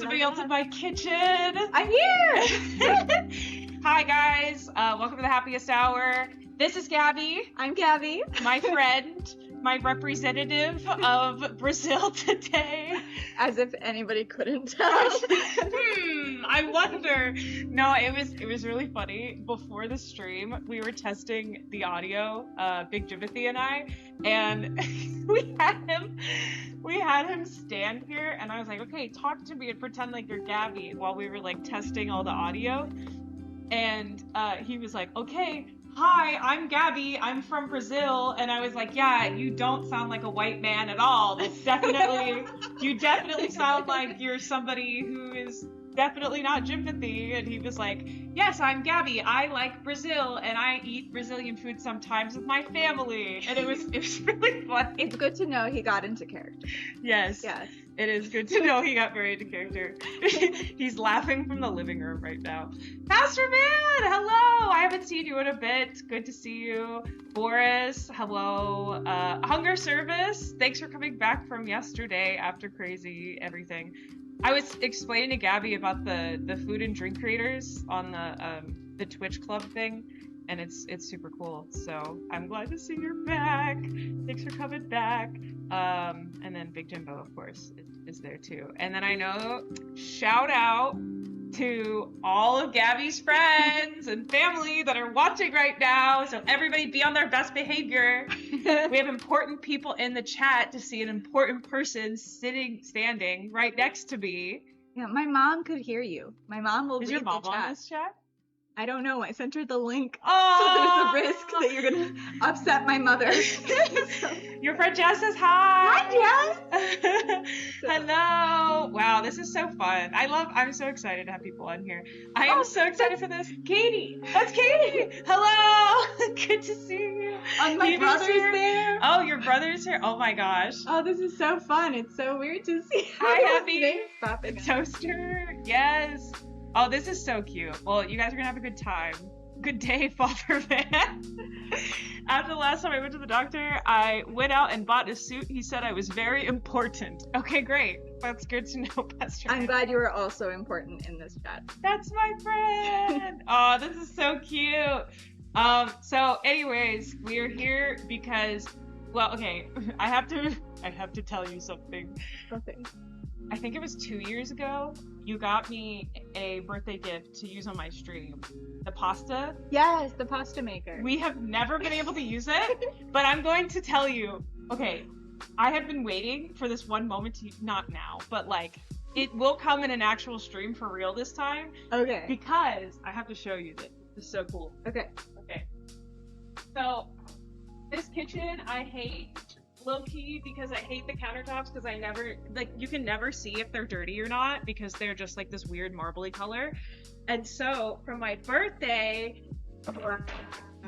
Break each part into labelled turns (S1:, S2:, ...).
S1: somebody else in my kitchen.
S2: I'm here!
S1: Hi guys, welcome to the Happiest Hour. This is Gabby.
S2: I'm Gabby.
S1: My friend, my representative of Brazil today.
S2: As if anybody couldn't tell.
S1: I wonder. No, it was really funny. Before the stream, we were testing the audio, Big Jimothy and I, and we had him stand here, and I was like, okay, talk to me and pretend like you're Gabby while we were like testing all the audio. And he was like, okay, hi, I'm Gabby, I'm from Brazil. And I was like, yeah, you don't sound like a white man at all. That's definitely, you definitely sound like you're somebody who is definitely not Jimothy. And he was like, yes, I'm Gabby, I like Brazil, and I eat Brazilian food sometimes with my family. And it was really fun.
S2: It's good to know he got into character.
S1: Yes.
S2: Yes.
S1: It is good to know he got very into character. He's laughing from the living room right now. Pastor Man, hello! I haven't seen you in a bit. Good to see you. Boris, hello. Hunger Service, thanks for coming back from yesterday after crazy everything. I was explaining to Gabby about the food and drink creators on the Twitch club thing, and it's super cool. So I'm glad to see you're back. Thanks for coming back. And then Big Jimbo, of course, is there too. And then I know, shout out to all of Gabby's friends and family that are watching right now. So everybody be on their best behavior. We have important people in the chat to see an important person standing right next to me.
S2: Yeah, my mom could hear you. My mom will read
S1: your mom
S2: the chat.
S1: on this chat?
S2: I don't know. I sent her the link.
S1: Oh!
S2: So there's a risk that you're going to upset my mother.
S1: Your friend Jess says hi!
S2: Hi, Jess!
S1: Hello! Wow, this is so fun. I'm so excited to have people on here. I am so excited for this. Katie! That's Katie! Hello! Good to see you.
S2: My brother's there.
S1: Oh, your brother's here? Oh my gosh.
S2: Oh, this is so fun. It's so weird to see.
S1: Hi, Happy.
S2: The
S1: toaster. Yes. Oh, this is so cute. Well, you guys are gonna have a good time. Good day, Father Van. After the last time I went to the doctor, I went out and bought a suit. He said I was very important. Okay, great. That's good to know, Pastor.
S2: I'm glad you were also important in this chat.
S1: That's my friend. Oh, this is so cute. So anyways, we are here because, well, okay, I have to tell you something.
S2: Okay.
S1: I think it was 2 years ago, you got me a birthday gift to use on my stream. The pasta.
S2: Yes, the pasta maker.
S1: We have never been able to use it, but I'm going to tell you, okay, I have been waiting for this one moment to, not now, but like, it will come in an actual stream for real this time.
S2: Okay.
S1: Because I have to show you this. This is so cool.
S2: Okay.
S1: Okay. So, this kitchen I hate. Low-key because I hate the countertops because I never, like, you can never see if they're dirty or not because they're just like this weird marbly color. And so for my birthday,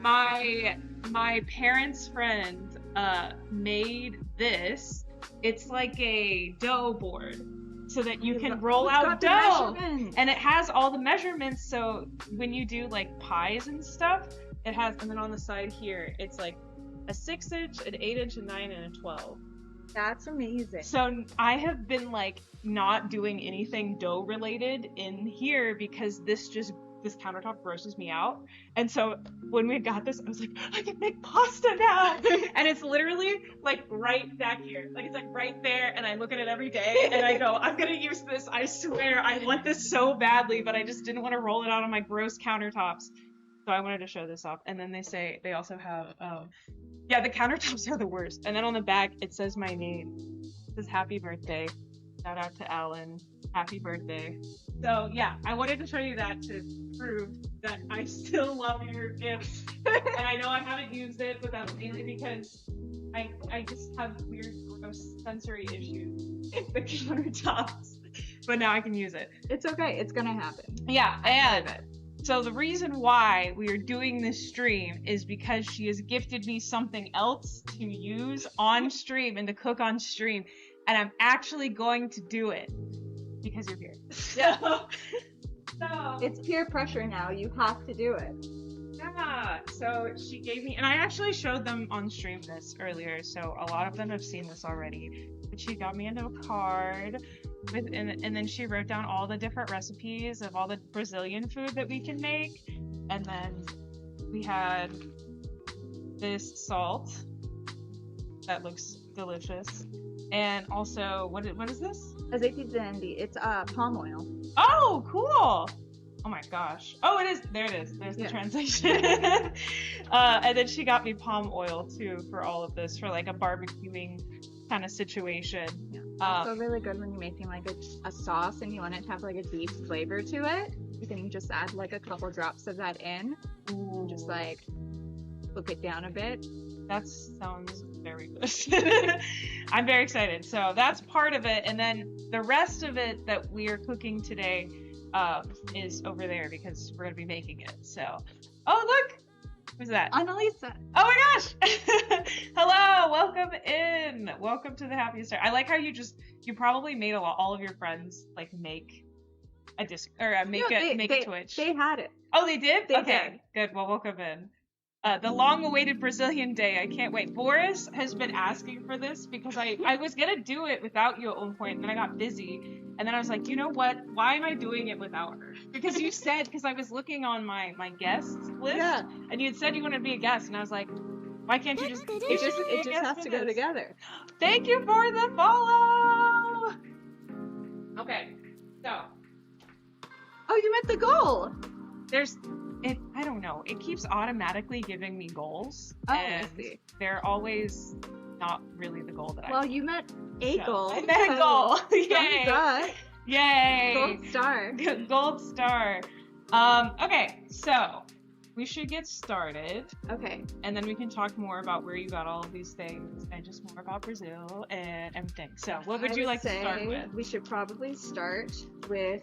S1: my parents' friend made this. It's like a dough board so that you can roll out dough, and it has all the measurements. So when you do like pies and stuff, it has, and then on the side here, it's like a 6-inch, an 8-inch, a 9, and a 12.
S2: That's amazing.
S1: So I have been like not doing anything dough related in here because this countertop grosses me out. And so when we got this, I was like, I can make pasta now. And it's literally like right back here. Like it's like right there. And I look at it every day and I go, I'm going to use this. I swear I want this so badly, but I just didn't want to roll it out on my gross countertops. So I wanted to show this off. And then they also have, yeah, the countertops are the worst. And then on the back, it says my name. It says happy birthday. Shout out to Alan. Happy birthday. So yeah, I wanted to show you that to prove that I still love your gift. And I know I haven't used it, but that's mainly because I just have weird gross sensory issues with the countertops. But now I can use it.
S2: It's okay. It's gonna happen.
S1: Yeah, and so the reason why we are doing this stream is because she has gifted me something else to use on stream and to cook on stream, and I'm actually going to do it because you're here. So
S2: it's peer pressure now. You have to do it.
S1: Yeah. So she gave me, and I actually showed them on stream this earlier, so a lot of them have seen this already. But she got me a note card. and then she wrote down all the different recipes of all the Brazilian food that we can make. And then we had this salt that looks delicious. And also, what is this?
S2: Azeite de andi. It's palm oil.
S1: Oh, cool! Oh my gosh. Oh, it is. There it is. There's the translation. And then she got me palm oil too for all of this, for like a barbecuing kind of situation.
S2: Yeah. Also really good when you're making like a sauce and you want it to have like a deep flavor to it. You can just add like a couple drops of that in.
S1: Ooh.
S2: And just like cook it down a bit.
S1: That sounds very good. I'm very excited. So that's part of it. And then the rest of it that we are cooking today is over there because we're going to be making it. So, oh, look. Who's that?
S2: Annalisa.
S1: Oh my gosh. Hello. Welcome in. Welcome to the Happiest. I like how you probably made all of your friends like make a a Twitch.
S2: They had it.
S1: Oh, they did?
S2: They
S1: Okay.
S2: did.
S1: Good. Well, welcome in. The long-awaited Brazilian day. I can't wait. Boris has been asking for this because I was going to do it without you at one point, and then I got busy. And then I was like, you know what? Why am I doing it without her? Because you said, because I was looking on my guest list, and you had said you wanted to be a guest, and I was like, why can't you just...
S2: It just has to go together.
S1: Thank you for the follow! Okay, so...
S2: Oh, you met the goal!
S1: I don't know. It keeps automatically giving me goals.
S2: Oh,
S1: and
S2: I see.
S1: they're always not really the goal that I
S2: Well, you met a goal.
S1: I met a goal. Yay!
S2: Thumbs up.
S1: Yay!
S2: Gold star.
S1: Gold star. Okay, so we should get started.
S2: Okay.
S1: And then we can talk more about where you got all of these things and just more about Brazil and everything. So, what would you like to start with?
S2: We should probably start with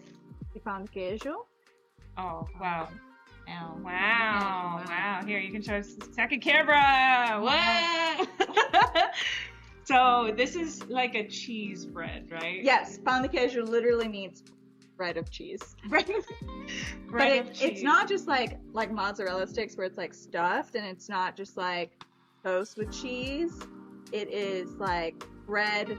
S2: the pão de queijo.
S1: Oh, wow.
S2: Wow.
S1: Wow. Here, you can show us the second camera. Wow. So this is like a cheese bread, right?
S2: Yes, pão de queijo literally means bread of cheese.
S1: Bread
S2: But
S1: of cheese.
S2: it's not just like mozzarella sticks where it's like stuffed, and it's not just like toast with cheese. It is like bread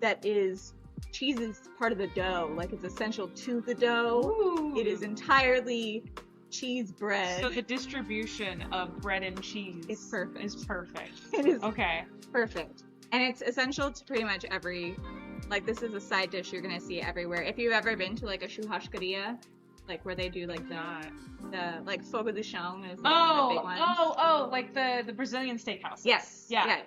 S2: that is... cheese is part of the dough, like it's essential to the dough.
S1: Ooh.
S2: It is entirely cheese bread.
S1: So the distribution of bread and cheese
S2: It's perfect.
S1: is perfect.
S2: It is
S1: Okay.
S2: perfect. And it's essential to pretty much every, like this is a side dish you're gonna see everywhere. If you've ever been to like a churrascaria, like where they do like the like fogo de chão is like the big one.
S1: Like the Brazilian steakhouse.
S2: Yes.
S1: Yeah.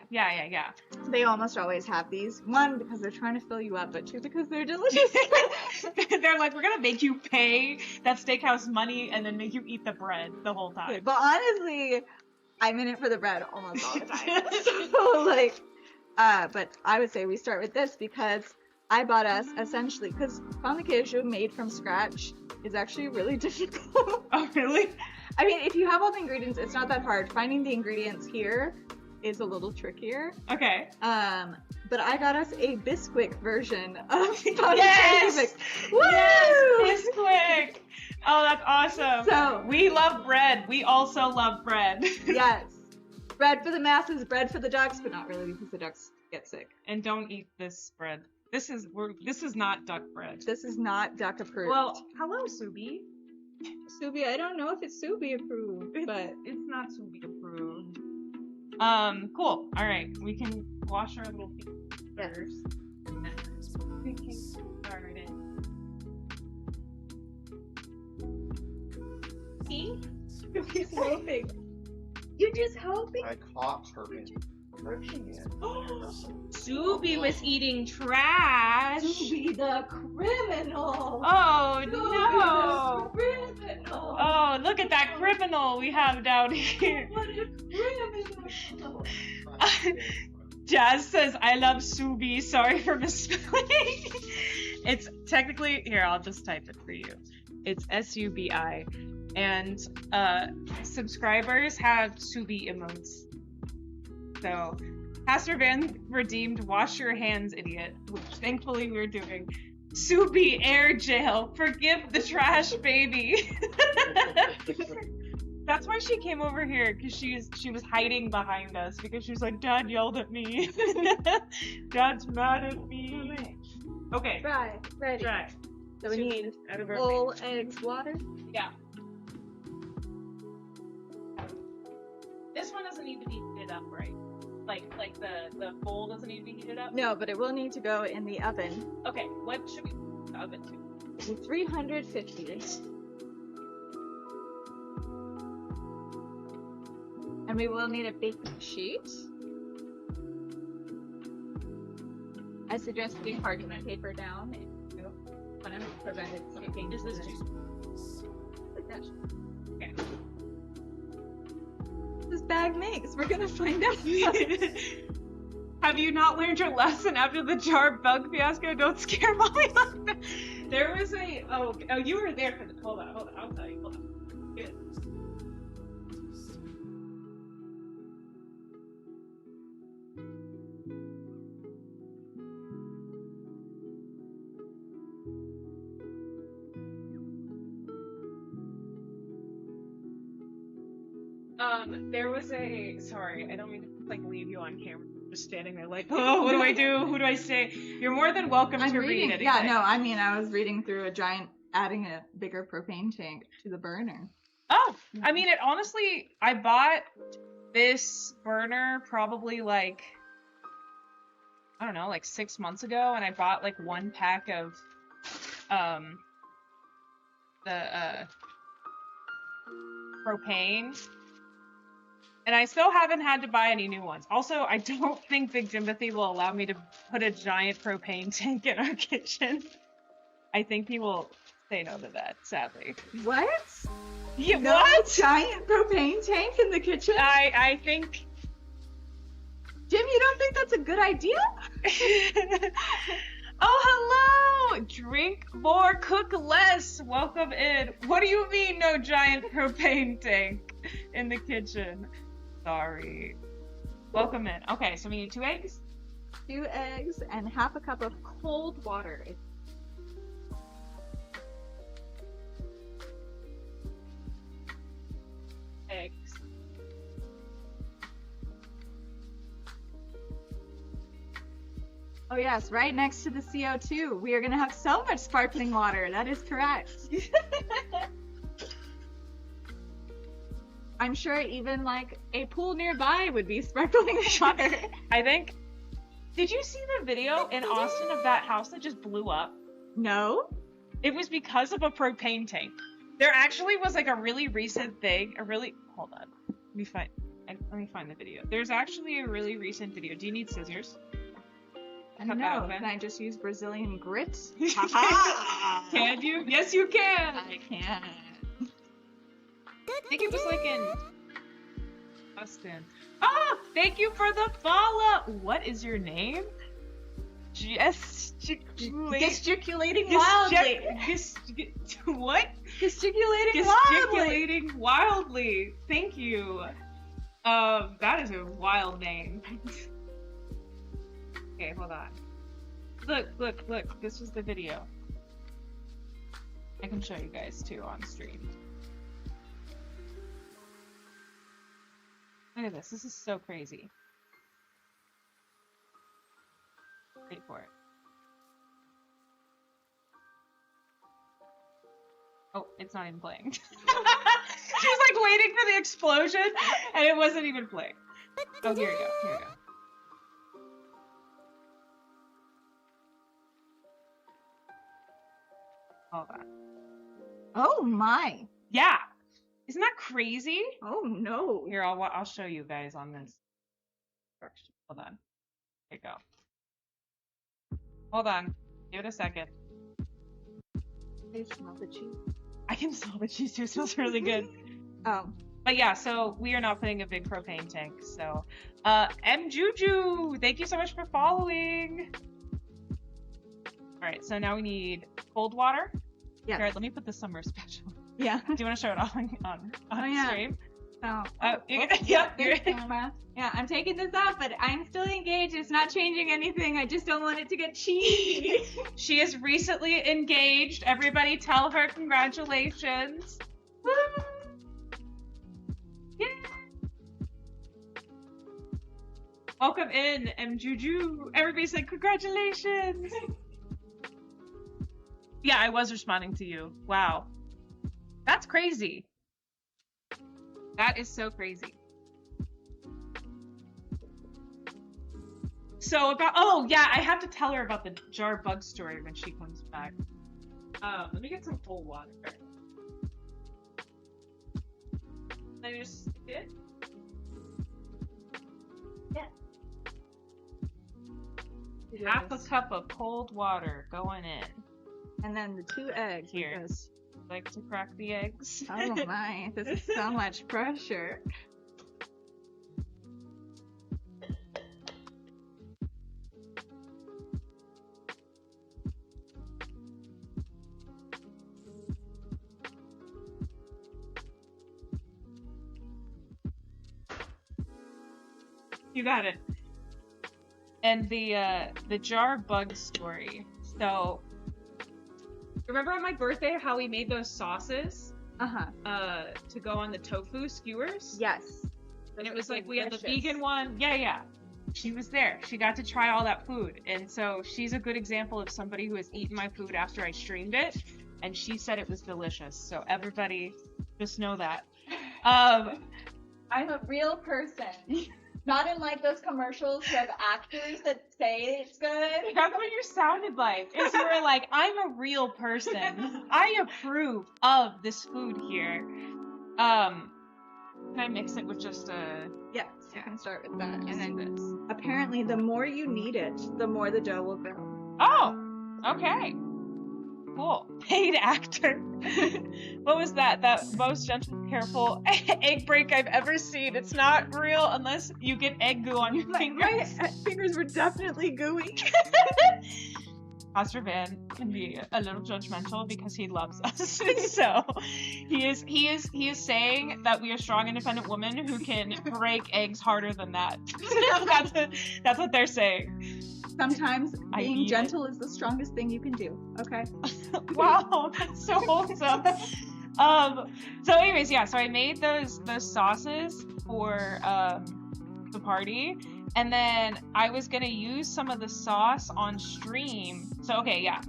S2: They almost always have these. One, because they're trying to fill you up, but two, because they're delicious.
S1: They're like, we're gonna make you pay that steakhouse money and then make you eat the bread the whole time.
S2: But honestly, I'm in it for the bread almost all the time. So like, but I would say we start with this because I bought us essentially, because pão de queijo made from scratch is actually really difficult.
S1: Oh, really?
S2: I mean, if you have all the ingredients, it's not that hard. Finding the ingredients here is a little trickier.
S1: Okay.
S2: But I got us a Bisquick version of pão de
S1: Yes!
S2: queijo mix.
S1: Yes! Bisquick! Oh, that's awesome.
S2: So
S1: we love bread. We also love bread.
S2: yes, bread for the masses, bread for the ducks, but not really because the ducks get sick.
S1: And don't eat this bread. This is not duck bread.
S2: This is not duck approved.
S1: Well, hello, Subi.
S2: Subi, I don't know if it's Subi approved, but
S1: it's not Subi approved. Cool. All right, we can wash our little feet first. We can start it. See?
S2: Subi's hoping. You're just hoping.
S3: I caught her in it.
S1: Subi was eating trash.
S2: Subi the criminal.
S1: Oh
S2: Subi
S1: no!
S2: the criminal.
S1: Oh, look at that criminal we have down here.
S2: What a criminal.
S1: Jazz says, I love Subi. Sorry for misspelling. It's technically, here, I'll just type it for you. It's SUBI. And subscribers have Subi emotes. So, Pastor Van redeemed Wash Your Hands, Idiot, which thankfully we're doing. Subi Air Jail, forgive the trash baby. That's why she came over here, because she was hiding behind us, because she was like, Dad yelled at me. Dad's mad at me. Okay.
S2: Dry. Ready.
S1: Dry.
S2: So we need
S1: Out of our
S2: whole eggs, water.
S1: Yeah. This one doesn't need to be heated up, right? Like the bowl doesn't need to be heated up?
S2: No, but it will need to go in the oven.
S1: Okay, what should we put the oven to?
S2: 350. And we will need a baking sheet. I suggest putting parchment paper down if you want to prevent it sticking.
S1: Is this juice?
S2: Like that.
S1: Okay.
S2: This bag makes. We're gonna find out.
S1: Have you not learned your lesson after the jar bug fiasco? Don't scare mommy like that. There was a oh you were there for the hold on, I'll tell you. Hold on. Good. There was a sorry, I don't mean to like leave you on camera. Just standing there like, oh, what do I do? Who do I say? You're more than welcome to read it.
S2: Yeah, no, I mean I was reading through adding a bigger propane tank to the burner.
S1: Oh, I mean it honestly, I bought this burner probably like I don't know, like 6 months ago, and I bought like 1 pack of the propane. And I still haven't had to buy any new ones. Also, I don't think Big Jimothy will allow me to put a giant propane tank in our kitchen. I think he will say no to that, sadly.
S2: What?
S1: Yeah,
S2: No
S1: what?
S2: giant propane tank in the kitchen?
S1: I think...
S2: Jim, you don't think that's a good idea?
S1: Oh, hello! Drink more, cook less. Welcome in. What do you mean, no giant propane tank in the kitchen? Sorry. Welcome in. Okay, so we need 2 eggs?
S2: 2 eggs and half a cup of cold water.
S1: Eggs.
S2: Oh yes, right next to the CO2. We are going to have so much sparkling water. That is correct. I'm sure even like a pool nearby would be sparkling water.
S1: I think... Did you see the video in Austin of that house that just blew up?
S2: No?
S1: It was because of a propane tank. There actually was like a really recent thing, hold on. Let me find the video. There's actually a really recent video. Do you need scissors?
S2: No, can I just use Brazilian grit?
S1: Can you? Yes, you can!
S2: I can.
S1: I think it was like in Austin. Oh, thank you for the follow! What is your name?
S2: Gesticulating wildly.
S1: What?
S2: Gesticulating
S1: wildly. Thank you. That is a wild name. Okay, hold on. Look. This was the video. I can show you guys too on stream. Look at this. This is so crazy. Wait for it. Oh, it's not even playing. She was like waiting for the explosion, and it wasn't even playing. Oh, here we go. Hold on.
S2: Oh my.
S1: Yeah. Isn't that crazy?
S2: Oh no.
S1: Here, I'll show you guys on this. Hold on. Here you go. Hold on. Give it a second.
S2: I smell the cheese.
S1: I can smell the cheese too. It smells really good.
S2: Oh.
S1: But yeah, so we are not putting a big propane tank. So, M Juju, thank you so much for following. All right, so now we need cold water.
S2: Yeah.
S1: All right, let me put the summer special.
S2: Yeah.
S1: Do you want to show it on stream?
S2: Oh.
S1: Yeah.
S2: Yeah, I'm taking this off, but I'm still engaged. It's not changing anything. I just don't want it to get cheesy.
S1: She is recently engaged. Everybody tell her congratulations. Woo! Yeah. Welcome in, M Juju. Everybody say congratulations. Yeah, I was responding to you. Wow. That's crazy. That is so crazy. So oh yeah, I have to tell her about the jar bug story when she comes back. Let me get some cold water. Can I just stick it?
S2: Yeah.
S1: Half a cup of cold water going in.
S2: And then the 2 eggs.
S1: Here.
S2: Because,
S1: Like to crack the eggs.
S2: oh my, this is so much pressure.
S1: You got it. And the jar bug story. So remember on my birthday how we made those sauces to go on the tofu skewers?
S2: Yes.
S1: And it was like we had the
S2: Delicious.
S1: vegan one. Yeah. She was there. She got to try all that food. And so she's a good example of somebody who has eaten my food after I streamed it. And she said it was delicious. So everybody just know that.
S2: I'm a real person. Not in like those commercials of actors that say it's good.
S1: That's what you sounded like. Is you were like, I'm a real person. I approve of this food here. Can I mix it with just a...
S2: Yes, you can start with that. And
S1: Just
S2: then
S1: this?
S2: apparently the more you knead it, the more the dough will grow.
S1: Oh, okay. Cool. Paid actor. What was that? That most gentle, careful egg break I've ever seen. It's not real unless you get egg goo on your fingers.
S2: My fingers were definitely gooey.
S1: Pastor Van can be a little judgmental because he loves us. So he is saying that we are strong, independent women who can break eggs harder than that. That's what they're saying.
S2: Sometimes
S1: I
S2: being
S1: eat
S2: gentle is the strongest thing you can do. Okay.
S1: Wow, that's so wholesome. So anyways, yeah, so I made those sauces for the party, and then I was gonna use some of the sauce on stream. So okay, yeah.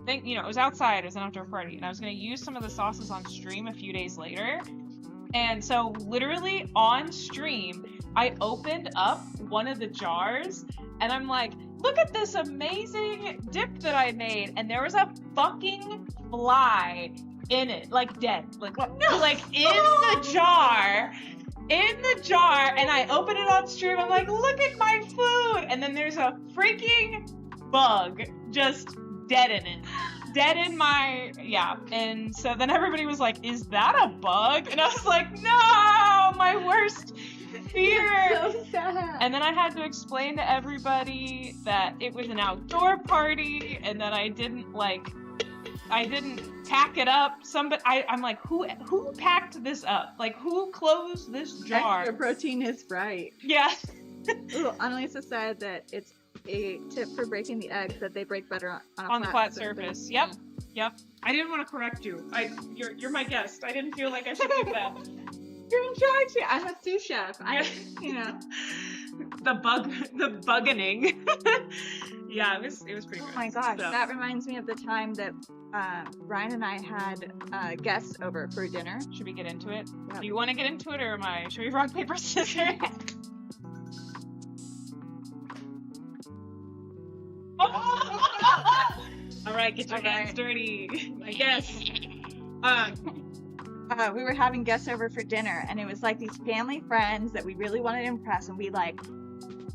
S1: It was outside, it was an outdoor party, and I was gonna use some of the sauces on stream a few days later. And so literally on stream, I opened up one of the jars and I'm like, look at this amazing dip that I made. And there was a fucking fly in it, like dead. Like, what? No, like in the jar. And I open it on stream. I'm like, look at my food. And then there's a freaking bug just dead in it. Dead in my, yeah. And so then everybody was like, is that a bug? And I was like, no, my worst fear.
S2: So sad.
S1: And then I had to explain to everybody that it was an outdoor party and that I didn't pack it up. I'm like, who packed this up? Like, who closed this jar?
S2: Extra protein is right.
S1: Yeah.
S2: Ooh, Annalisa said that it's a tip for breaking the eggs that they break better
S1: on the flat surface. Yep. I didn't want to correct you. You're my guest. I didn't feel like I should do that.
S2: You're in charge here. I'm a sous chef.
S1: The buggening. Yeah, it was pretty good.
S2: Oh my gosh,
S1: So-
S2: that reminds me of the time that Ryan and I had guests over for dinner.
S1: Should we get into it?
S2: Yep.
S1: Do you want to get into it, or should we rock, paper, scissors? All right, get your hands dirty. I guess.
S2: We were having guests over for dinner, and it was like these family friends that we really wanted to impress, and we like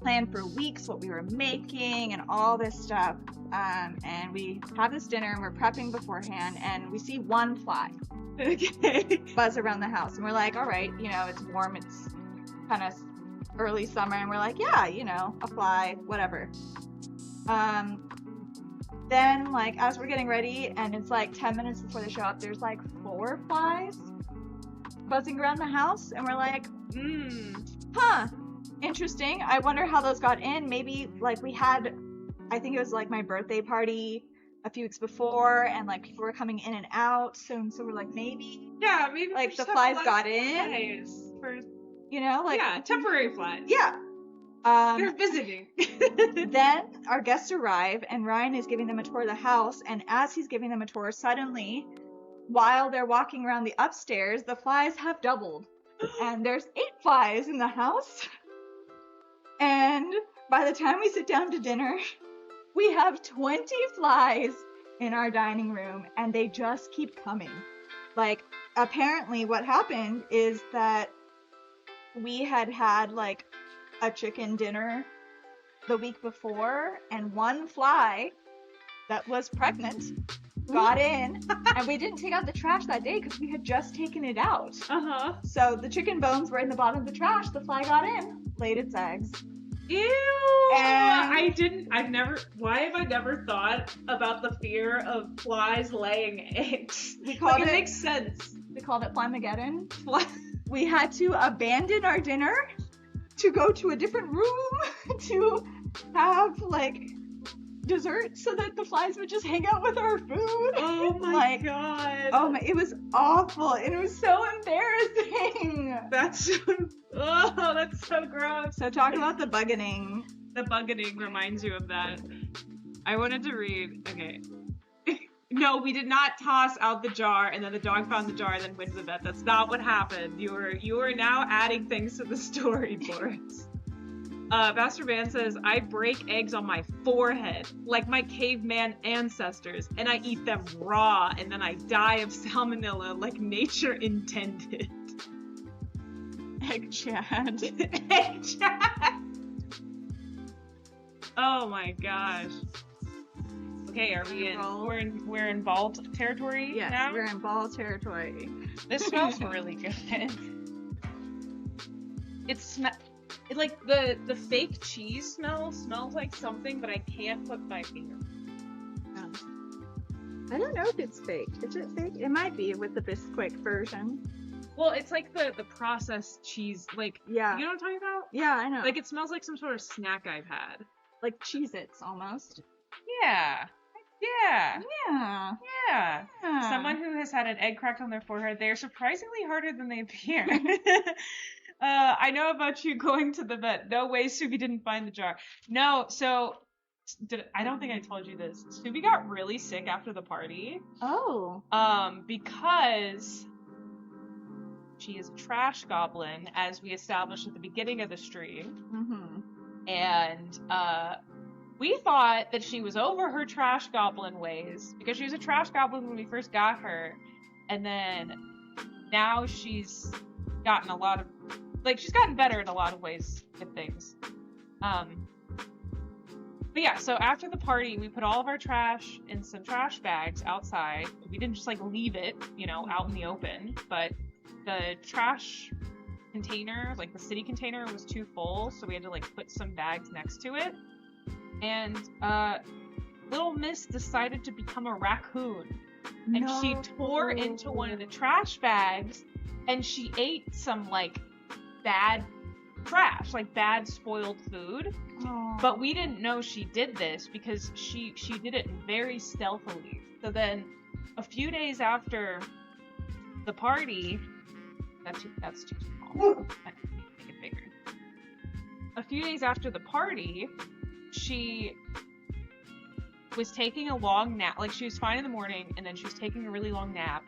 S2: planned for weeks what we were making and all this stuff. And we have this dinner, and we're prepping beforehand, and we see one fly buzz around the house, and we're like, all right, it's warm, it's kind of early summer, and we're like, yeah, a fly, whatever. Then, like, as we're getting ready, and it's like 10 minutes before they show up, there's like 4 flies buzzing around the house, and we're like, interesting. I wonder how those got in. Maybe, like, we had, I think it was like my birthday party a few weeks before, and like people were coming in and out, so we're like, maybe like the flies got in,
S1: For,
S2: like,
S1: yeah, temporary flies.
S2: yeah.
S1: They're visiting.
S2: Then our guests arrive, and Ryan is giving them a tour of the house. And as he's giving them a tour, suddenly, while they're walking around the upstairs, the flies have doubled, and there's 8 flies in the house. And by the time we sit down to dinner, we have 20 flies in our dining room, and they just keep coming. Like, apparently what happened is that we had like a chicken dinner the week before, and one fly that was pregnant got in, and we didn't take out the trash that day because we had just taken it out.
S1: Uh-huh.
S2: So the chicken bones were in the bottom of the trash. The fly got in, laid its eggs.
S1: Ew!
S2: And
S1: why have I never thought about the fear of flies laying eggs?
S2: we called
S1: Like, it
S2: it
S1: makes sense.
S2: we called it Flymageddon. We had to abandon our dinner to go to a different room to have like dessert so that the flies would just hang out with our food.
S1: Oh my god.
S2: Oh my, it was awful, and it was so embarrassing.
S1: That's so gross.
S2: So talk about the buggeting.
S1: The buggeting reminds you of that. I wanted to read. Okay. No, we did not toss out the jar and then the dog found the jar and then went to the vet. That's not what happened. You are now adding things to the storyboards. Pastor Van says, I break eggs on my forehead like my caveman ancestors, and I eat them raw, and then I die of salmonella like nature intended.
S2: Egg Chad.
S1: Egg Chad. Oh my gosh. Okay, are we in? We're in ball territory
S2: Yes,
S1: now.
S2: we're in ball territory.
S1: This smells really good. Like the fake cheese smells like something, but I can't put my finger.
S2: I don't know if it's fake. Is it fake? It might be with the Bisquick version.
S1: Well, it's like the processed cheese, like,
S2: Yeah.
S1: you know what I'm talking about?
S2: Yeah, I know.
S1: Like, it smells like some sort of snack I've had.
S2: like Cheez-Its almost.
S1: Yeah.
S2: Yeah.
S1: Yeah.
S2: Yeah.
S1: Someone who has had an egg cracked on their forehead, they are surprisingly harder than they appear. I know about you going to the vet. No way Subi didn't find the jar. No, so I don't think I told you this. Subi got really sick after the party.
S2: Oh.
S1: Because she is a trash goblin, as we established at the beginning of the stream.
S2: Mm-hmm.
S1: And we thought that she was over her trash goblin ways because she was a trash goblin when we first got her, and then now she's gotten she's gotten better in a lot of ways with things. But yeah, so after the party, we put all of our trash in some trash bags outside. We didn't just leave it, out in the open, but the trash container, the city container, was too full, so we had to put some bags next to it. And little Miss decided to become a raccoon, and she tore into one of the trash bags, and she ate some bad trash, bad spoiled food.
S2: Oh.
S1: But we didn't know she did this because she did it very stealthily. So then, a few days after the party, that's too small. I need to make it bigger. A few days after the party, she was taking a long nap. She was fine in the morning, and then she was taking a really long nap.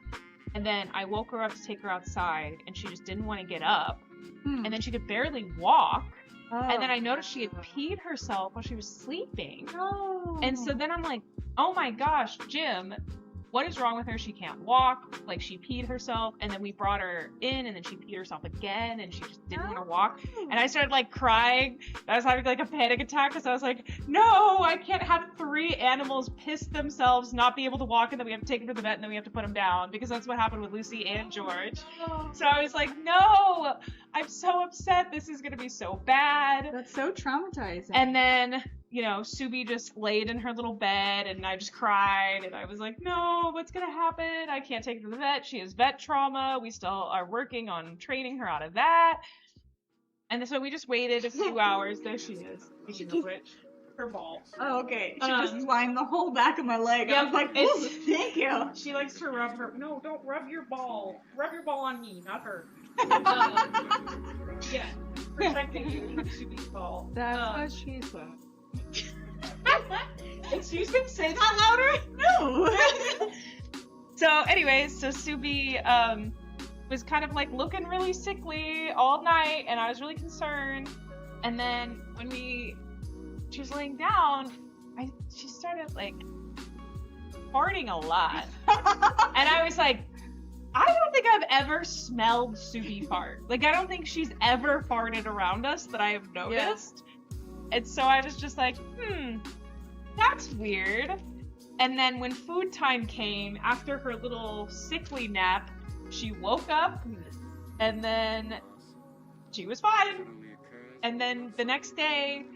S1: And then I woke her up to take her outside, and she just didn't want to get up. And then she could barely walk.
S2: Oh.
S1: And then I noticed she had peed herself while she was sleeping.
S2: No.
S1: And so then I'm like, oh my gosh, Jim, what is wrong with her? She can't walk. She peed herself. And then we brought her in, and then she peed herself again, and she just didn't want to walk. And I started crying. I was having a panic attack because I was like, no, I can't have 3 animals piss themselves, not be able to walk, and then we have to take them to the vet, and then we have to put them down, because that's what happened with Lucy and George. So I was like, no, I'm so upset. This is going to be so bad.
S2: That's so traumatizing.
S1: And then, Subi just laid in her little bed, and I just cried, and I was like, no, what's gonna happen? I can't take her to the vet. She has vet trauma. We still are working on training her out of that. And so we just waited a few hours. There she is. Speaking of which. her ball.
S2: Oh, okay. She just lined the whole back of my leg.
S1: Yeah,
S2: I was like,
S1: it's-
S2: thank you.
S1: She likes to rub her. No, don't rub your ball. Rub your ball on me, not her. Yeah, protecting you with Subi's ball.
S2: That's what she said.
S1: Excuse me, say that louder.
S2: No.
S1: So, anyways, so Subi was kind of like looking really sickly all night, and I was really concerned. And then when she was laying down, she started like farting a lot, and I was like, I don't think I've ever smelled Subi fart. Like, I don't think she's ever farted around us that I have noticed. Yeah. And so I was just like, that's weird. And then when food time came, after her little sickly nap, she woke up, and then she was fine. And then the next day,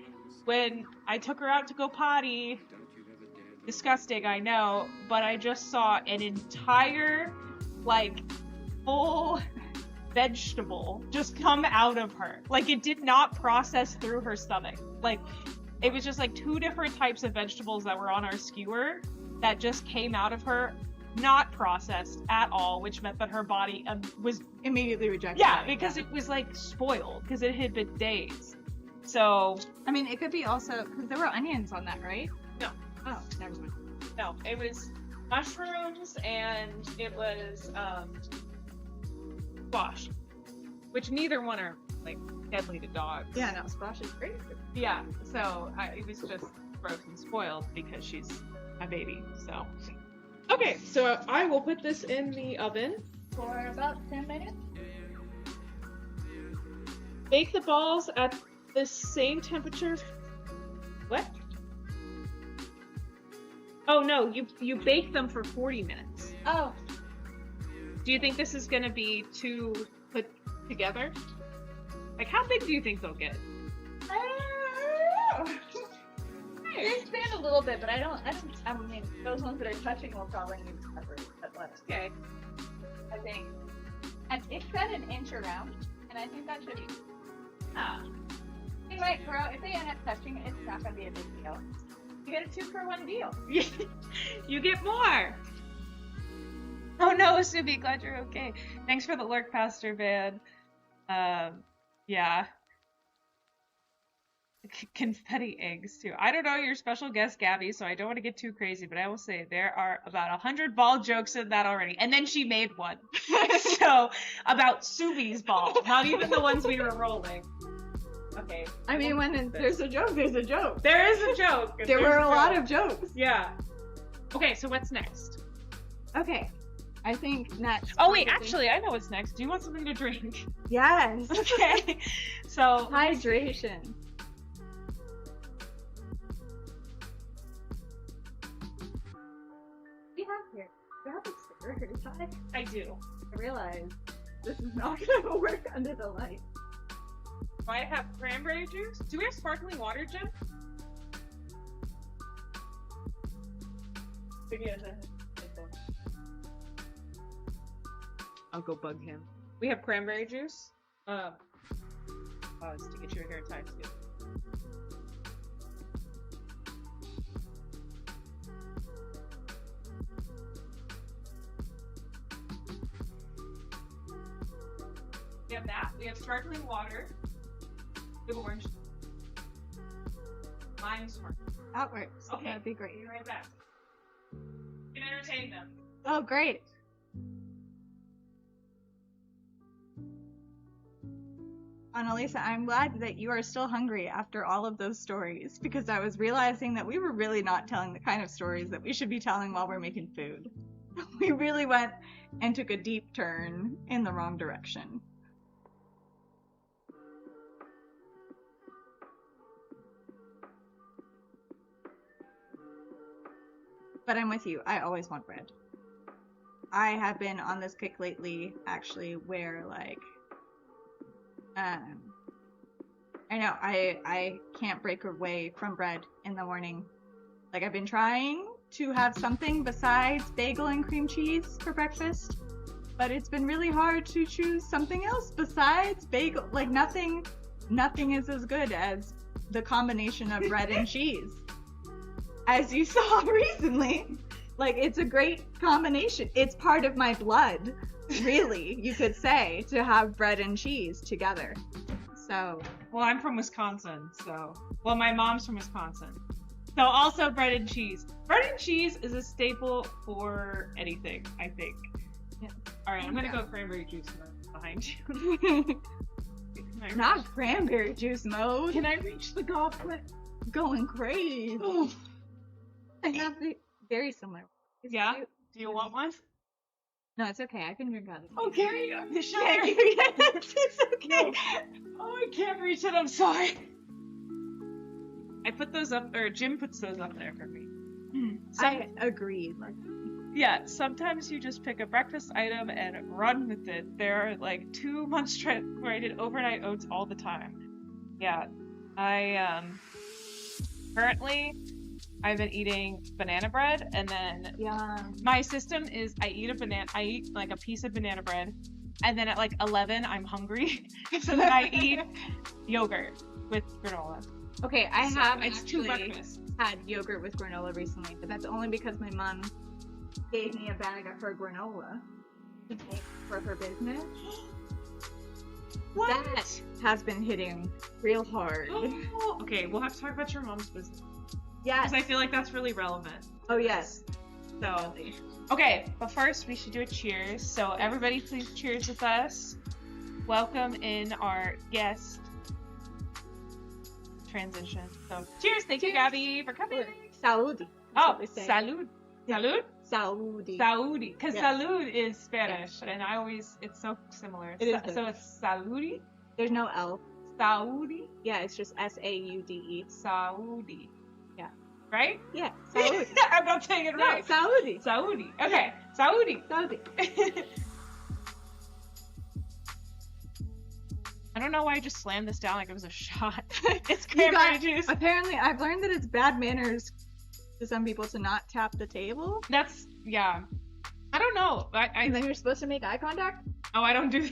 S1: when I took her out to go potty, disgusting, I know, but I just saw an entire, like, full vegetable just come out of her. Like, it did not process through her stomach. Like, it was just like 2 different types of vegetables that were on our skewer that just came out of her, not processed at all, which meant that her body was
S2: immediately rejected.
S1: Yeah, because it was like spoiled, because it had been days. So,
S2: I mean, it could be also because there were onions on that, right?
S1: No.
S2: Oh, never mind.
S1: No, it was mushrooms and it was squash, which neither one are like deadly to dogs.
S2: Yeah, no, squash is great.
S1: Yeah, so it was just gross and spoiled because she's a baby. So, okay, so I will put this in the oven
S2: For about 10 minutes.
S1: Bake the balls at the same temperature. What? Oh no, you bake them for 40 minutes.
S2: Oh.
S1: Do you think this is gonna be too put together? Like, how big do you think they'll get?
S2: I don't know. They expand a little bit, but I mean, those ones that are touching will probably need to cover at least.
S1: Okay.
S2: I think. And it said an inch around, and I think that should be. It might grow. If they end up touching, it's not going to be a big deal. You get a 2-for-1 deal.
S1: You get more. Oh no, Subi, glad you're okay. Thanks for the lurk, Pastor Van. Yeah. Confetti eggs too. I don't know your special guest Gabby, so I don't want to get too crazy, but I will say there are about 100 ball jokes in that already. And then she made one. So about Subi's ball, not even the ones we were rolling. Okay.
S2: I mean, when there's a joke, there's a joke.
S1: There is a joke.
S2: There were a lot of jokes.
S1: Yeah. Okay, so what's next?
S2: Okay. I think next.
S1: Oh wait, actually, I know what's next. Do you want something to drink?
S2: Yes.
S1: Okay. So
S2: hydration. We have here. Do you have a sticker?
S1: I do.
S2: I realize this is not gonna work under the light.
S1: Do I have cranberry juice? Do we have sparkling water, Jim? I'll go bug him. We have cranberry juice. Pause to get your hair tied too. We have that. We have sparkling water. We have orange. Lime sparkling.
S2: That works.
S1: Okay.
S2: That'd be great.
S1: Be right back. You can entertain them.
S2: Oh, great. Annalisa, I'm glad that you are still hungry after all of those stories, because I was realizing that we were really not telling the kind of stories that we should be telling while we're making food. We really went and took a deep turn in the wrong direction. But I'm with you. I always want bread. I have been on this kick lately, actually, where, like, I know, I can't break away from bread in the morning. Like, I've been trying to have something besides bagel and cream cheese for breakfast, but it's been really hard to choose something else besides bagel. Like, nothing is as good as the combination of bread and cheese. As you saw recently, like, it's a great combination. It's part of my blood, really, you could say, to have bread and cheese together. So,
S1: Well, I'm from Wisconsin, so... Well, my mom's from Wisconsin. So also bread and cheese. Bread and cheese is a staple for anything, I think.
S2: Yeah.
S1: Alright, I'm gonna go cranberry juice behind you. Can I
S2: not
S1: reach-
S2: cranberry juice mode.
S1: Can I reach the goblet?
S2: Going crazy.
S1: Oh.
S2: I have very similar. Is it
S1: Yeah?
S2: cute?
S1: Do you want one?
S2: No, it's okay. I can drink out of it.
S1: Oh, carry on the shower.
S2: It's okay.
S1: No. Oh, I can't reach it. I'm sorry. I put those up, or Jim puts those up there for me.
S2: I agreed.
S1: Yeah, sometimes you just pick a breakfast item and run with it. There are like 2 months straight where I did overnight oats all the time. Yeah, currently I've been eating banana bread, and then
S2: Yeah.
S1: my system is I eat like a piece of banana bread, and then at like 11 I'm hungry, so then I eat yogurt with granola.
S2: Okay, I
S1: So
S2: have
S1: it's 2
S2: actually
S1: breakfasts.
S2: had yogurt with granola recently, but that's only because my mom gave me a bag of her granola to take for her business.
S1: What?
S2: That has been hitting real hard.
S1: Oh, okay, we'll have to talk about your mom's business
S2: Yes.
S1: because I feel like that's really relevant.
S2: Oh yes.
S1: So, okay, but first we should do a cheers. So everybody, please cheers with us. Welcome in our guest transition. So, cheers! Thank you, Gabby, for coming.
S2: Saudi.
S1: Oh, salud.
S2: Yeah.
S1: Salud?
S2: Saudi.
S1: Saudi. Because
S2: Yes.
S1: salud is Spanish, and I always, it's so similar.
S2: It is
S1: So it's saludi?
S2: There's no L.
S1: Saudi?
S2: Yeah, it's just Saude.
S1: Saudi.
S2: Yeah.
S1: Right?
S2: Yeah, Saudi.
S1: I'm not saying it
S2: No,
S1: right.
S2: Saudi.
S1: Saudi. Okay, Saudi.
S2: Saudi.
S1: I don't know why I just slammed this down like it was a shot. It's
S2: You
S1: cranberry
S2: got-
S1: juice.
S2: Apparently, I've learned that it's bad manners to some people to not tap the table.
S1: That's, yeah. I don't know.
S2: And then you're supposed to make eye contact.
S1: Oh, I don't do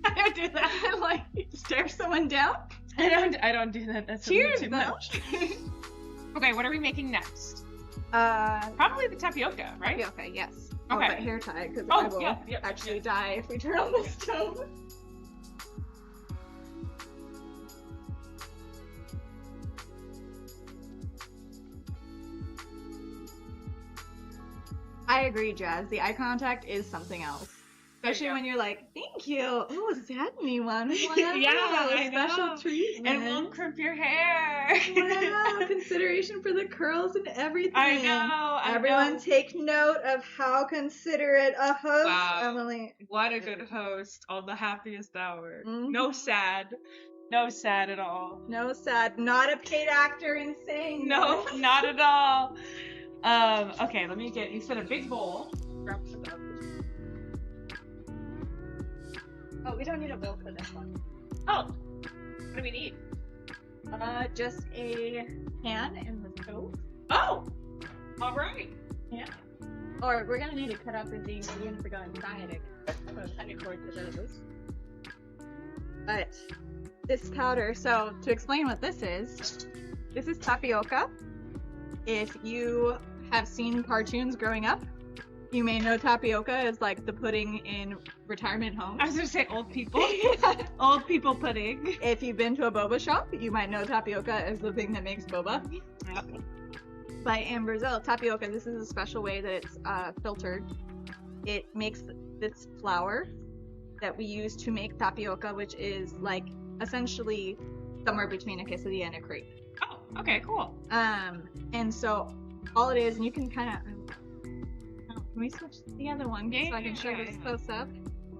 S1: I don't do that.
S2: And like stare someone down.
S1: I don't do that. That's a
S2: Cheers,
S1: little too
S2: though.
S1: much. Okay, what are we making next?
S2: Uh,
S1: Probably the tapioca, right?
S2: okay, yes.
S1: Okay.
S2: But hair tie because
S1: Oh,
S2: I will
S1: yeah,
S2: actually
S1: yeah.
S2: die if we turn on the stove. I agree, Jazz. The eye contact is something else. Especially
S1: go.
S2: when you're like, thank you. Oh, is that anyone? Wow,
S1: Yeah, I
S2: special
S1: know.
S2: treatment.
S1: And we'll crimp your hair.
S2: Wow, consideration for the curls and everything.
S1: I know.
S2: Everyone take note of how considerate a host,
S1: Wow.
S2: Emily.
S1: What a good host on the happiest hour.
S2: Mhm.
S1: No sad. No sad at all.
S2: No sad, not a paid actor in saying
S1: No,
S2: this.
S1: not at all. Okay, let me get, you said a big bowl. Grab some of those.
S2: Oh, we don't need a bowl for this one.
S1: Oh, what do we need?
S2: Just a pan in the stove.
S1: Oh, all right.
S2: Yeah. Or we're gonna need to cut up the ingredients to go inside it. So cutting cord to those. But this powder, so to explain what this is tapioca. If you have seen cartoons growing up, you may know tapioca as like the pudding in retirement homes.
S1: I was gonna say old people. Old people pudding.
S2: If you've been to a boba shop, you might know tapioca as the thing that makes boba.
S1: Yep.
S2: But in Brazil, tapioca, this is a special way that it's filtered. It makes this flour that we use to make tapioca, which is like essentially somewhere between a quesadilla and a crepe.
S1: Oh, okay, cool.
S2: And so all it is, and you can kind of, can we switch to the other one
S1: Yeah,
S2: so I can show
S1: yeah,
S2: this
S1: yeah.
S2: close up?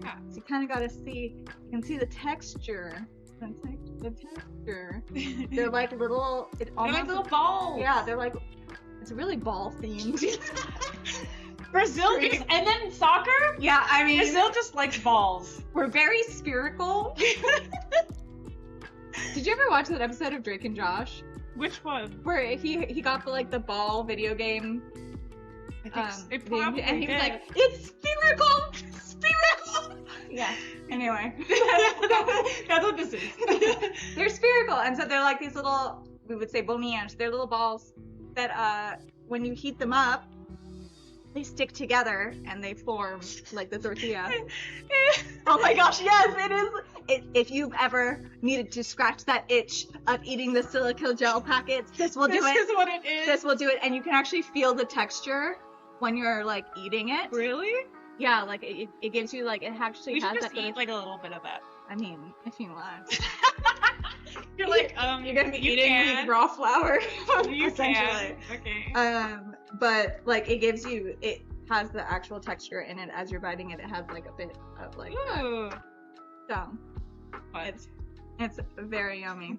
S1: Yeah.
S2: So you kind of got to see, you can see the texture. The texture. They're like little, it
S1: They're
S2: almost,
S1: like little balls.
S2: yeah, they're like, it's really ball themed.
S1: Brazil just, and then soccer?
S2: Yeah, I mean,
S1: Brazil just likes balls.
S2: we're very spherical. Did you ever watch that episode of Drake and Josh?
S1: Which one?
S2: Where he got the ball video game
S1: I think it
S2: thing,
S1: probably
S2: and he was
S1: did.
S2: like, it's spherical! Spherical! Yeah. Anyway.
S1: That's what this is.
S2: They're spherical, and so they're like these little we would say bombillas. They're little balls that when you heat them up, they stick together and they form like the tortilla. Oh my gosh, yes, it is. If you've ever needed to scratch that itch of eating the silica gel packets, this will do it.
S1: This is what it is.
S2: This will do it, and you can actually feel the texture when you're like eating it.
S1: Really?
S2: Yeah, like it gives you like it actually
S1: We
S2: has
S1: should just
S2: that
S1: eat like a little bit of that.
S2: I mean, if you want.
S1: You're like,
S2: You're gonna be
S1: you
S2: eating
S1: can.
S2: like raw flour.
S1: You
S2: essentially.
S1: can. Okay.
S2: But like it has the actual texture in it as you're biting it. It has like a bit of like that.
S1: Ooh.
S2: So
S1: Fun.
S2: it's very yummy.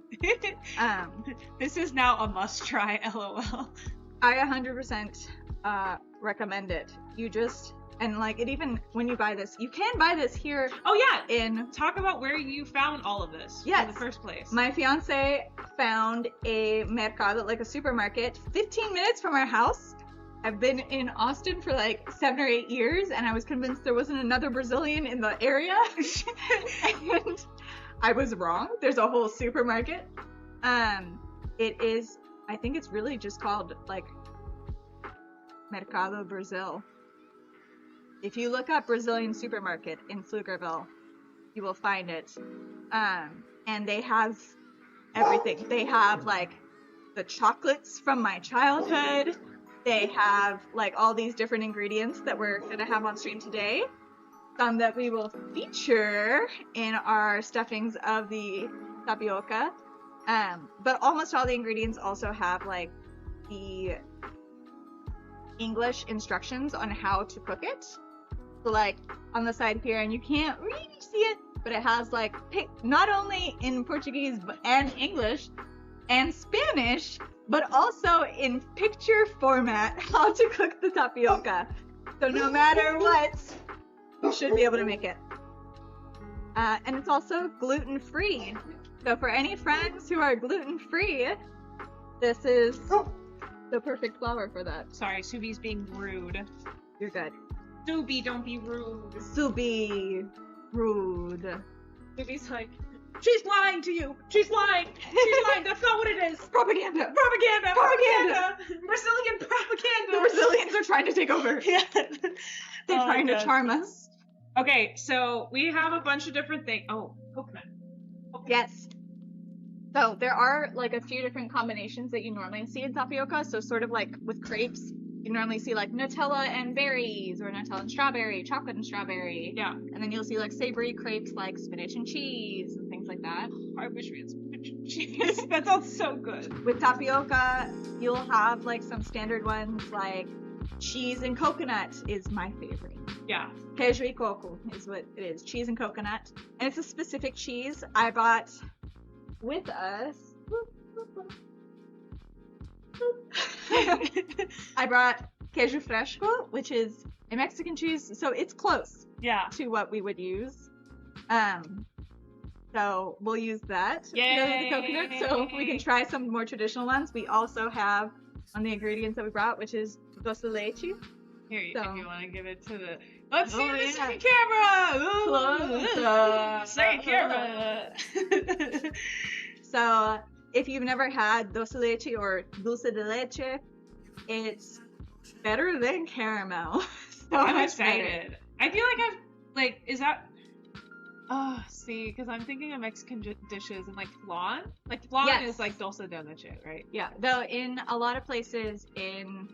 S1: This is now a must try, LOL.
S2: I 100% recommend it. You just and like it even when you buy this, you can buy this here
S1: Oh yeah,
S2: in.
S1: talk about where you found all of this in
S2: Yes.
S1: the first place.
S2: My fiance found a mercado, like a supermarket, 15 minutes from our house. I've been in Austin for like 7 or 8 years, and I was convinced there wasn't another Brazilian in the area. And I was wrong. There's a whole supermarket. It is, I think it's really just called like Mercado Brazil. If you look up Brazilian supermarket in Pflugerville, you will find it. And they have everything. They have like the chocolates from my childhood. They have like all these different ingredients that we're gonna have on stream today. Some that we will feature in our stuffings of the tapioca. But almost all the ingredients also have like the English instructions on how to cook it. So like on the side here, and you can't really see it, but it has like not only in Portuguese and English and Spanish, but also in picture format how to cook the tapioca. So no matter what, you should be able to make it. And it's also gluten-free. So for any friends who are gluten-free, this is the perfect flour for that.
S1: Sorry, Subi's being rude.
S2: You're good.
S1: Subi, don't be rude.
S2: Subi, rude.
S1: Subi's like, she's lying to you. She's lying. She's lying. That's not what it is.
S2: Propaganda.
S1: Propaganda.
S2: Propaganda.
S1: Brazilian propaganda.
S2: The Brazilians are trying to take over.
S1: Yeah.
S2: They're
S1: Oh,
S2: trying to
S1: God.
S2: charm us.
S1: Okay, so we have a bunch of different things. Oh, coconut.
S2: Yes. So there are like a few different combinations that you normally see in tapioca. So sort of like with crepes, you normally see like Nutella and berries, or Nutella and strawberry, chocolate and strawberry.
S1: Yeah.
S2: And then you'll see like savory crepes like spinach and cheese and things like that.
S1: I wish we had some cheese. That sounds so good.
S2: With tapioca, you'll have like some standard ones like cheese and coconut is my favorite.
S1: Yeah.
S2: Queijo e coco is what it is. Cheese and coconut. And it's a specific cheese I bought with us. I brought queijo fresco, which is a Mexican cheese, so it's close
S1: Yeah.
S2: to what we would use. So we'll use that together with the coconut, so we can try some more traditional ones. We also have one of the ingredients that we brought, which is dulce de leche.
S1: Here, if
S2: So-
S1: you want to give it to the. Let's see
S2: Oh,
S1: this
S2: yeah.
S1: in camera. Ooh.
S2: Close up.
S1: Say camera.
S2: So if you've never had dulce de leche or dulce de leche, it's better than caramel. So
S1: I'm
S2: much better.
S1: excited. I feel like is that. Oh, see, because I'm thinking of Mexican dishes and like flan. Like flan
S2: Yes.
S1: is like dulce de leche, right?
S2: Yeah, though in a lot of places in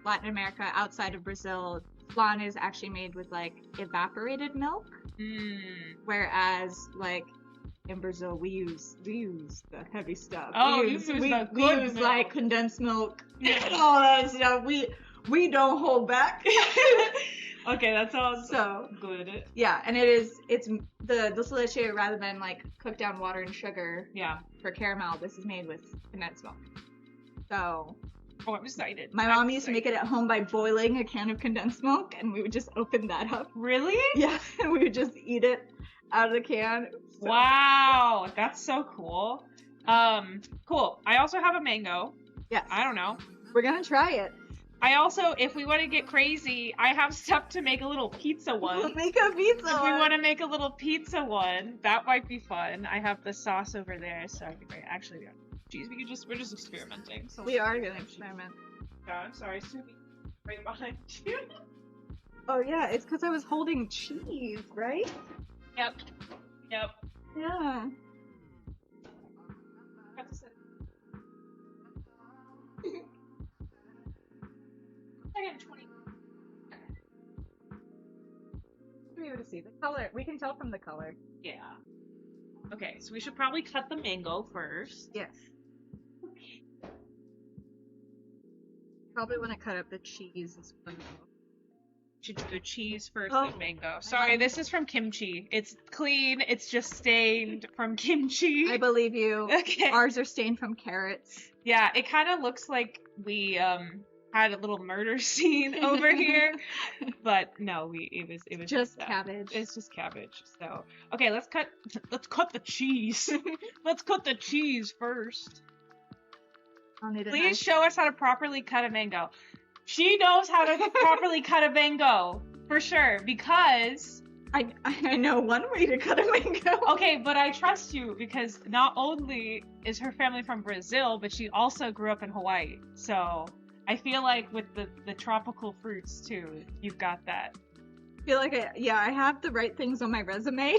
S2: Latin America outside of Brazil, flan is actually made with like evaporated milk,
S1: Mm.
S2: whereas like in Brazil we use the heavy stuff.
S1: Oh,
S2: we
S1: you
S2: use,
S1: use
S2: we,
S1: the
S2: we
S1: good
S2: use
S1: milk.
S2: like condensed milk
S1: Yeah.
S2: and all that stuff. We don't hold back.
S1: Okay, that sounds
S2: So
S1: good.
S2: yeah, and it's the dulce de leche rather than like cooked down water and sugar
S1: Yeah.
S2: for caramel. This is made with condensed milk. So
S1: Oh, I'm excited.
S2: my mom used to make it at home by boiling a can of condensed milk, and we would just open that up.
S1: Really?
S2: Yeah, and we would just eat it out of the can. So-
S1: Wow, that's so cool. Cool. I also have a mango.
S2: Yes.
S1: I don't know.
S2: We're gonna try it.
S1: I also, if we want to get crazy, I have stuff to make a little pizza
S2: We'll
S1: one.
S2: make a pizza.
S1: If we
S2: one.
S1: want to make a little pizza one, that might be fun. I have the sauce over there, so I think actually, Jeez, we're just experimenting. So
S2: We are gonna experiment.
S1: Yeah, I'm sorry, Subi. Right behind you.
S2: Oh yeah, it's because I was holding cheese, right?
S1: Yep. Yep.
S2: Yeah.
S1: Have to sit. I get 20.
S2: Be able to see the color. We can tell from the color.
S1: Yeah. Okay, so we should probably cut the mango first.
S2: Yes. Probably want to cut up the cheese as well.
S1: Should do the cheese first,
S2: Oh.
S1: then mango. Sorry, this is from kimchi. It's clean. It's just stained from kimchi.
S2: I believe you.
S1: Okay.
S2: Ours are stained from carrots.
S1: Yeah, it kind of looks like we had a little murder scene over here, but no, it was
S2: Just
S1: that.
S2: cabbage.
S1: It's just cabbage. So okay, let's cut the cheese. Let's cut the cheese first.
S2: I'll need a
S1: Please
S2: knife.
S1: show us how to properly cut a mango. She knows how to properly cut a mango for sure because.
S2: I know one way to cut a mango.
S1: Okay, but I trust you because not only is her family from Brazil, but she also grew up in Hawaii. So I feel like with the tropical fruits too, you've got that.
S2: I feel like I have the right things on my resume.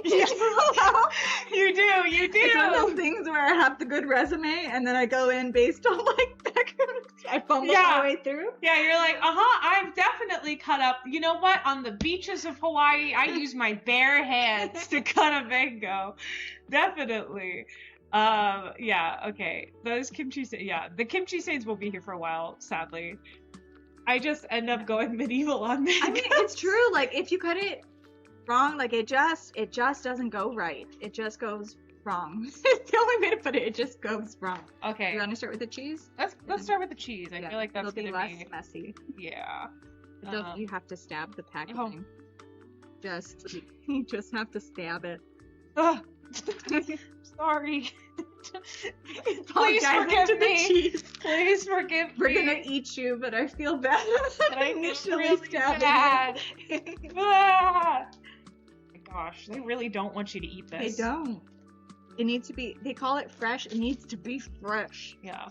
S1: You do.
S2: It's one of those things where I have the good resume and then I go in based on like background. I fumble my way through.
S1: Yeah, you're like, I've definitely cut up. You know what? On the beaches of Hawaii, I use my bare hands to cut a mango. Definitely. Yeah, okay. Those kimchi the kimchi stains will be here for a while, sadly. I just end up going medieval on mangoes.
S2: I mean, it's true. Like, if you cut it wrong, like, it just doesn't go right. It just goes wrong. It's the only way to put it. It just goes wrong.
S1: Okay.
S2: You want to start with the cheese?
S1: Let's start with the cheese. I feel like that's
S2: it'll be
S1: gonna
S2: less
S1: be
S2: messy.
S1: Yeah.
S2: You have to stab the packaging. You just have to stab it.
S1: Ugh. Sorry. Please
S2: Apologize
S1: forgive
S2: to the
S1: me.
S2: cheese.
S1: Please forgive
S2: We're
S1: me.
S2: gonna eat you, but I feel bad.
S1: But I
S2: initially
S1: really
S2: stabbing
S1: bad.
S2: you.
S1: Ah! My gosh, they really don't want you to eat
S2: They
S1: this.
S2: don't. It needs to be. They call it fresh. It needs to be fresh.
S1: Yeah.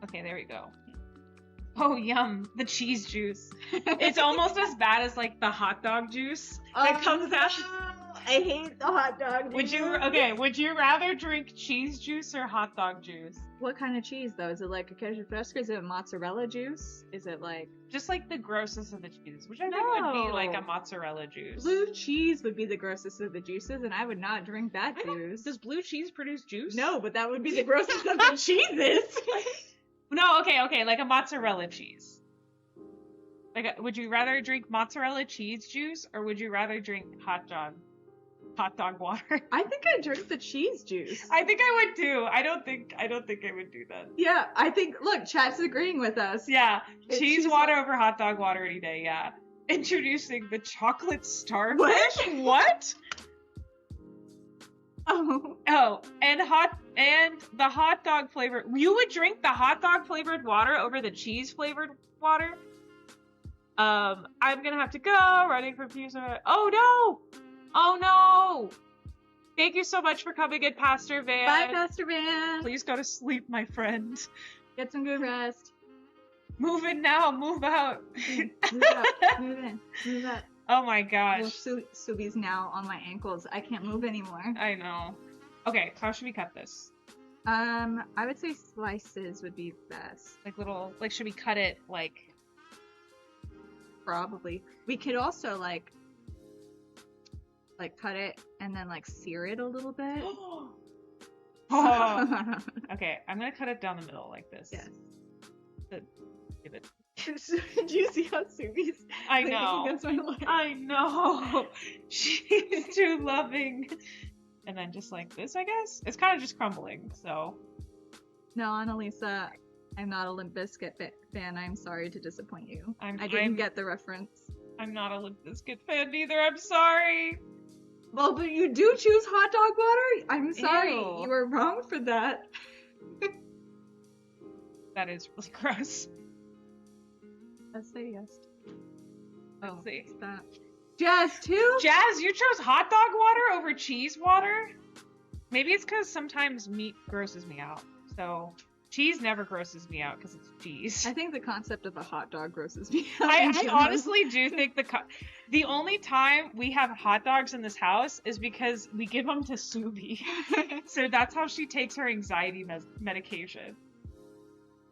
S1: Okay, there we go. Oh, yum. The cheese juice. It's almost as bad as like the hot dog juice that comes out.
S2: I hate the hot dog.
S1: Would you rather drink cheese juice or hot dog juice?
S2: What kind of cheese though? Is it like a queso fresco? Is it mozzarella juice? Is it like
S1: Just like the grossest of the cheeses, which I think would be like a mozzarella juice.
S2: blue cheese would be the grossest of the juices, and I would not drink that juice.
S1: Does blue cheese produce juice?
S2: No, but that would be the grossest of the cheeses.
S1: No, okay, like a mozzarella cheese. Like, would you rather drink mozzarella cheese juice or would you rather drink hot dog water?
S2: I think I'd drink the cheese juice.
S1: I think I would too. I don't think I would do that.
S2: Yeah, I think. Look, chat's agreeing with us.
S1: Yeah,
S2: It's
S1: cheese
S2: cheese
S1: water over hot dog water any day. Yeah. Introducing the chocolate starfish. What? Oh, and the hot dog flavor. You would drink the hot dog flavored water over the cheese flavored water? I'm gonna have to go. Running for peace. Oh no! Thank you so much for coming in, Pastor Van.
S2: Bye, Pastor Van.
S1: Please go to sleep, my friend.
S2: Get some good rest.
S1: Move in now. Move out.
S2: Move out. Move in. Move out.
S1: Oh my gosh.
S2: Well, Subi's now on my ankles. I can't move anymore.
S1: I know. Okay, how should we cut this?
S2: I would say slices would be best.
S1: Like should we cut it like?
S2: Probably. We could also like cut it and then like sear it a little bit.
S1: Oh. Okay, I'm gonna cut it down the middle like this.
S2: Yes.
S1: Give it.
S2: Did you see how Subi's
S1: I
S2: leaning
S1: know.
S2: against my leg?
S1: I know. She's too loving. And then just like this, I guess. It's kind of just crumbling. So.
S2: No, Annalisa, I'm not a Limp Bizkit fan. I'm sorry to disappoint you. I didn't get the reference.
S1: I'm not a Limp Bizkit fan either. I'm sorry.
S2: Well, but you do choose hot dog water? I'm sorry.
S1: Ew.
S2: You were wrong for that.
S1: That is really gross.
S2: Let's say yes.
S1: Let's see.
S2: What's that? Jazz, too?
S1: Jazz, you chose hot dog water over cheese water? Maybe it's because sometimes meat grosses me out. So cheese never grosses me out because it's cheese.
S2: I think the concept of a hot dog grosses me out. in
S1: I
S2: general.
S1: honestly do think the only time we have hot dogs in this house is because we give them to Subi. So that's how she takes her anxiety medication.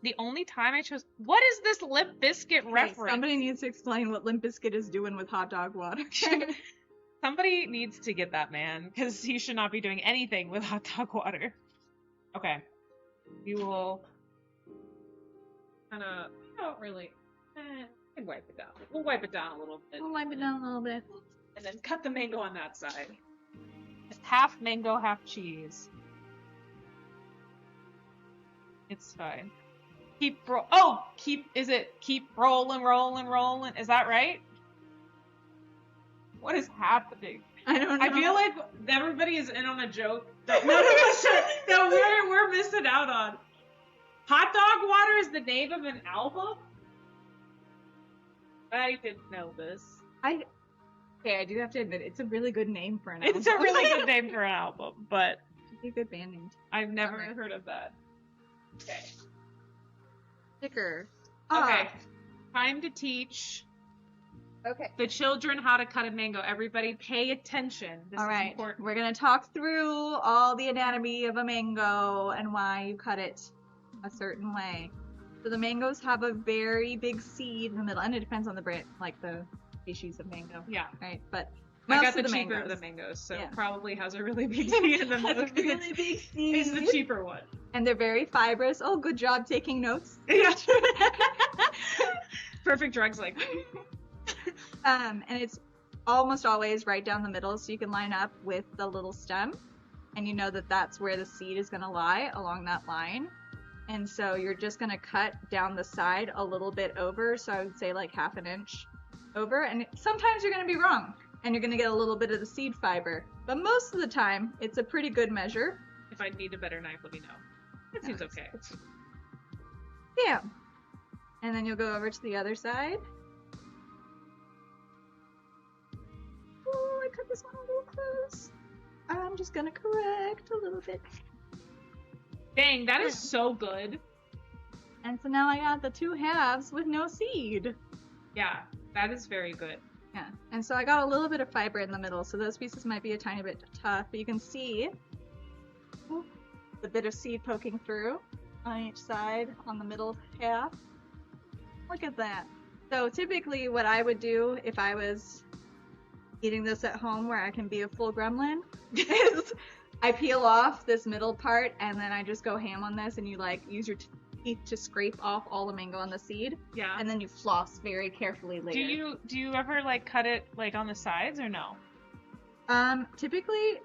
S1: The only time I chose... What is this Limp Bizkit reference?
S2: Somebody needs to explain what Limp Bizkit is doing with hot dog water.
S1: Somebody needs to get that man, because he should not be doing anything with hot dog water. Okay. We will... Kinda... Don't really... and wipe it down. We'll wipe it down a little bit.
S2: We'll wipe it down a little bit.
S1: And then cut the mango on that side. Half mango, half cheese. It's fine. Keep rolling, rolling, rolling. Is that right? What is happening?
S2: I don't know.
S1: I feel like everybody is in on a joke that none of us are, that we're missing out on. Hot Dog Water is the name of an album? I didn't know this.
S2: Okay, I do have to admit, it's a really good name for an album.
S1: It's a really good name for an album, but
S2: It's a good band name.
S1: I've never
S2: Okay.
S1: heard of that. Okay.
S2: Sticker.
S1: Okay. Time to teach
S2: Okay.
S1: the children how to cut a mango. Everybody pay attention. This
S2: All
S1: is
S2: right.
S1: important.
S2: We're going to talk through all the anatomy of a mango and why you cut it a certain way. So the mangoes have a very big seed in the middle, and it depends on the brand, like the species of mango,
S1: Yeah.
S2: right? But
S1: I
S2: most
S1: got the
S2: of the
S1: cheaper
S2: mangoes.
S1: of the mangoes, so
S2: Yeah.
S1: it probably has a really big seed in the
S2: Has a
S1: middle.
S2: really big
S1: It's the
S2: seed.
S1: cheaper one.
S2: And they're very fibrous. Oh, good job taking notes.
S1: Yeah. Perfect drugs like
S2: And it's almost always right down the middle, so you can line up with the little stem, and you know that that's where the seed is going to lie, along that line. And so you're just going to cut down the side a little bit over, so I would say like half an inch over, and sometimes you're going to be wrong, and you're going to get a little bit of the seed fiber. But most of the time, it's a pretty good measure.
S1: If I need a better knife, let me know. It seems okay.
S2: Yeah. And then you'll go over to the other side. Oh, I cut this one a little close. I'm just gonna correct a little bit.
S1: Dang, that is so good.
S2: And so now I got the two halves with no seed.
S1: Yeah, that is very good.
S2: Yeah. And so I got a little bit of fiber in the middle, so those pieces might be a tiny bit tough, but you can see the bit of seed poking through on each side on the middle half. Look at that. So typically what I would do if I was eating this at home where I can be a full gremlin is I peel off this middle part and then I just go ham on this, and you like use your teeth to scrape off all the mango on the seed,
S1: Yeah.
S2: and then you floss very carefully later.
S1: Do you ever like cut it like on the sides or no?
S2: Typically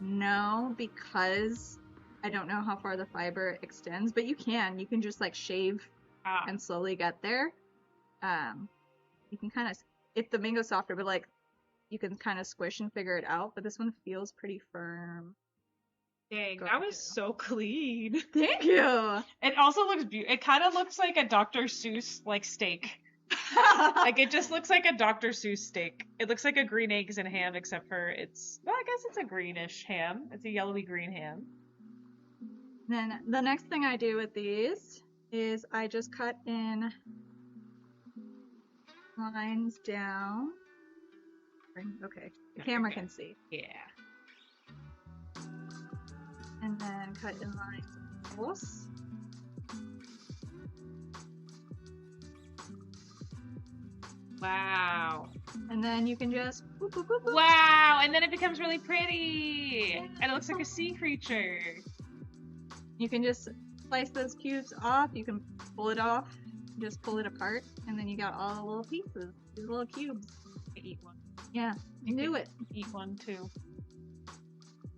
S2: no, because I don't know how far the fiber extends, but you can just like shave
S1: Ah.
S2: and slowly get there. You can kind of, if the mango's softer, but like you can kind of squish and figure it out, but this one feels pretty firm.
S1: Dang,
S2: Go
S1: that was
S2: through.
S1: so clean.
S2: Thank you.
S1: It also looks beautiful. It kind of looks like a Dr. Seuss like steak. Like it just looks like a Dr. Seuss steak. It looks like a green eggs and ham, except for I guess it's a greenish ham. It's a yellowy green ham.
S2: Then the next thing I do with these is I just cut in lines down. Okay, the camera can see.
S1: Yeah.
S2: And then cut in lines across.
S1: Wow.
S2: And then you can just whoop, whoop, whoop, whoop.
S1: Wow, and then it becomes really pretty. And it looks like a sea creature.
S2: You can just slice those cubes off. You can pull it off, just pull it apart, and then you got all the little pieces, these little cubes.
S1: I eat one.
S2: Yeah, you
S1: can
S2: do it.
S1: Eat one too.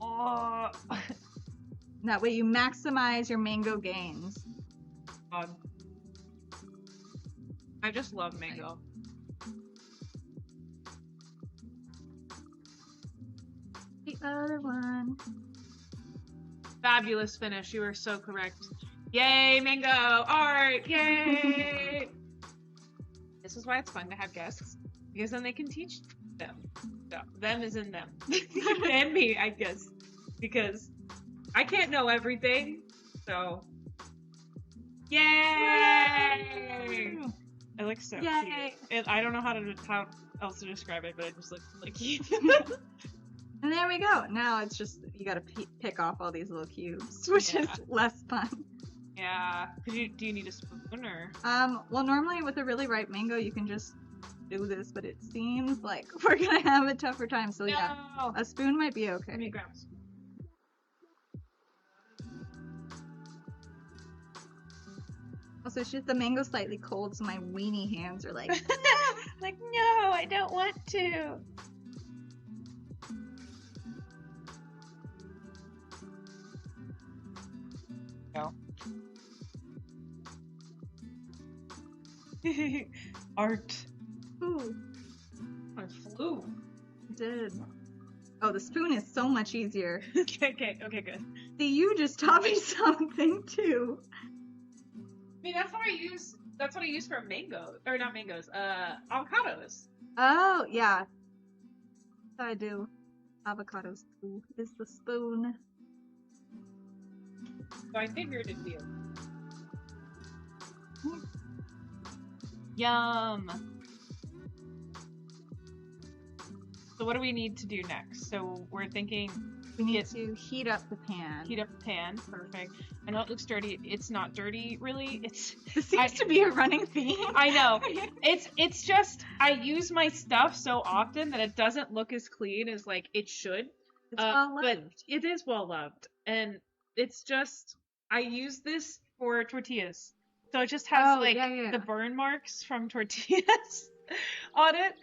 S1: Oh.
S2: That way you maximize your mango gains.
S1: God. I just love mango.
S2: The other one.
S1: Fabulous finish. You are so correct. Yay, mango! Alright, yay! This is why it's fun to have guests. Because then they can teach them. So, them is in them. And me, I guess. Because I can't know everything. So, Yay! It looks so
S2: Yay.
S1: cute. I don't know how else to describe it, but it just looks like cute.
S2: And there we go. Now it's just, you gotta pick off all these little cubes, which is less fun.
S1: Yeah. Do you need a spoon or?
S2: Well, normally with a really ripe mango, you can just do this, but it seems like we're gonna have a tougher time. So yeah, a spoon might be okay.
S1: Let me grab a spoon.
S2: Also, the mango's slightly cold, so my weenie hands are like,
S1: Like, no, I don't want to. No. Art.
S2: ooh,
S1: I flew.
S2: it did. Oh, the spoon is so much easier.
S1: Okay, good.
S2: See, you just taught me something too.
S1: I mean, that's what I use for mango, or not mangoes, avocados.
S2: Oh, yeah. I do. Avocados too. Is the spoon.
S1: So I figured it'd be Yum! So what do we need to do next? So we're thinking
S2: We need to heat up the pan.
S1: heat up the pan. Perfect. I know it looks dirty. It's not dirty, really.
S2: This seems to be a running theme.
S1: I know. It's just I use my stuff so often that it doesn't look as clean as like it should.
S2: It's well
S1: But
S2: loved.
S1: it is well loved, and it's just I use this for tortillas, so it just has the burn marks from tortillas on it,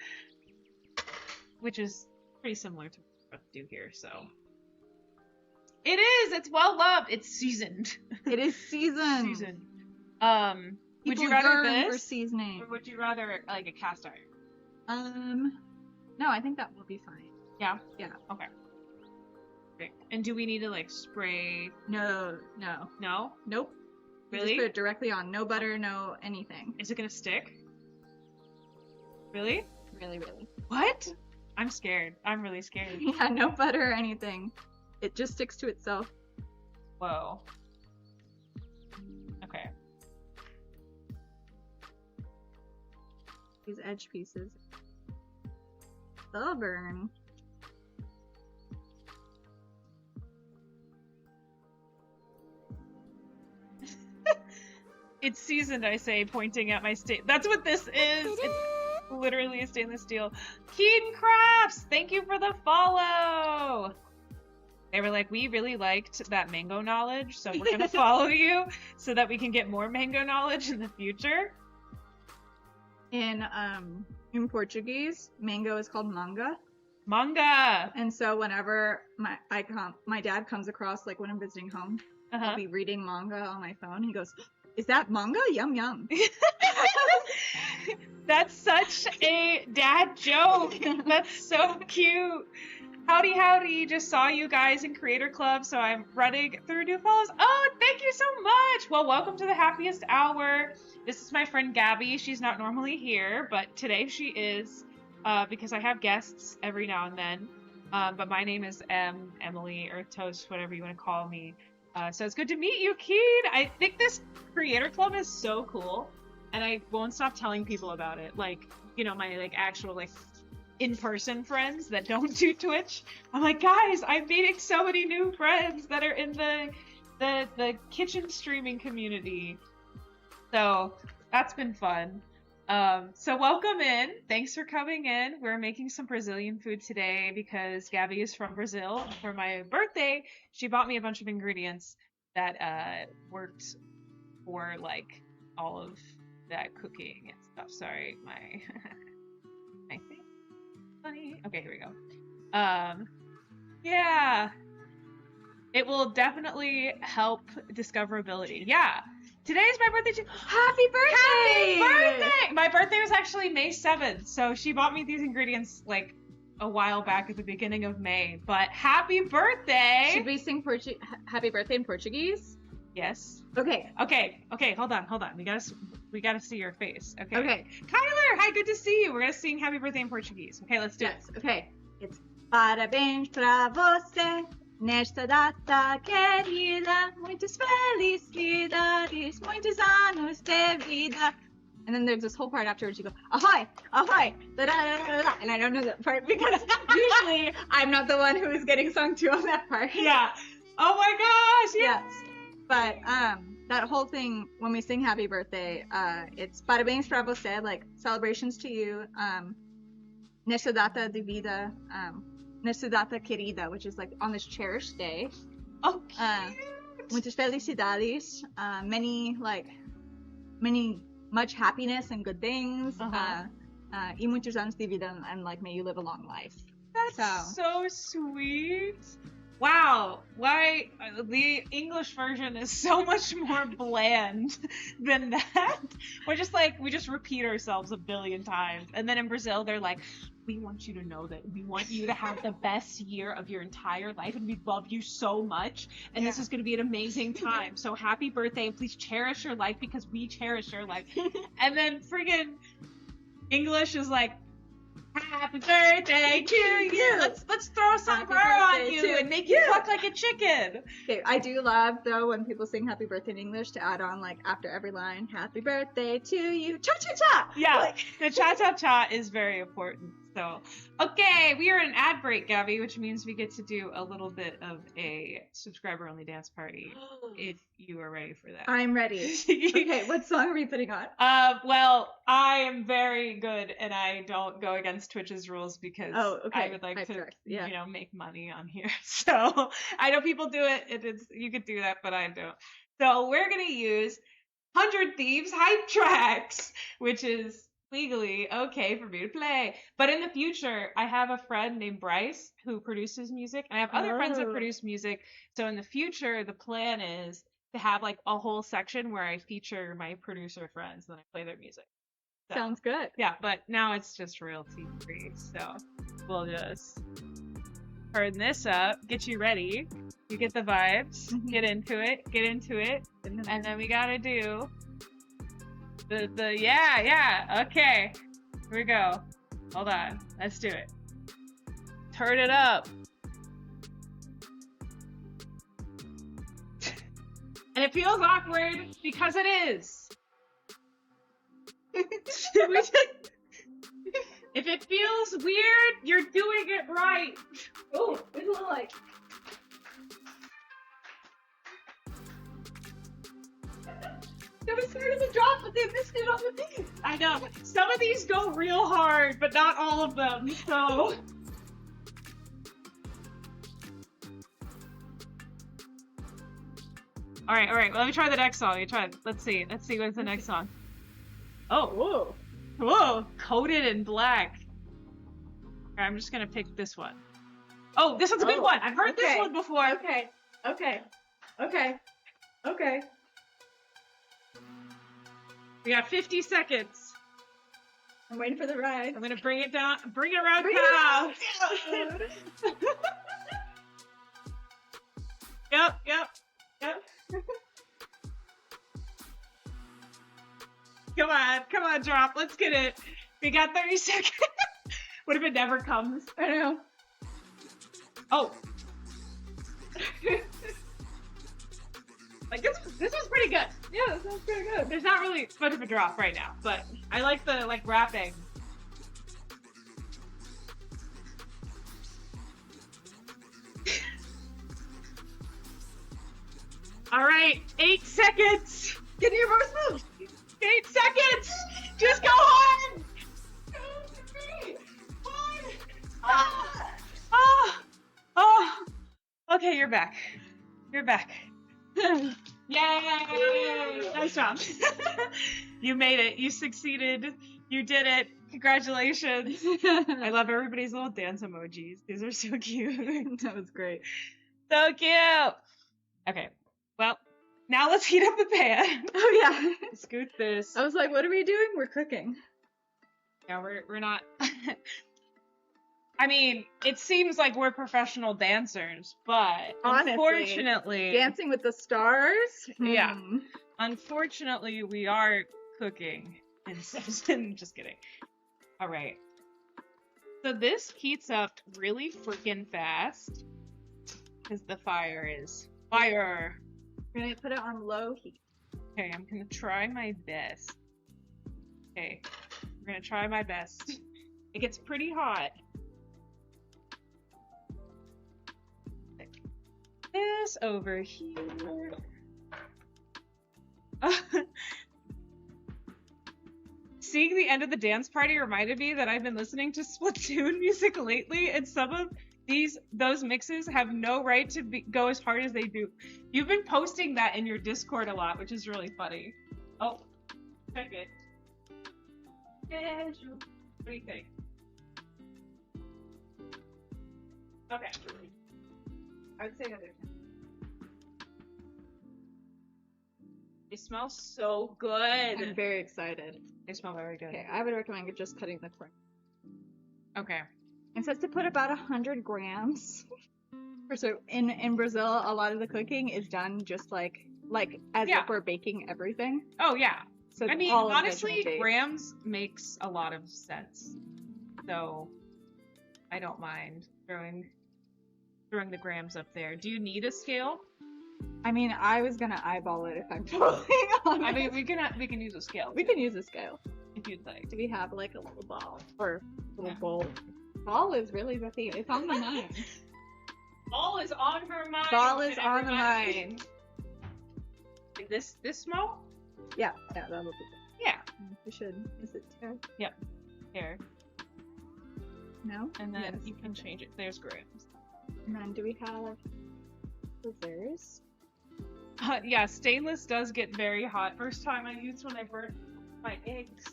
S1: which is pretty similar to what I do here. So it is. It's well loved. It's seasoned.
S2: It is seasoned.
S1: Seasoned. Would
S2: People
S1: you rather
S2: yearn for
S1: this,
S2: seasoning.
S1: or would you rather like a cast iron?
S2: No, I think that will be fine.
S1: Yeah.
S2: Yeah.
S1: Okay. Perfect. And do we need to like spray?
S2: No.
S1: No.
S2: Nope. You
S1: Really?
S2: just put it directly on. No butter, no anything.
S1: Is it gonna stick? Really?
S2: Really, really.
S1: What? I'm scared. I'm really scared.
S2: Yeah, no butter or anything. It just sticks to itself.
S1: Whoa. Okay.
S2: These edge pieces. Stubborn.
S1: It's seasoned, I say, pointing at my That's what this is. It's literally a stainless steel. Keen Crafts, thank you for the follow. They were like, we really liked that mango knowledge, so we're gonna follow you so that we can get more mango knowledge in the future.
S2: In Portuguese, mango is called manga.
S1: Manga.
S2: And so whenever my dad comes across, like when I'm visiting home, I'll be reading manga on my phone. He goes, "Is that manga? Yum yum."
S1: That's such a dad joke. That's so cute. Howdy, just saw you guys in Creator Club, so I'm running through new follows. Oh, thank you so much. Well, welcome to the Happiest Hour. This is my friend Gabby. She's not normally here, but today she is, because I have guests every now and then. But my name is Emily, or Toast, whatever you want to call me. So it's good to meet you, Keen. I think this Creator Club is so cool, and I won't stop telling people about it. Like, you know, my like actual like in-person friends that don't do Twitch. I'm like, guys, I'm meeting so many new friends that are in the kitchen streaming community. So that's been fun. So welcome in. Thanks for coming in. We're making some Brazilian food today because Gabby is from Brazil. For my birthday, she bought me a bunch of ingredients that worked for like all of that cooking and stuff. Sorry, my my thing. Funny. Okay, here we go. Yeah. It will definitely help discoverability. Yeah. Today's my birthday too.
S2: Happy birthday!
S1: Happy birthday! My birthday was actually May 7th, so she bought me these ingredients like a while back at the beginning of May. But happy birthday!
S2: Should we sing happy birthday in Portuguese?
S1: Yes.
S2: Okay.
S1: Okay, hold on. We gotta see your face. Okay.
S2: Okay.
S1: Kyler, hi, good to see you. We're gonna sing happy birthday in Portuguese. Okay, let's do
S2: Yes. Okay. It's parabéns pra você. Nesta data querida, muitas felicidades, muitos anos de vida. And then there's this whole part afterwards. You go, ahoy, ahoy, da da da da da. And I don't know that part because usually I'm not the one who is getting sung to on that part.
S1: Yeah. Oh my gosh.
S2: Yes. But that whole thing when we sing Happy Birthday, it's parabéns pra você, like celebrations to you. Nesta data de vida, nesta data querida, which is like on this cherished day.
S1: Oh, cute.
S2: Muitas felicidades, much happiness and good things. E muitos anos de vida, and like may you live a long life.
S1: That's so sweet. Wow, why the English version is so much more bland than that. We just repeat ourselves a billion times. And then in Brazil, they're like, we want you to know that we want you to have the best year of your entire life, and we love you so much, and this is going to be an amazing time. So happy birthday, and please cherish your life because we cherish your life. And then friggin' English is like, happy birthday to you. Let's throw some burr on you and make you look like a chicken.
S2: Okay, I do love though when people sing happy birthday in English to add on like after every line, happy birthday to you, cha cha cha.
S1: Yeah, the cha cha cha is very important. So, okay, we are in an ad break, Gabby, which means we get to do a little bit of a subscriber-only dance party. If you are ready for that.
S2: I'm ready. Okay, what song are we putting on?
S1: Well, I am very good, and I don't go against Twitch's rules because I would like to, make money on here. So I know people do it. You could do that, but I don't. So we're gonna use 100 Thieves hype tracks, which is legally okay for me to play. But in the future, I have a friend named Bryce who produces music, and I have other friends that produce music. So in the future, the plan is to have like a whole section where I feature my producer friends and then I play their music. So,
S2: sounds good.
S1: Yeah, but now it's just royalty free, so we'll just turn this up, get you ready, you get the vibes, get into it, and then we gotta do the okay, here we go. Hold on, let's do it. Turn it up. And it feels awkward because it is. If it feels weird, you're doing it right.
S2: Oh, it's a little like. It was starting to drop, but they missed it on the thing.
S1: I know. Some of these go real hard, but not all of them. So. All right. Well, let me try the next song. Let's see what's the next song. Oh, whoa, coated in black. All right, I'm just gonna pick this one. Oh, this one's a good one. I've heard this one before.
S2: Okay.
S1: We got 50 seconds.
S2: I'm waiting for the ride.
S1: I'm gonna bring it down, bring it around town. Yep. Come on, drop. Let's get it. We got 30 seconds. What if it never comes?
S2: I know.
S1: Oh. Like this was pretty good.
S2: Yeah, that sounds pretty good.
S1: There's not really much of a drop right now, but I like the rapping. All right, 8 seconds.
S2: Get your first move.
S1: 8 seconds. Just go hard. Okay, you're back. Yay! Nice job. You made it. You succeeded. You did it. Congratulations. I love everybody's little dance emojis. These are so cute.
S2: That was great.
S1: So cute. Okay. Well, now let's heat up the pan.
S2: Oh yeah.
S1: Scoot this.
S2: I was like, what are we doing? We're cooking.
S1: Yeah, we're not. I mean, it seems like we're professional dancers, but
S2: honestly,
S1: unfortunately,
S2: Dancing with the Stars?
S1: Yeah. Unfortunately, we are cooking in session. Just kidding. All right. So this heats up really freaking fast. Because the fire is fire.
S2: We're gonna put it on low heat.
S1: Okay, I'm gonna try my best. Okay, I'm gonna try my best. It gets pretty hot. Like this over here. Seeing the end of the dance party reminded me that I've been listening to Splatoon music lately, and some of those mixes have no right to go as hard as they do. You've been posting that in your Discord a lot, which is really funny. Oh, check it. What do you think? Okay. I would say another 10. They smell so good.
S2: I'm very excited.
S1: They smell very good.
S2: Okay, I would recommend just cutting the corn.
S1: Okay.
S2: It says to put about 100 grams. So in Brazil, a lot of the cooking is done just like as if we're baking everything.
S1: Oh yeah.
S2: So
S1: I mean,
S2: all of
S1: honestly,
S2: it
S1: grams makes a lot of sense. So I don't mind throwing the grams up there. Do you need a scale?
S2: I mean, I was gonna eyeball it if I'm totally honest.
S1: I mean, we can use a scale.
S2: We can use a scale
S1: if you'd like.
S2: Do we have like a little ball or a little bowl? Ball is really the theme. It's on the mind.
S1: Ball is on her mind.
S2: Ball is on the mind.
S1: This small?
S2: Yeah, that'll be good.
S1: Yeah.
S2: We should. Is it two?
S1: Yep. Here.
S2: No?
S1: And then
S2: Yes.
S1: you can change it. There's grams.
S2: And then do we have scissors?
S1: Yeah, stainless does get very hot. First time I used when I burnt my eggs.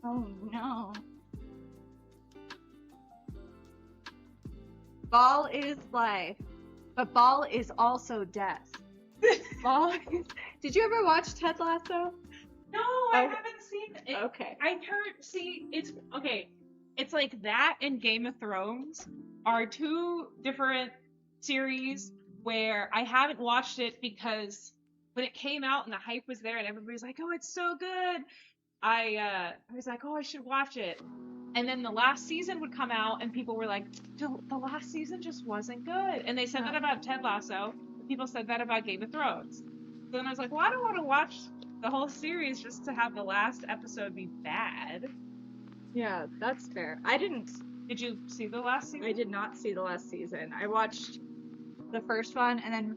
S2: Oh no. Ball is life, but ball is also death. Ball is... Did you ever watch Ted Lasso?
S1: No, I haven't seen it.
S2: Okay.
S1: I heard, it's, okay, it's like that and Game of Thrones are two different series where I haven't watched it because when it came out and the hype was there and everybody's like, oh, it's so good, I was like, oh, I should watch it. And then the last season would come out and people were like, the last season just wasn't good. And they said that about Ted Lasso. People said that about Game of Thrones. So then I was like, well, I don't want to watch the whole series just to have the last episode be bad.
S2: Yeah, that's fair.
S1: Did you see the last season?
S2: I did not see the last season. I watched the first one and then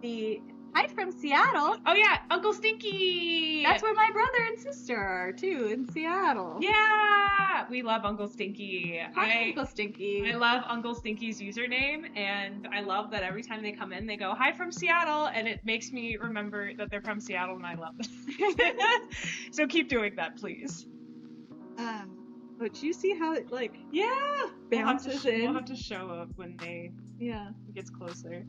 S2: the Hi from Seattle.
S1: Oh yeah, Uncle Stinky!
S2: That's where my brother and sister are too, in Seattle.
S1: Yeah! We love Uncle Stinky.
S2: Hi, Uncle Stinky.
S1: I love Uncle Stinky's username, and I love that every time they come in, they go, hi from Seattle, and it makes me remember that they're from Seattle, and I love it. So keep doing that, please.
S2: But you see how it, like,
S1: We'll
S2: bounces in?
S1: have to show up when it gets closer.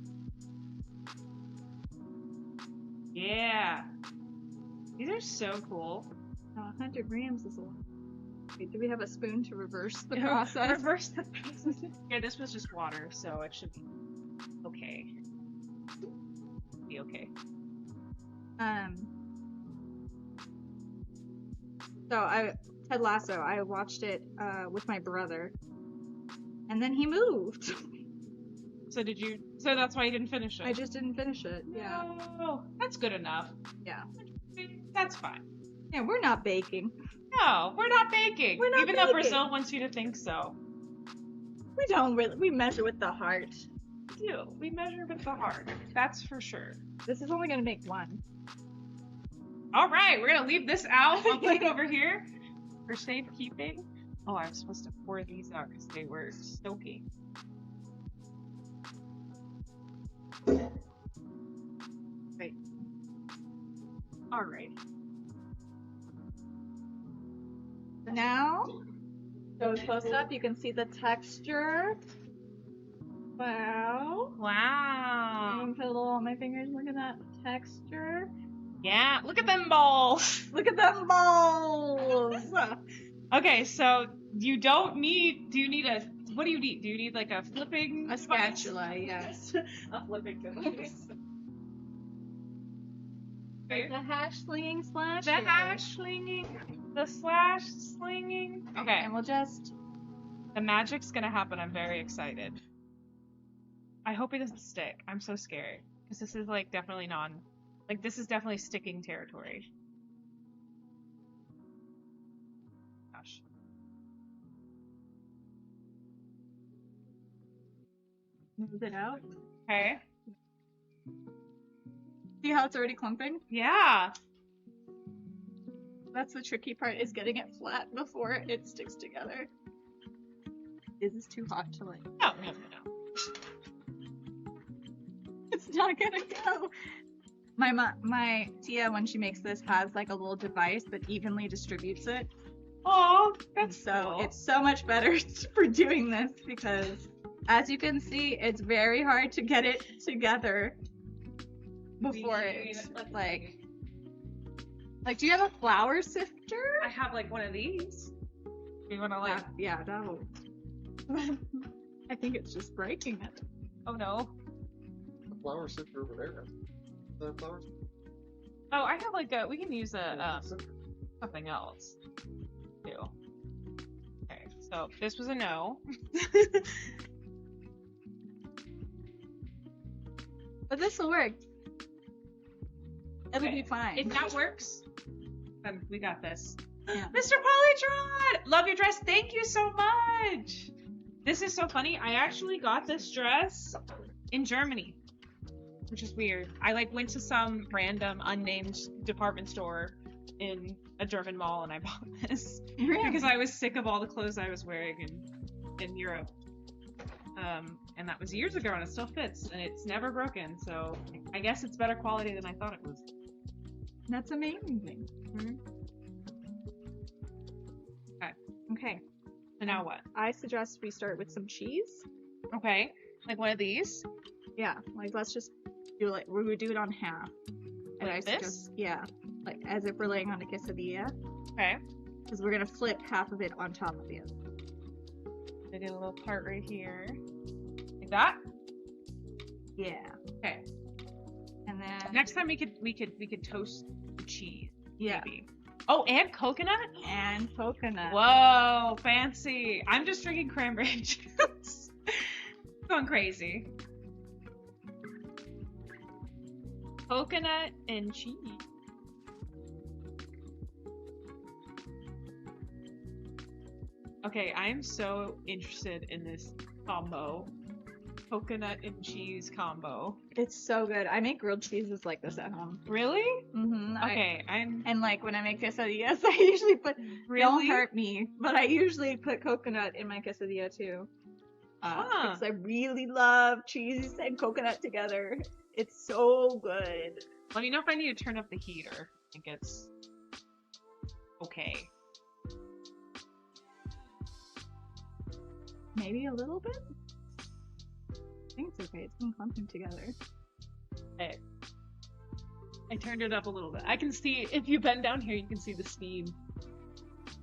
S1: Yeah. These are so cool.
S2: 100 grams is a lot. Wait, do we have a spoon to reverse the process?
S1: Reverse the process. Yeah, this was just water, so it should be okay. Be okay.
S2: So Ted Lasso, I watched it with my brother, and then he moved.
S1: So that's why you didn't finish it?
S2: I just didn't finish it. Yeah.
S1: Oh, that's good enough.
S2: Yeah.
S1: That's fine.
S2: Yeah, we're not baking.
S1: No, we're not baking.
S2: We're not
S1: Even
S2: baking.
S1: though Brazil wants you to think so.
S2: We don't really. We measure with the heart.
S1: We do. We measure with the heart. That's for sure.
S2: This is only gonna make one.
S1: All right, we're gonna leave this out. I'll put it over here for safekeeping. Oh, I was supposed to pour these out because they were soaking. Right. All right.
S2: Now, so close up, you can see the texture. Wow.
S1: Wow.
S2: I'm gonna put a little on my fingers. Look at that texture.
S1: Yeah, look at them balls.
S2: Look at them balls.
S1: Okay, so do you need a, what do you need? Do you need like a flipping
S2: A spatula, yes.
S1: A flipping device. Okay.
S2: The hash slinging slash.
S1: The hash slinging, the slash slinging. Okay,
S2: And we'll just.
S1: the magic's gonna happen. I'm very excited. I hope it doesn't stick. I'm so scared. Because this is like definitely this is definitely sticking territory. Gosh.
S2: Move it out.
S1: Okay.
S2: See how it's already clumping?
S1: Yeah.
S2: That's the tricky part, is getting it flat before it sticks together. Is this too hot to like?
S1: No.
S2: It's not gonna go. My Tia, when she makes this, has like a little device that evenly distributes it.
S1: Oh,
S2: And
S1: that's
S2: so
S1: cool.
S2: it's so much better for doing this because, as you can see, it's very hard to get it together before it's like. Do you have a flour sifter?
S1: I have like one of these. Do you want to like?
S2: Yeah, that'll. I think it's just breaking it.
S1: Oh no.
S3: The flower sifter over there. The flower sifter.
S1: Oh, I have like a. We can use a something else too. Okay, so this was a no.
S2: But this will work. It'll
S1: Okay.
S2: be fine.
S1: If that works, then we got this.
S2: Yeah.
S1: Mr. Polytron! Love your dress. Thank you so much. This is so funny. I actually got this dress in Germany, which is weird. I like went to some random unnamed department store in a German mall and I bought this because I was sick of all the clothes I was wearing in Europe. And that was years ago and it still fits and it's never broken. So I guess it's better quality than I thought it was.
S2: That's amazing.
S1: Mhm.
S2: Okay.
S1: So now what?
S2: I suggest we start with some cheese.
S1: Okay, like one of these.
S2: Yeah, like let's just do we would do it on half. And
S1: Like
S2: I
S1: this?
S2: suggest, yeah, like as if we're laying on a quesadilla,
S1: Okay.
S2: because we're gonna flip half of it on top of the other.
S1: I did a little part right here. Like that.
S2: Yeah.
S1: Okay.
S2: And then
S1: Next time we could toast the cheese.
S2: yeah,
S1: Maybe. Oh, and coconut?
S2: and coconut.
S1: Whoa, fancy. I'm just drinking cranberry juice. Going crazy. Coconut and cheese. Okay, I'm so interested in this combo. Coconut and cheese combo.
S2: It's so good. I make grilled cheeses like this at home.
S1: Really?
S2: Mm-hmm.
S1: Okay, I'm
S2: And like when I make quesadillas, I usually put.
S1: really.
S2: Don't hurt me, but I usually put coconut in my quesadilla too.
S1: Huh.
S2: Because I really love cheese and coconut together. It's so good.
S1: Let me know if I need to turn up the heat or I think it's okay.
S2: Maybe a little bit? I think it's okay. It's been clumping together.
S1: Okay. I turned it up a little bit. I can see, if you bend down here, you can see the steam.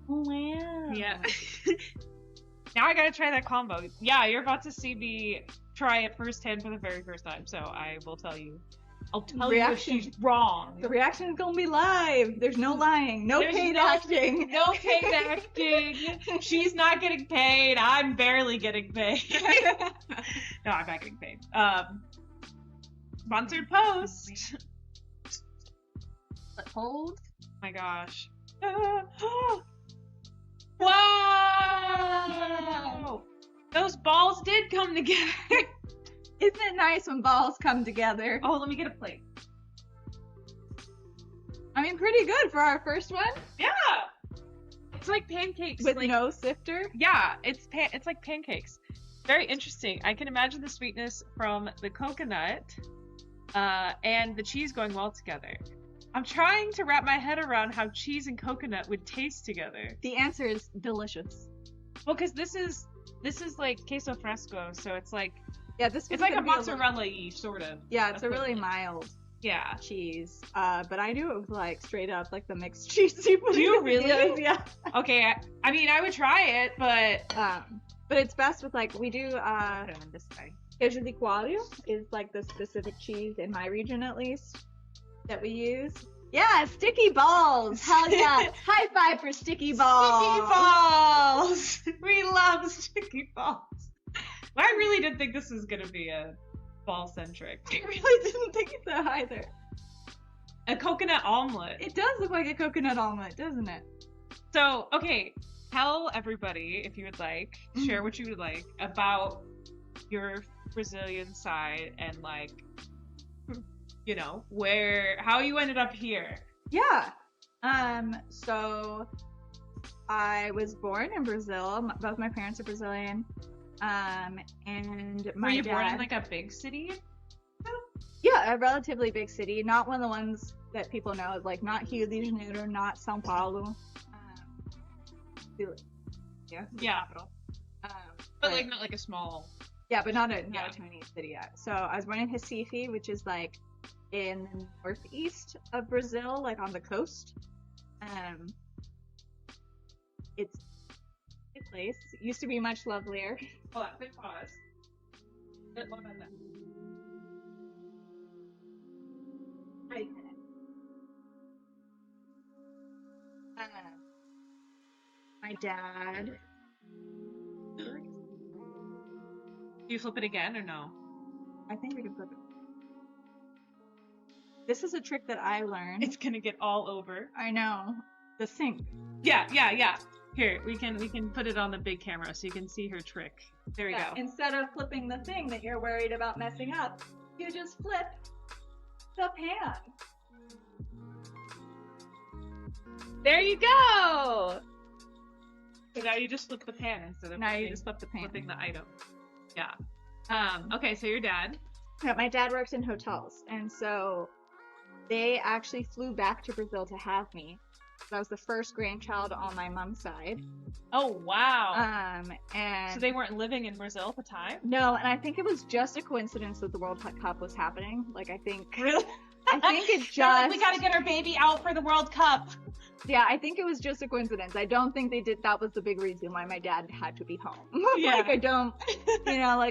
S2: Oh, wow.
S1: Yeah. Now I gotta try that combo. Yeah, you're about to see me try it firsthand for the very first time, so I will tell you. I'll tell you if
S2: Reaction.
S1: she's wrong.
S2: The reaction is gonna be live. There's no lying. No
S1: There's
S2: paid
S1: no-
S2: acting.
S1: No paid acting. She's not getting paid. I'm barely getting paid. No, I'm not getting paid. Sponsored post.
S2: But hold.
S1: My gosh. Wow! Those balls did come together.
S2: Isn't it nice when balls come together?
S1: Oh, let me get a plate.
S2: I mean, pretty good for our first one.
S1: Yeah! It's like pancakes.
S2: With
S1: like,
S2: no sifter.
S1: yeah, it's like pancakes. Very interesting. I can imagine the sweetness from the coconut and the cheese going well together. I'm trying to wrap my head around how cheese and coconut would taste together.
S2: The answer is delicious.
S1: Well, because this is like queso fresco, so it's like
S2: Yeah, this
S1: it's
S2: one's
S1: like a
S2: gonna be
S1: mozzarella-y sort of.
S2: Yeah, it's a really mild
S1: Yeah.
S2: cheese. But I do it with like straight up like the mixed cheese you put
S1: Do you
S2: in the
S1: really?
S2: videos, Yeah.
S1: Okay, I mean, I would try it, but
S2: But it's best with like we do
S1: put them in this way.
S2: queijo de coalho is like the specific cheese in my region at least that we use. Yeah, sticky balls. Hell yeah! High five for sticky balls.
S1: Sticky balls! We love sticky balls. I really did think this was gonna be a ball centric.
S2: I really didn't think so either.
S1: A coconut omelet.
S2: It does look like a coconut omelet, doesn't it?
S1: So, okay, tell everybody, if you would like, share what you would like about your Brazilian side and, like, you know, how you ended up here.
S2: Yeah. So I was born in Brazil. Both my parents are Brazilian. And my
S1: Were you
S2: dad...
S1: born in, like, a big city?
S2: Yeah, a relatively big city. Not one of the ones that people know, like, not Rio de Janeiro, not São Paulo. Yeah.
S1: Capital. But, like, not, like, a small...
S2: Yeah, but not a tiny city yet. So I was born in Recife, which is, like, in the northeast of Brazil, like, on the coast. It's a place. It used to be much lovelier.
S1: Hold on, quick pause. What about that?
S2: My dad.
S1: Do you flip it again or no?
S2: I think we can flip it. This is a trick that I learned.
S1: It's gonna get all over.
S2: I know. The sink.
S1: Yeah. Here, we can put it on the big camera so you can see her trick. There we go.
S2: Instead of flipping the thing that you're worried about messing up, you just flip the pan.
S1: There you go! So now you just flip the pan instead of flipping the item. Yeah. Okay, so your dad.
S2: Yeah, my dad works in hotels, and so they actually flew back to Brazil to have me. So I was the first grandchild on my mom's side.
S1: Oh, wow.
S2: And
S1: so they weren't living in Brazil at the time?
S2: No, and I think it was just a coincidence that the World Cup was happening. Like, I think...
S1: Really?
S2: I think it just...
S1: Like, we gotta get our baby out for the World Cup.
S2: Yeah, I think it was just a coincidence. I don't think that was the big reason why my dad had to be home.
S1: Yeah.
S2: Like,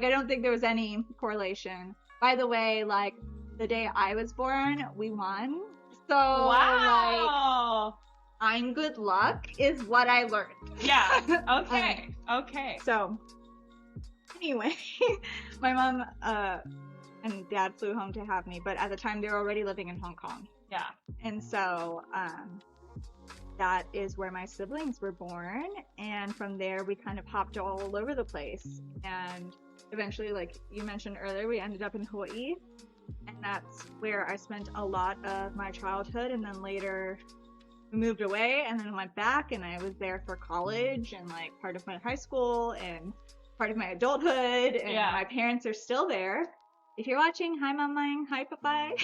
S2: I don't think there was any correlation. By the way, like, the day I was born, we won. So,
S1: wow.
S2: like, I'm good luck is what I learned.
S1: Yeah. Okay. Okay.
S2: So, anyway, my mom and dad flew home to have me, but at the time they were already living in Hong Kong.
S1: Yeah.
S2: And so, that is where my siblings were born, and from there we kind of hopped all over the place, and eventually, like you mentioned earlier, we ended up in Hawaii, and that's where I spent a lot of my childhood, and then later we moved away, and then went back, and I was there for college, and like part of my high school, and part of my adulthood, and my parents are still there. If you're watching, hi Mom Lang, hi Papai.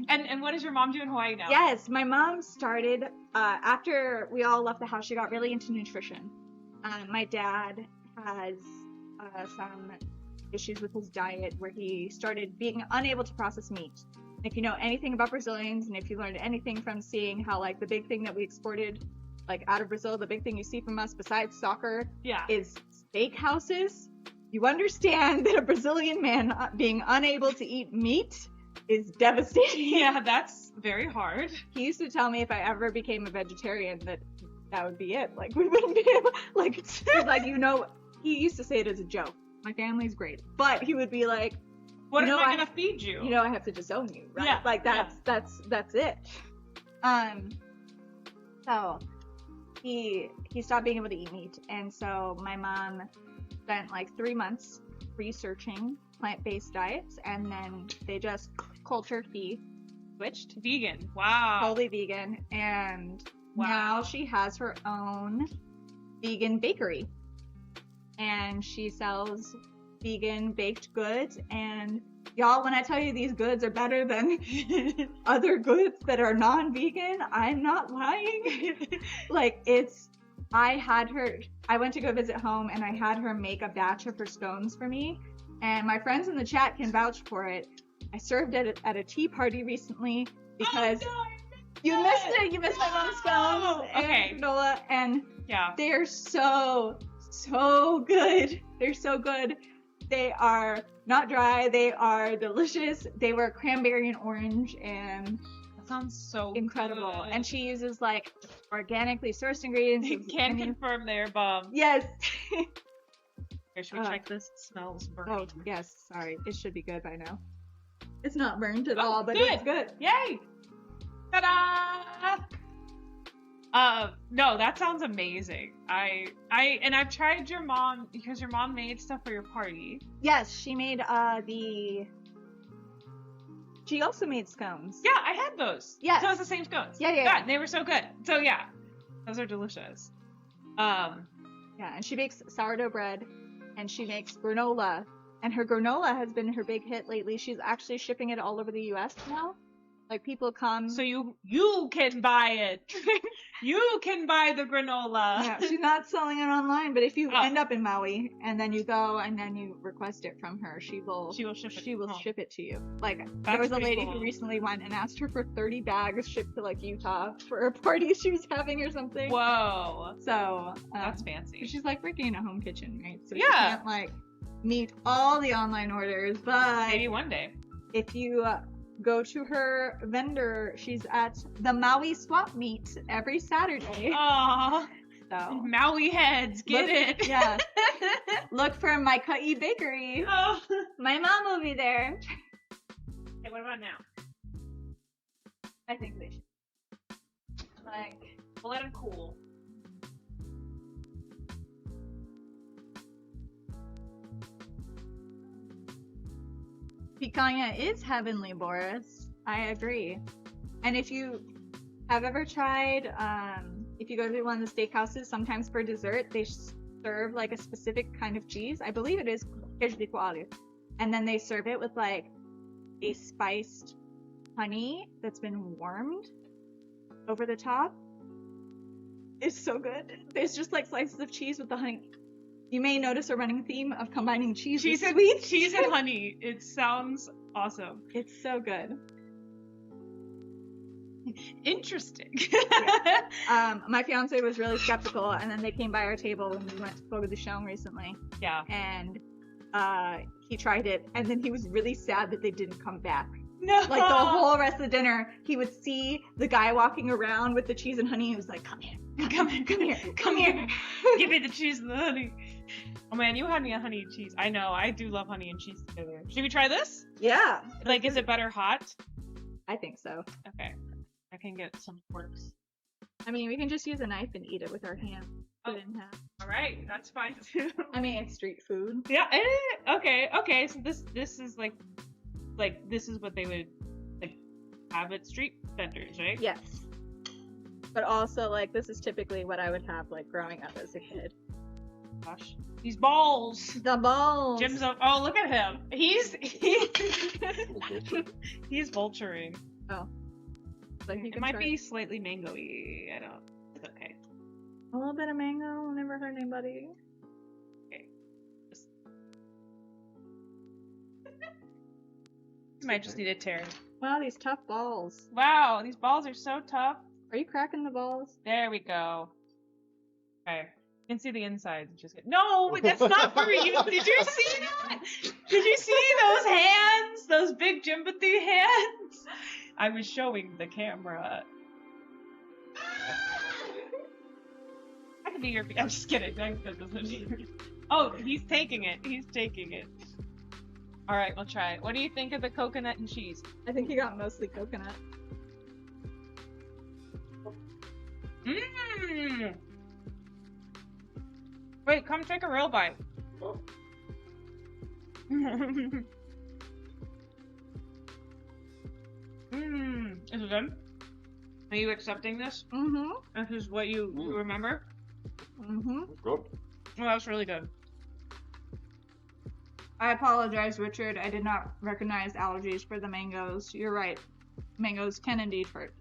S1: And what does your mom do in Hawaii now?
S2: Yes, my mom started, after we all left the house, she got really into nutrition. My dad has some issues with his diet where he started being unable to process meat. And if you know anything about Brazilians, and if you learned anything from seeing how, like, the big thing that we exported, like, out of Brazil, the big thing you see from us besides soccer is steakhouses, you understand that a Brazilian man being unable to eat meat is devastating.
S1: Yeah, that's very hard.
S2: He used to tell me if I ever became a vegetarian that would be it. Like, we wouldn't be able, like, like, you know, he used to say it as a joke. My family's great. But he would be like,
S1: what am I gonna feed you?
S2: You know, I have to disown you, right?
S1: Yeah.
S2: Like, that's it. So he stopped being able to eat meat, and so my mom spent like 3 months researching plant-based diets, and then they just cold turkey switched
S1: vegan. Wow.
S2: Totally vegan, and now she has her own vegan bakery, and she sells vegan baked goods. And y'all, when I tell you these goods are better than other goods that are non-vegan, I'm not lying. Like, I went to go visit home, and I had her make a batch of her scones for me, and my friends in the chat can vouch for it. I served at a tea party recently because you missed it. You missed my mom's scones and granola, and they are so good. They're so good. They are not dry. They are delicious. They were cranberry and orange, and
S1: that sounds so
S2: incredible.
S1: Good.
S2: And she uses like organically sourced ingredients.
S1: You can confirm they're bomb.
S2: Yes.
S1: Okay, should we check this? It smells burnt.
S2: Oh, yes. Sorry. It should be good by now. It's not burnt at
S1: Oh,
S2: all, but
S1: good.
S2: it's good.
S1: Yay! Ta-da! No, that sounds amazing. I've tried your mom, because your mom made stuff for your party.
S2: Yes, she made she also made scones.
S1: Yeah, I had those.
S2: Yes.
S1: So it's the same scones.
S2: Yeah.
S1: They were so good. So yeah, those are delicious.
S2: Yeah, and she makes sourdough bread, and she makes granola, and her granola has been her big hit lately. She's actually shipping it all over the U.S. now. Like, people come.
S1: So you can buy it. You can buy the granola.
S2: Yeah, she's not selling it online, but if you end up in Maui and then you go and then you request it from her, she will ship it to you. Like, there was a lady who recently went and asked her for 30 bags shipped to like Utah for a party she was having or something.
S1: Whoa.
S2: So
S1: that's fancy.
S2: She's like working in a home kitchen, right? So
S1: yeah.
S2: She can't like meet all the online orders, but
S1: maybe one day.
S2: If you go to her vendor, she's at the Maui Swap Meet every Saturday.
S1: Aww.
S2: So
S1: Maui heads, get it.
S2: Yeah. Look for my Ka'i Bakery.
S1: Oh.
S2: My mom will be there.
S1: Hey, what about now?
S2: I think they should. Like,
S1: we'll let them cool.
S2: Picanha is heavenly, Boris. I agree. And if you have ever tried, if you go to one of the steakhouses, sometimes for dessert, they serve like a specific kind of cheese. I believe it is queijo de coalho. And then they serve it with like a spiced honey that's been warmed over the top. It's so good. There's just like slices of cheese with the honey. You may notice a running theme of combining cheese with sweets.
S1: Cheese and honey. It sounds awesome.
S2: It's so good.
S1: Interesting.
S2: Yeah. My fiance was really skeptical, and then they came by our table when we went to Fogo de Chão recently.
S1: Yeah.
S2: And he tried it, and then he was really sad that they didn't come back.
S1: No.
S2: Like, the whole rest of the dinner, he would see the guy walking around with the cheese and honey. He was like, "Come here, come here, come here."
S1: Give me the cheese and the honey. Oh man, you had me a honey and cheese. I know, I do love honey and cheese together. Should we try this?
S2: Yeah.
S1: Like, is it better hot?
S2: I think so.
S1: Okay. I can get some forks.
S2: I mean, we can just use a knife and eat it with our hand. Put it in half.
S1: Alright, that's fine too.
S2: I mean, it's street food.
S1: Yeah, okay, so this is like this is what they would like have at street vendors, right?
S2: Yes. But also, like, this is typically what I would have, like, growing up as a kid.
S1: Gosh. These balls.
S2: The balls.
S1: Jim's up. Oh, look at him. He's vulturing.
S2: Oh. Like,
S1: it might be slightly mango-y. I don't. It's okay.
S2: A little bit of mango. Never hurt anybody.
S1: Okay. Might just need a tear.
S2: Wow, these tough balls.
S1: Wow, these balls are so tough.
S2: Are you cracking the balls?
S1: There we go. Okay. You can see the insides. Just no, but that's not for you. Did you see that? Did you see those hands? Those big Jimbothy hands? I was showing the camera. I can be your. I'm just kidding. Oh, he's taking it. He's taking it. All right, we'll try it. What do you think of the coconut and cheese?
S2: I think you got mostly coconut.
S1: Mmm. Wait, come take a real bite.
S3: Oh.
S1: Mmm. Is it good? Are you accepting this?
S2: Mm-hmm.
S1: This is what you remember?
S2: Mm-hmm.
S3: Good.
S1: Oh, that's really good.
S2: I apologize, Richard. I did not recognize allergies for the mangoes. You're right. Mangoes can indeed hurt.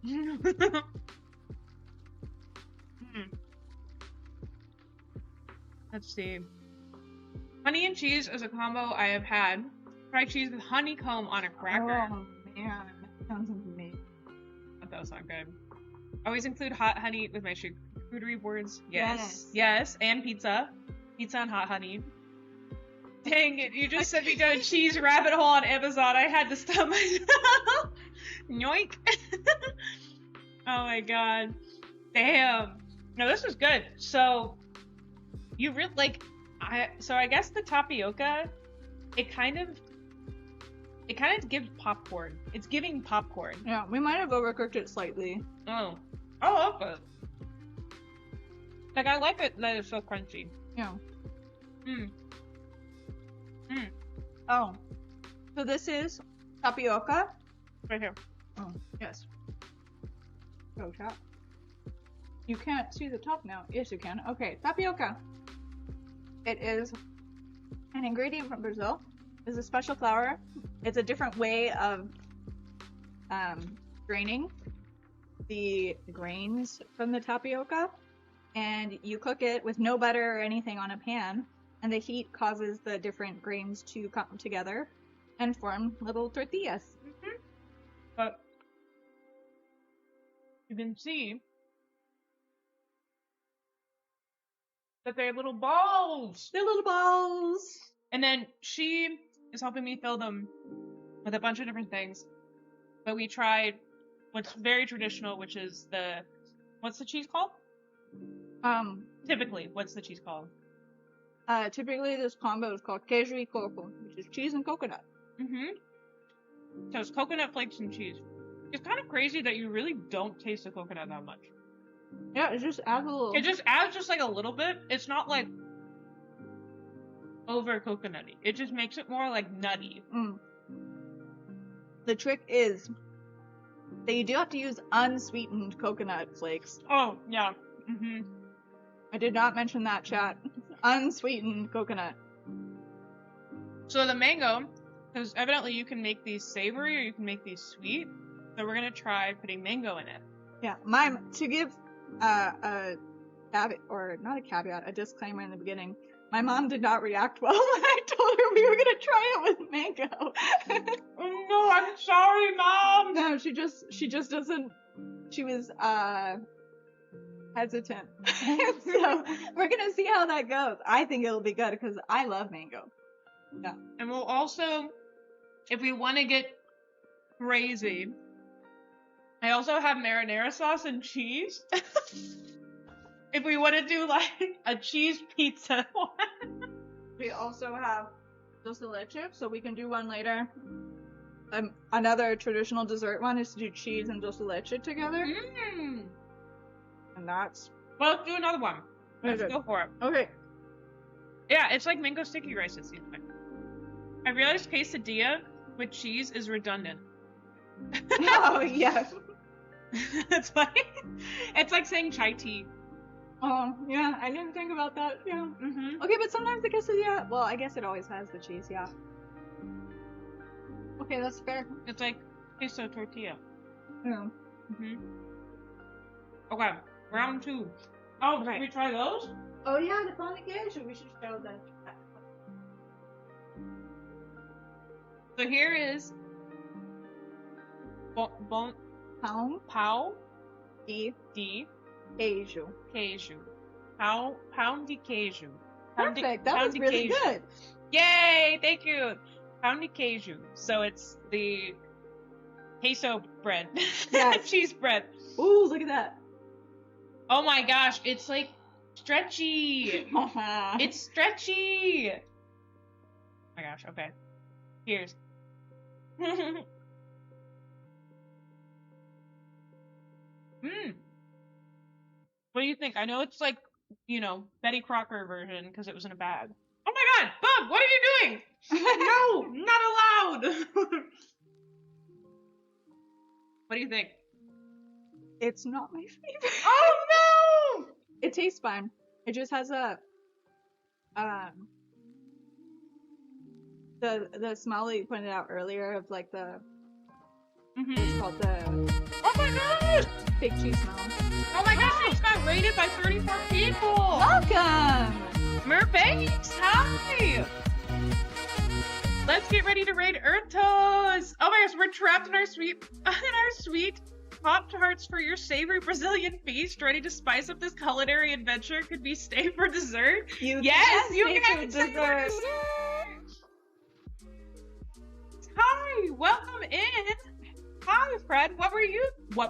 S1: Let's see. Honey and cheese is a combo I have had. Fried cheese with honeycomb on a cracker.
S2: Oh, man. That sounds amazing.
S1: That does sound good. Always include hot honey with my charcuterie boards.
S2: Yes.
S1: Yes, and pizza. Pizza and hot honey. Dang it, you just sent me down a cheese rabbit hole on Amazon. I had to stop myself. Yoink. Oh my god. Damn. No, this is good. So, you really, like, So I guess the tapioca, it kind of gives popcorn. It's giving popcorn.
S2: Yeah, we might have overcooked it slightly.
S1: Oh. I love it. Like, I like it that it's so crunchy.
S2: Yeah.
S1: Mm.
S2: Oh. So this is tapioca.
S1: Right here.
S2: Oh, yes. Go chat. You can't see the top now. Yes, you can. Okay, tapioca. It is an ingredient from Brazil. It's a special flour. It's a different way of draining the grains from the tapioca. And you cook it with no butter or anything on a pan. And the heat causes the different grains to come together and form little tortillas.
S1: Mm-hmm. But you can see that they're little balls.
S2: They're little balls.
S1: And then she is helping me fill them with a bunch of different things. But we tried what's very traditional, which is what's the cheese called? Typically, what's the cheese called?
S2: Typically this combo is called queijo e coco, which is cheese and coconut.
S1: Mm-hmm. So it's coconut flakes and cheese. It's kind of crazy that you really don't taste the coconut that much.
S2: Yeah, it just adds a little.
S1: It just adds just like a little bit. It's not like over coconutty. It just makes it more like nutty.
S2: The trick is that you do have to use unsweetened coconut flakes.
S1: Oh, yeah. Mm-hmm.
S2: I did not mention that, chat. Unsweetened coconut.
S1: So the mango, because evidently you can make these savory or you can make these sweet. So we're gonna try putting mango in it.
S2: Yeah, to give a caveat, or not a caveat, a disclaimer in the beginning. My mom did not react well when I told her we were gonna try it with mango.
S1: Oh no, I'm sorry, Mom!
S2: No, she just doesn't. She was hesitant. So we're gonna see how that goes. I think it'll be good because I love mango. Yeah.
S1: And we'll also, if we want to get crazy, I also have marinara sauce and cheese. If we want to do like a cheese pizza one.
S2: We also have dulce de leche, so we can do one later. Another traditional dessert one is to do cheese and dulce de leche together. And that's...
S1: Well, let's do another one. Let's
S2: Okay.
S1: go for it.
S2: Okay.
S1: Yeah, it's like mango sticky rice, it seems like. I realized quesadilla with cheese is redundant.
S2: Oh, yes.
S1: it's like saying chai tea.
S2: Oh, yeah, I didn't think about that, yeah.
S1: Mm-hmm.
S2: Okay, but sometimes the quesadilla, well, I guess it always has the cheese, yeah. Okay, that's fair.
S1: It's like queso tortilla.
S2: Yeah.
S1: Mm-hmm. Okay, round 2. Oh,
S2: Okay.
S1: Can we try those?
S2: Oh, yeah, the pão de queijo. We should show that.
S1: So here is
S2: Pão
S1: pau
S2: de
S1: de
S2: queijo.
S1: queijo. Pão de queijo.
S2: Perfect, that was really good.
S1: Yay! Thank you. Pão de queijo. So it's the queso bread.
S2: Yes.
S1: Cheese bread.
S2: Ooh, look at that.
S1: Oh my gosh, it's like stretchy. It's stretchy. Oh my gosh, okay. Cheers. What do you think? I know it's like, Betty Crocker version because it was in a bag. Oh my god, Bob, what are you doing? No, not allowed. What do you think?
S2: It's not my favorite.
S1: Oh no!
S2: It tastes fine. It just has a the smell that you pointed out earlier of like the it's called the
S1: Oh my god!
S2: fake cheese smell.
S1: Oh my gosh, it just got rated by 34 people!
S2: Welcome!
S1: Merbanks, hi! Let's get ready to raid Earth Toast! Oh my gosh, we're trapped in our sweet Pop-Tarts for your savory Brazilian feast, ready to spice up this culinary adventure. Could be stay for dessert. Yes, you can stay for dessert! Hi, welcome in! Hi, Fred. What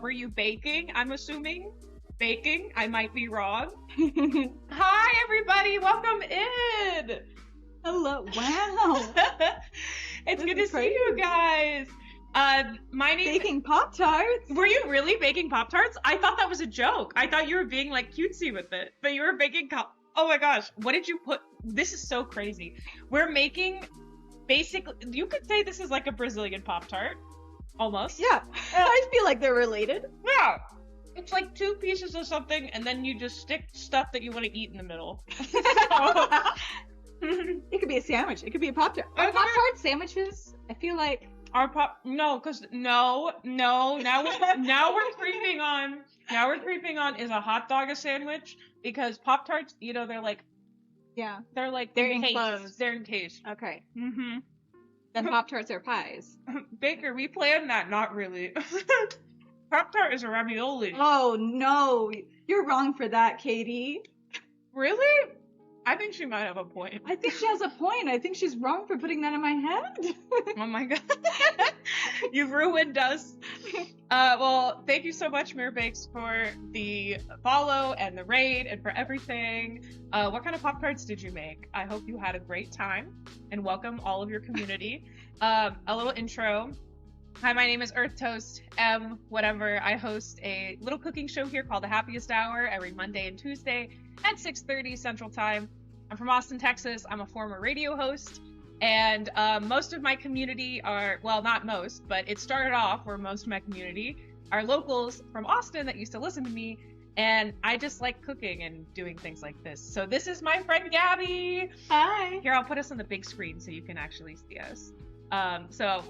S1: were you baking? I'm assuming baking. I might be wrong. Hi, everybody. Welcome in.
S2: Hello. Wow.
S1: It's
S2: This
S1: good to
S2: is
S1: see you
S2: crazy.
S1: guys. My name.
S2: Baking Pop-Tarts.
S1: Were you really baking Pop-Tarts? I thought that was a joke. I thought you were being like cutesy with it, but you were baking Oh my gosh, what did you put? This is so crazy. We're making basically. You could say this is like a Brazilian Pop-Tart, almost.
S2: Yeah. I feel like they're related.
S1: Yeah. It's like two pieces of something, and then you just stick stuff that you want to eat in the middle.
S2: It could be a sandwich. It could be a Pop-Tart. Are
S1: Okay.
S2: Pop-Tart sandwiches? I feel like...
S1: No, now we're creeping on is a hot dog a sandwich, because Pop-Tarts, they're like
S2: Yeah.
S1: they're
S2: enclosed.
S1: encased. They're encased.
S2: Okay.
S1: Mm-hmm.
S2: Then Pop-Tarts are pies.
S1: Baker, we planned that, not really. Pop-Tart is a ravioli.
S2: Oh, no. You're wrong for that, Katie.
S1: Really? I think she might have a point.
S2: I think she has a point. I think she's wrong for putting that in my head.
S1: Oh my god. You've ruined us. Well, thank you so much, Mirror Bakes, for the follow and the raid and for everything. What kind of Pop-Tarts did you make? I hope you had a great time, and welcome all of your community. A little intro. Hi, my name is Earth Toast whatever. I host a little cooking show here called the Happiest Hour every Monday and Tuesday at 6:30 Central Time. I'm from Austin, Texas. I'm a former radio host, and most of my community are, well, not most, but it started off where most of my community are locals from Austin that used to listen to me, and I just like cooking and doing things like this. So this is my friend Gabby.
S2: Hi.
S1: Here, I'll put us on the big screen so you can actually see us. So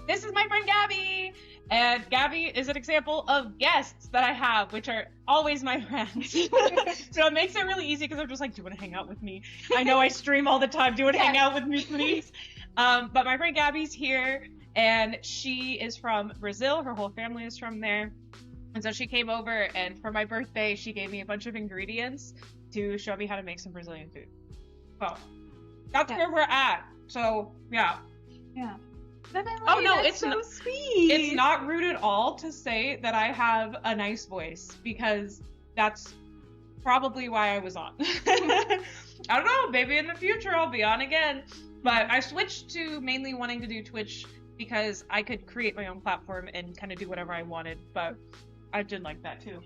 S1: this is my friend Gabby, and Gabby is an example of guests that I have, which are always my friends. So it makes it really easy because I'm just like, do you want to hang out with me? I know I stream all the time. Do you want to hang out with me, please? But my friend Gabby's here, and she is from Brazil. Her whole family is from there. And so she came over, and for my birthday, she gave me a bunch of ingredients to show me how to make some Brazilian food. So that's where we're at. So, yeah.
S2: Yeah.
S1: Oh, no,
S2: that's
S1: it's
S2: so
S1: not-
S2: sweet.
S1: It's not rude at all to say that I have a nice voice, because that's probably why I was on. I don't know, maybe in the future I'll be on again. But I switched to mainly wanting to do Twitch because I could create my own platform and kind of do whatever I wanted, but I did like that too.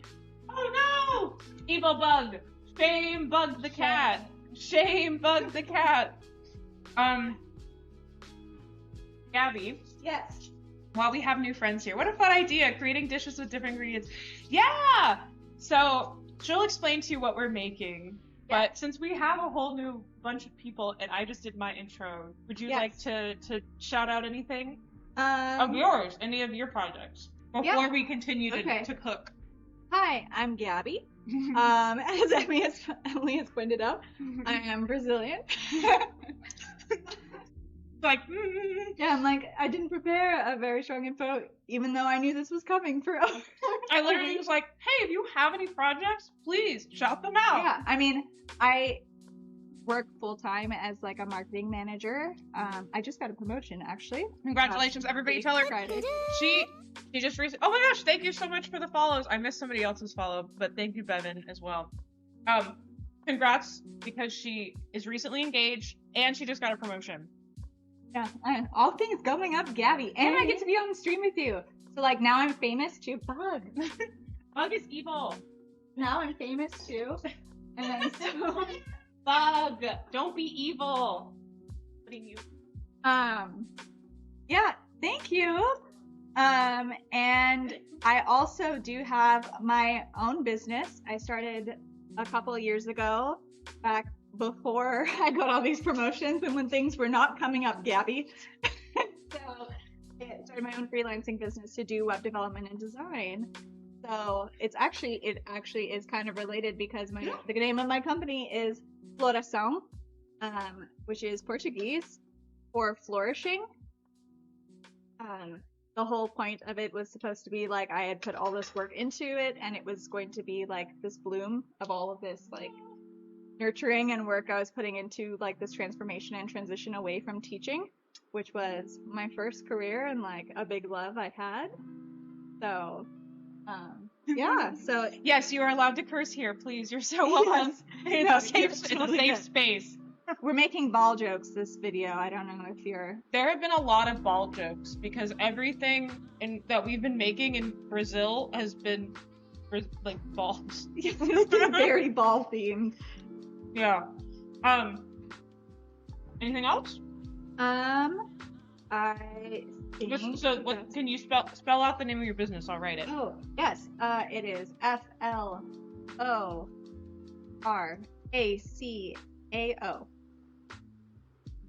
S1: Oh no! Evil bug! Shame bug the cat! Shame bug the cat! Gabby,
S2: Yes.
S1: while we have new friends here, what a fun idea, creating dishes with different ingredients. Yeah! So, she'll explain to you what we're making, but since we have a whole new bunch of people and I just did my intro, would you like to shout out anything of yours, any of your projects, before we continue to cook?
S2: Hi, I'm Gabby. As Emily has pointed out, I am Brazilian.
S1: Like,
S2: Yeah, I'm like, I didn't prepare a very strong info, even though I knew this was coming for
S1: I literally was like, hey, if you have any projects, please shout them out.
S2: Yeah, I mean, I work full-time as like a marketing manager. I just got a promotion, actually.
S1: Congratulations, everybody. Tell her
S2: Friday.
S1: she just recently. Oh my gosh, thank you so much for the follows. I missed somebody else's follow, but thank you, Bevan, as well. Congrats, because she is recently engaged and she just got a promotion.
S2: Yeah, and all things going up, Gabby, and I get to be on the stream with you. So like now I'm famous too. Bug.
S1: Bug is evil.
S2: Now I'm famous too. And then so
S1: Bug, don't be evil. Putting you.
S2: Yeah, thank you. And I also do have my own business. I started a couple of years ago, back before I got all these promotions and when things were not coming up, Gabby. So I started my own freelancing business to do web development and design. So it actually is kind of related because the name of my company is Floração, which is Portuguese for flourishing. The whole point of it was supposed to be like I had put all this work into it, and it was going to be like this bloom of all of this like nurturing and work I was putting into like this transformation and transition away from teaching, which was my first career and like a big love I had. So Yeah, so
S1: Yes, you are allowed to curse here, please. You're so welcome.
S2: Yes.
S1: It's
S2: No,
S1: a
S2: you're
S1: safe
S2: totally good.
S1: space.
S2: we're making ball jokes this video. I don't know if you're
S1: There have been a lot of ball jokes because everything that we've been making in Brazil has been like balls.
S2: very ball themed.
S1: Yeah. Anything else?
S2: I think.
S1: So what can you spell out the name of your business? I'll write it.
S2: Oh, yes. It is FLORACAO.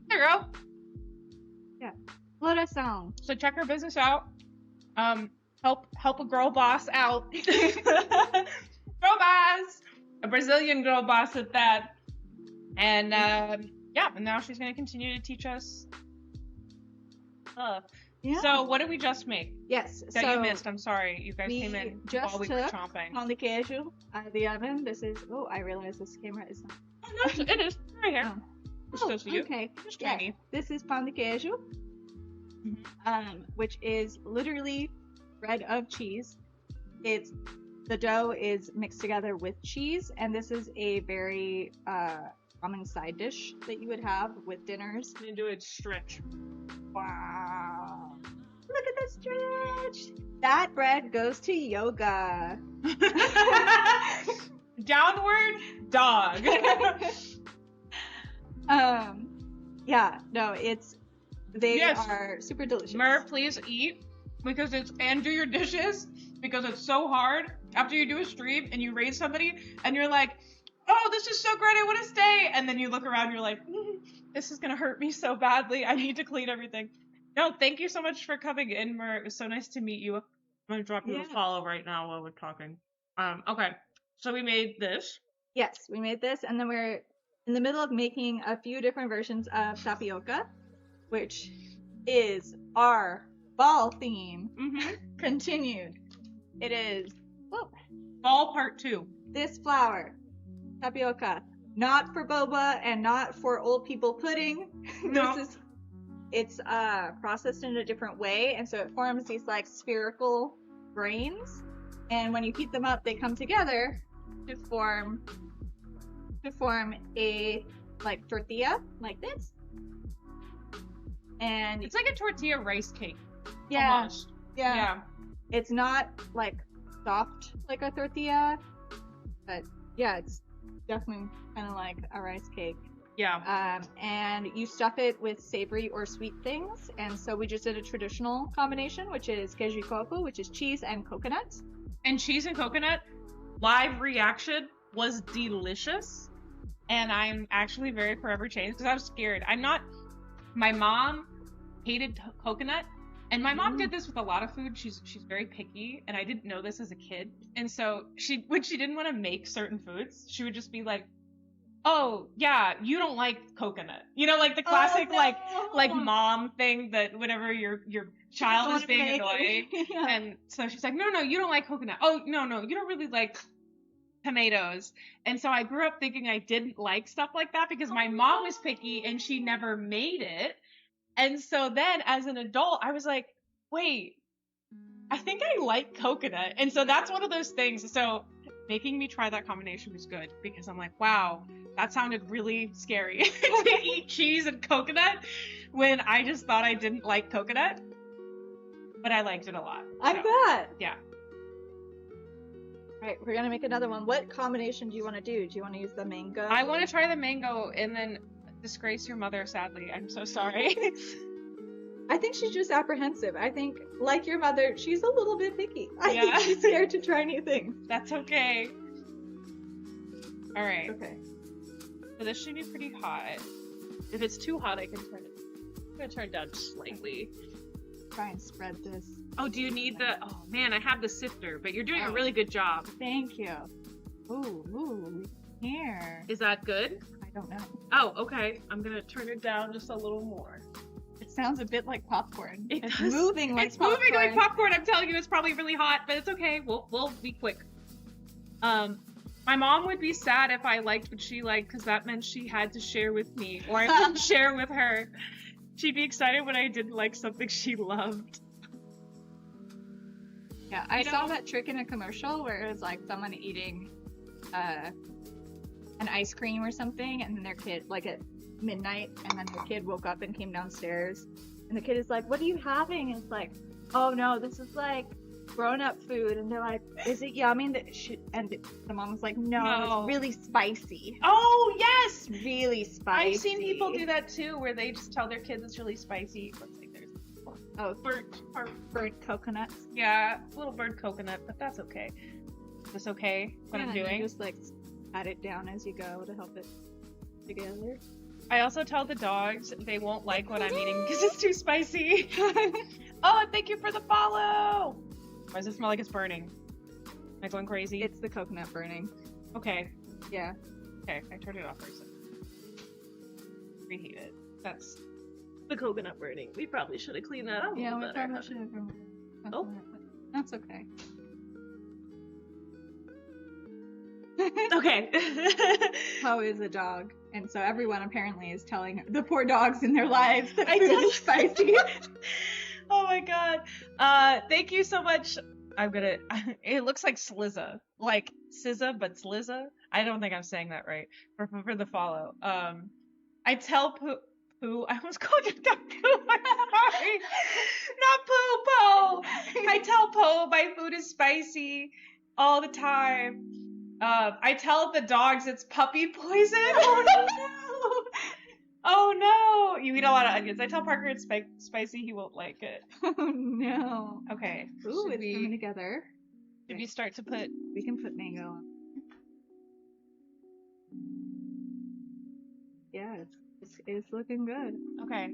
S1: There you go.
S2: Floração.
S1: So check her business out. Help a girl boss out. Girl boss, a Brazilian girl boss at that. And yeah, and now she's gonna continue to teach us.
S2: Yeah.
S1: So what did we just make
S2: Yes.
S1: that
S2: so
S1: you missed? I'm sorry, you guys
S2: we
S1: came in
S2: just
S1: while we were
S2: took
S1: chomping.
S2: on the queijo out of the oven. This is. Oh, I realize this camera is not.
S1: Oh, no, it is right here.
S2: Oh.
S1: It's close to you.
S2: Okay.
S1: Just
S2: Yeah.
S1: tiny.
S2: This is pão de queijo, which is literally bread of cheese. The dough is mixed together with cheese, and this is a very common side dish that you would have with dinners.
S1: I'm gonna do a stretch.
S2: Wow! Look at the stretch. That bread goes to yoga.
S1: Downward dog.
S2: Yeah, no, they
S1: Yes.
S2: are super delicious.
S1: Mer, please eat and do your dishes because it's so hard after you do a stream and you raise somebody and you're like, oh, this is so great, I want to stay, and then you look around and you're like, this is gonna hurt me so badly, I need to clean everything. No, thank you so much for coming in, Mer. It was so nice to meet you. I'm gonna drop you a follow right now while we're talking. Okay, so we made this.
S2: Yes, we made this, and then we're in the middle of making a few different versions of tapioca, which is our ball theme continued. It is
S1: Ball part 2.
S2: this flour, tapioca, not for boba and not for old people pudding.
S1: No.
S2: It's processed in a different way, and so it forms these like spherical grains, and when you heat them up, they come together to form a like tortilla like this. And
S1: It's like a tortilla rice cake.
S2: yeah,
S1: Almost.
S2: yeah, it's not like soft like a tortilla, but yeah, it's definitely kind of like a rice cake.
S1: Yeah.
S2: And you stuff it with savory or sweet things, and so we just did a traditional combination, which is queijo coco, which is cheese and coconut.
S1: And cheese and coconut, live reaction was delicious. And I'm actually very forever changed because I was scared. My mom hated coconut. And my mom did this with a lot of food. She's very picky, and I didn't know this as a kid. And so when she didn't want to make certain foods, she would just be like, "Oh, yeah, you don't like coconut." You know, like the classic like mom thing that whenever your child is being annoying.
S2: Yeah.
S1: And so she's like, "No, you don't like coconut. Oh, no, you don't really like tomatoes." And so I grew up thinking I didn't like stuff like that because my mom was picky and she never made it. And so then as an adult, I was like, wait, I think I like coconut. And so that's one of those things. So making me try that combination was good because I'm like, wow, that sounded really scary to eat cheese and coconut when I just thought I didn't like coconut. But I liked it a lot.
S2: I'm glad.
S1: Yeah.
S2: All right, we're gonna make another one. What combination do you want to do? Do you want to use the mango?
S1: I want to try the mango and then disgrace your mother, sadly. I'm so sorry.
S2: I think she's just apprehensive. I think, like your mother, she's a little bit picky. I
S1: Yeah.
S2: think she's scared to try new things.
S1: That's okay. All right.
S2: Okay.
S1: So this should be pretty hot. If it's too hot, I can turn it. I'm gonna turn it down slightly.
S2: Try and spread this.
S1: Oh, do you need the? Oh man, I have the sifter, but you're doing a
S2: Oh.
S1: really good job.
S2: Thank you. Ooh, here.
S1: Is that good?
S2: I don't know.
S1: Oh, okay. I'm gonna turn it down just a little more.
S2: It sounds a bit like popcorn.
S1: It's
S2: moving like
S1: it's
S2: popcorn.
S1: moving like popcorn. I'm telling you, it's probably really hot, but it's okay. We'll be quick. My mom would be sad if I liked what she liked because that meant she had to share with me, or I wouldn't share with her. She'd be excited when I didn't like something she loved.
S2: Yeah, I saw that trick in a commercial where it was like someone eating an ice cream or something, and then their kid, like at midnight, and then their kid woke up and came downstairs, and the kid is like, "What are you having?" And it's like, "Oh no, this is like grown-up food." And they're like, "Is it yummy?" And the mom was like, no, it's really spicy.
S1: Oh yes,
S2: Really spicy.
S1: I've seen people do that too, where they just tell their kids it's really spicy. Looks like there's
S2: burnt coconuts.
S1: Yeah, little burnt coconut, but that's okay. Is this okay? What I'm doing?
S2: You just like pat it down as you go to help it together.
S1: I also tell the dogs they won't like what I'm eating because it's too spicy. Oh, and thank you for the follow. Why does it smell like it's burning? Am I going crazy?
S2: It's the coconut burning.
S1: Okay.
S2: Yeah.
S1: Okay, I turned it off for a second. Reheat it. That's the coconut burning. We probably should have cleaned that up.
S2: Yeah, we probably should have.
S1: Oh.
S2: That's okay.
S1: Okay.
S2: Poe is a dog, and so everyone apparently is telling the poor dogs in their lives that food is spicy.
S1: Oh my god. Thank you so much. It looks like Slizza. Like SZA, but Slizza. I don't think I'm saying that right. For the follow. I tell Pooh. I almost called you Pooh. I'm sorry. Not Pooh, Poe. I tell Poe my food is spicy all the time. I tell the dogs it's puppy poison. Oh no! Oh no! You eat a lot of onions. I tell Parker it's spicy. He won't like it.
S2: Oh no!
S1: Okay.
S2: Ooh, it's coming together.
S1: If you start to put,
S2: we can put mango on. Yeah, it's looking good.
S1: Okay.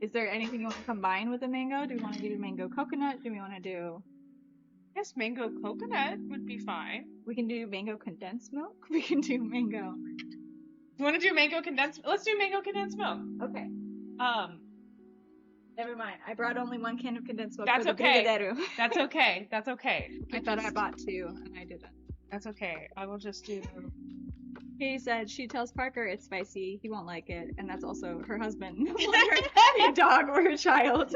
S2: Is there anything you want to combine with the mango? Do we want to do mango coconut? Do we want to do?
S1: Yes, mango coconut would be fine.
S2: We can do mango condensed milk. We can do mango.
S1: You want to do mango condensed? Let's do mango condensed milk.
S2: Okay. Never mind. I brought only one can of condensed milk.
S1: That's
S2: for
S1: okay.
S2: The
S1: That's okay. That's okay.
S2: I thought I bought two, and I didn't.
S1: That's okay. I will just do.
S2: He said she tells Parker it's spicy. He won't like it, and that's also her husband. Your dog or your child.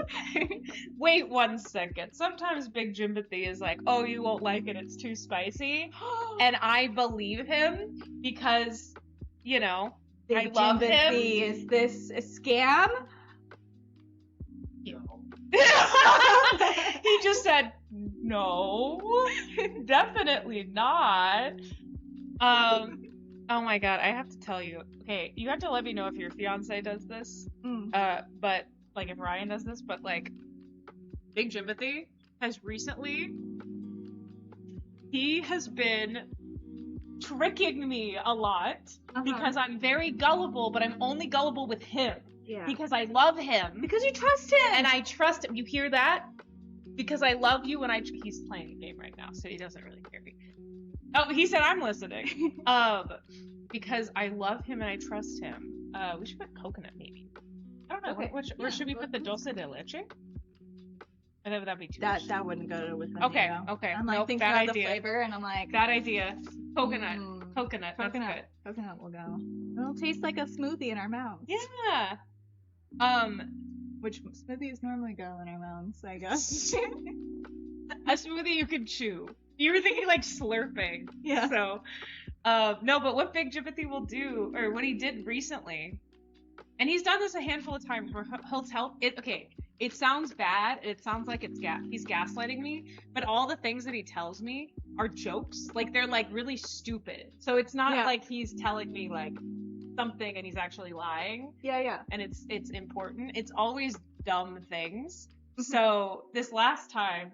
S1: Wait 1 second. Sometimes Big Jimothy is like, "Oh, you won't like it. It's too spicy," and I believe him because, you know, I love him.
S2: Is this a scam?
S1: He just said, "No, definitely not." Oh my god, I have to tell you. Okay, you have to let me know if your fiance does this. But like if Ryan does this, but like Big Jimothy has recently, he has been tricking me a lot because I'm very gullible, but I'm only gullible with him.
S2: Yeah.
S1: Because I love him.
S2: Because you trust him.
S1: And I trust him. You hear that? Because I love you and he's playing a game right now, so he doesn't really hear me. Oh, he said I'm listening. Because I love him and I trust him. We should put coconut maybe. I don't know.
S2: Okay.
S1: Or should we put the dulce de leche? I think that'd be too much.
S2: That wouldn't go with the
S1: Okay,
S2: mango.
S1: okay.
S2: I'm like thinking about the flavor, and I'm like,
S1: bad idea. Coconut. Coconut. That's good.
S2: Coconut will go. It'll taste like a smoothie in our mouths.
S1: Yeah.
S2: Which smoothies normally go in our mouths, I guess.
S1: A smoothie you could chew. You were thinking like slurping.
S2: Yeah.
S1: So, no, but what Big Jimothy will do, or what he did recently, and he's done this a handful of times where he'll tell it. Okay, it sounds bad. It sounds like he's gaslighting me, but all the things that he tells me are jokes. Like they're like really stupid. So it's not like he's telling me like something and he's actually lying.
S2: Yeah.
S1: And it's important. It's always dumb things. So this last time,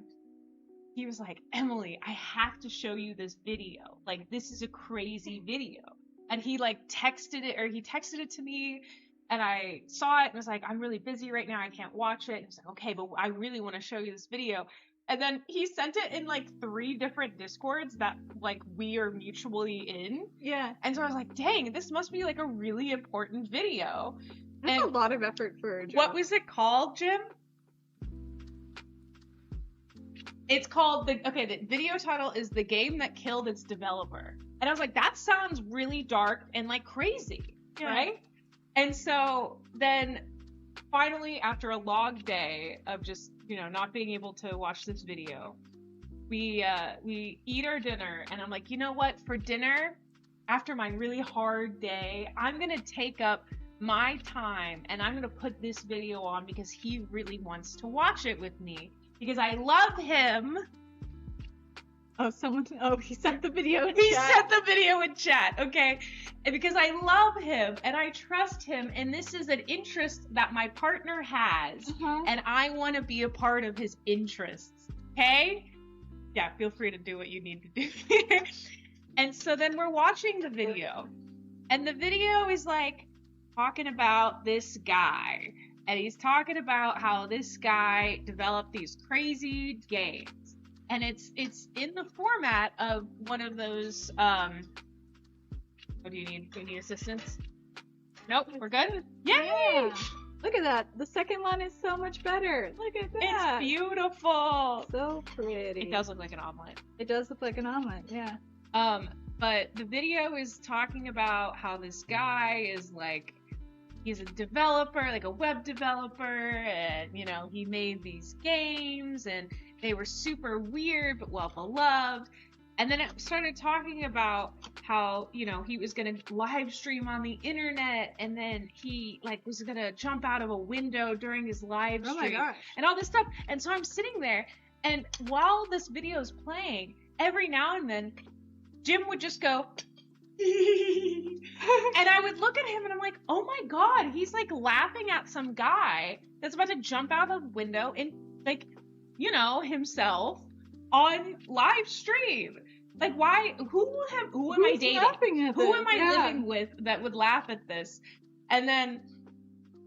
S1: he was like, "Emily, I have to show you this video. Like, this is a crazy video." And he like texted it to me, and I saw it and was like, "I'm really busy right now. I can't watch it." And I was like, "Okay, but I really want to show you this video." And then he sent it in like 3 different Discords that like we are mutually in.
S2: Yeah.
S1: And so I was like, dang, this must be like a really important video.
S2: That's a lot of effort for a job.
S1: What was it called, Jim? It's called the video title is The Game That Killed Its Developer. And I was like, that sounds really dark and like crazy, right? And so then finally, after a long day of just, not being able to watch this video, we eat our dinner, and I'm like, you know what? For dinner, after my really hard day, I'm gonna take up my time and I'm gonna put this video on because he really wants to watch it with me because I love him.
S2: He sent the video in
S1: He
S2: chat.
S1: sent the video in chat, okay? And because I love him and I trust him, and this is an interest that my partner has, and I want to be a part of his interests, okay? Yeah, feel free to do what you need to do. And so then we're watching the video, and the video is like talking about this guy, and he's talking about how this guy developed these crazy games. And it's in the format of one of those, what do you need? Do you need assistance? Nope, we're good? Yay!
S2: Yeah. Look at that. The second one is so much better. Look at that.
S1: It's beautiful.
S2: So pretty.
S1: It does look like an omelet.
S2: It does look like an omelet, yeah.
S1: But the video is talking about how this guy is like, he's a developer, like a web developer, and, he made these games, and they were super weird, but well beloved. And then it started talking about how, he was going to live stream on the internet, and then he, was going to jump out of a window during his live stream.
S2: Oh my gosh.
S1: And all this stuff. And so I'm sitting there, and while this video is playing, every now and then, Jim would just go, and I would look at him and I'm like, oh my god, he's laughing at some guy that's about to jump out of the window and himself on live stream. Why? Who am I dating? Who am I living with that would laugh at this? And then